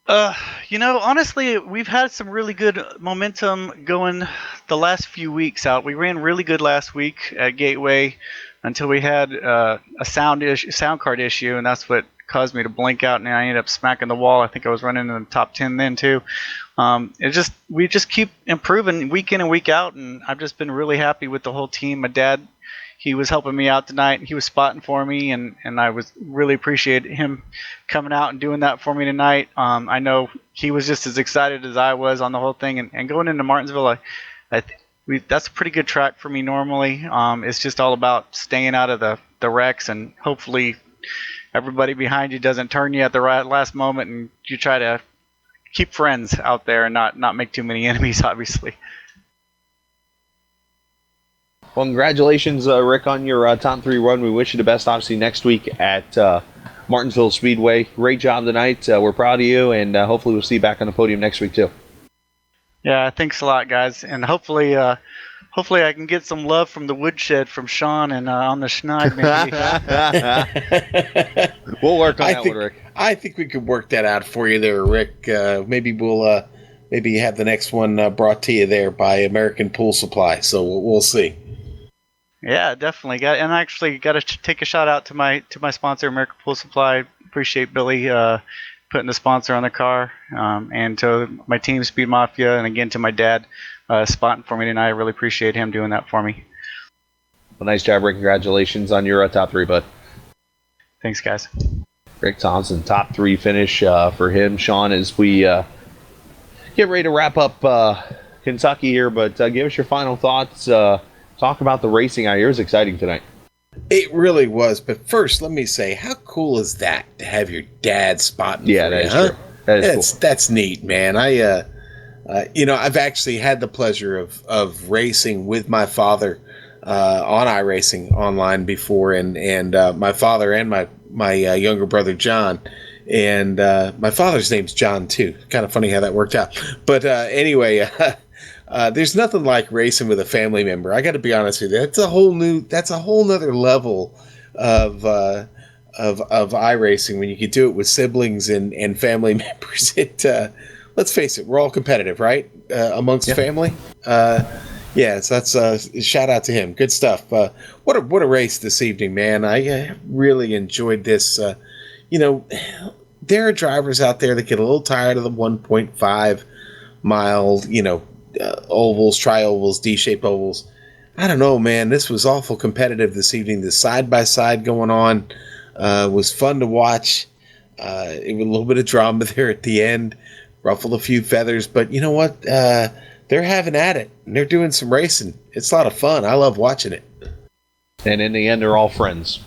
Honestly, we've had some really good momentum going the last few weeks out. We ran really good last week at Gateway until we had a sound card issue, and that's what caused me to blink out, and I ended up smacking the wall. I think I was running in the top 10 then too. We just keep improving week in and week out, and I've just been really happy with the whole team. My dad, he was helping me out tonight. He was spotting for me, and I was really appreciate him coming out and doing that for me tonight. I know he was just as excited as I was on the whole thing, and going into Martinsville, that's a pretty good track for me normally. It's just all about staying out of the wrecks, and hopefully everybody behind you doesn't turn you at the last moment, and you try to keep friends out there and not make too many enemies, obviously. Well, congratulations, Rick, on your top 3 run. We wish you the best, obviously, next week at Martinsville Speedway. Great job tonight. We're proud of you, and hopefully we'll see you back on the podium next week, too. Yeah, thanks a lot, guys. And hopefully I can get some love from the woodshed from Sean and on the Schneid, maybe. We'll work on that one, Rick. I think we could work that out for you there, Rick. Maybe we'll maybe have the next one brought to you there by American Pool Supply. So we'll see. Yeah, definitely. And I actually got to take a shout out to my sponsor, American Pool Supply. Appreciate Billy putting the sponsor on the car, and to my team, Speed Mafia, and again to my dad spotting for me tonight. I really appreciate him doing that for me. Well, nice job, Rick. Congratulations on your top 3, bud. Thanks, guys. Rick Thompson, top 3 finish for him. Sean, as we get ready to wrap up Kentucky here, but give us your final thoughts. Talk about the racing out here. It was exciting tonight. It really was. But first, let me say, how cool is that to have your dad spotting for you, that is true. That's cool. That's neat, man. I've actually had the pleasure of racing with my father on iRacing online before, and my father and my younger brother John, and my father's name's John too. Kind of funny how that worked out. But anyway, there's nothing like racing with a family member. I got to be honest with you. That's a whole nother level of iRacing when you can do it with siblings and family members. Let's face it, we're all competitive, right? Amongst family. So that's a shout out to him. Good stuff. What a race this evening, man. I really enjoyed this. There are drivers out there that get a little tired of the 1.5 mile, ovals, tri-ovals, D-shaped ovals. I don't know, man. This was awful competitive this evening. The side-by-side going on was fun to watch. It was a little bit of drama there at the end. Ruffled a few feathers, but you know what? They're having at it. And they're doing some racing. It's a lot of fun. I love watching it. And in the end, they're all friends.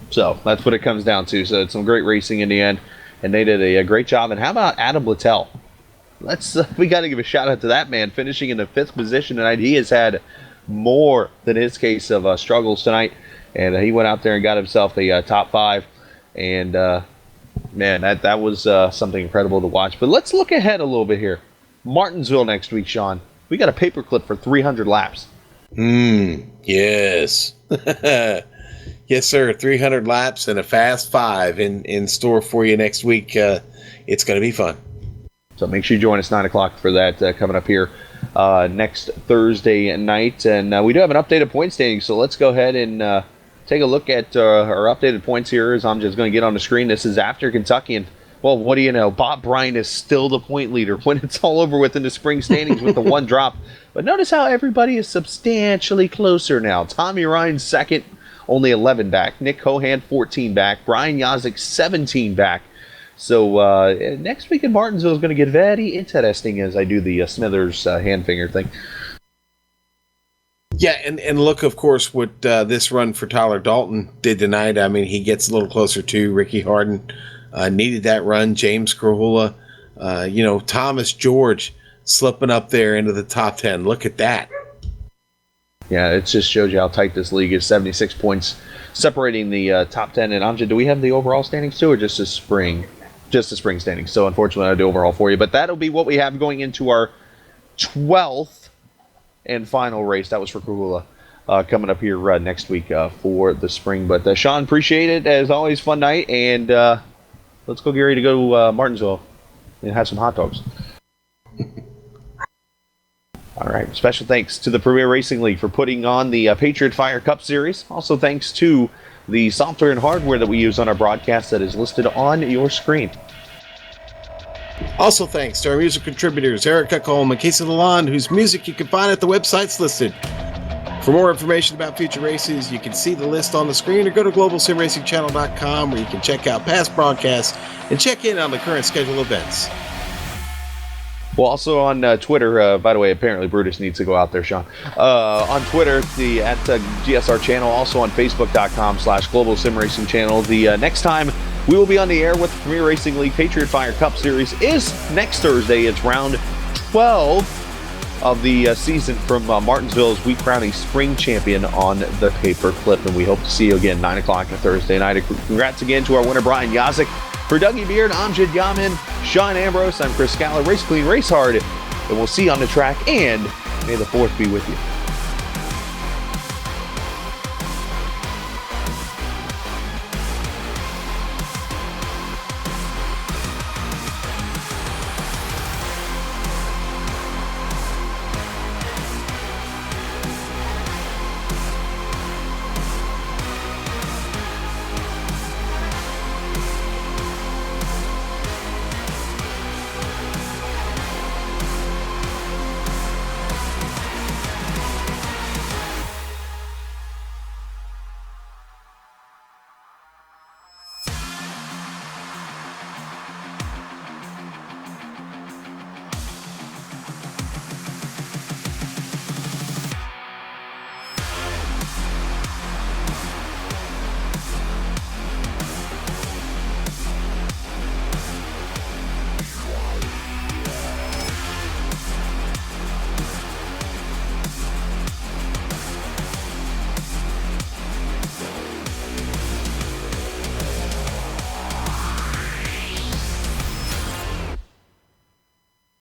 So that's what it comes down to. So it's some great racing in the end. And they did a great job. And how about Adam Littell? We got to give a shout out to that man, finishing in the 5th position tonight. He has had more than his case of struggles tonight, and he went out there and got himself a top 5. And man, that was something incredible to watch. But let's look ahead a little bit here. Martinsville next week, Sean. We got a paperclip for 300 laps. Yes. Yes, sir. 300 laps and a fast 5 in store for you next week. It's going to be fun. So make sure you join us 9 o'clock for that coming up here next Thursday night. And we do have an updated point standing, so let's go ahead and take a look at our updated points here as I'm just going to get on the screen. This is after Kentucky, and, well, what do you know? Bob Bryan is still the point leader when it's all over with in the spring standings with the 1 drop. But notice how everybody is substantially closer now. Tommy Ryan second, only 11 back. Nick Cohan 14 back. Brian Yazik 17 back. So next week in Martinsville is going to get very interesting as I do the Smithers hand finger thing. Yeah, and look, of course, what this run for Tyler Dalton did tonight. I mean, he gets a little closer to Ricky Harden. Needed that run. James Krahula, Thomas George slipping up there into the top 10. Look at that. Yeah, it just shows you how tight this league is. 76 points separating the top 10. And Amjad, do we have the overall standings too, or just the spring? Just the spring standings. So unfortunately, I'll do overall for you. But that'll be what we have going into our 12th and final race. That was for Krahula. Coming up here next week for the spring. But Sean, appreciate it. As always, fun night. And let's go get ready to go Martinsville and have some hot dogs. All right. Special thanks to the Premier Racing League for putting on the Patriot Fire Cup Series. Also thanks to the software and hardware that we use on our broadcast that is listed on your screen. Also thanks to our music contributors, Eric Eckholm and Casey Lalonde, whose music you can find at the websites listed. For more information about future races, you can see the list on the screen or go to globalsimracingchannel.com where you can check out past broadcasts and check in on the current scheduled events. Well, also on Twitter, by the way, apparently Brutus needs to go out there, Sean. On Twitter, at GSR channel, also on Facebook.com/Global Sim Racing Channel. The next time we will be on the air with the Premier Racing League Patriot Fire Cup Series is next Thursday. It's round 12 of the season from Martinsville as we crown a spring champion on the paper clip. And we hope to see you again 9 o'clock on Thursday night. Congrats again to our winner, Brian Yazik. For Dougie Beard, Amjad Yamin, Sean Ambrose, I'm Chris Scala. Race clean, race hard, and we'll see you on the track, and may the 4th be with you.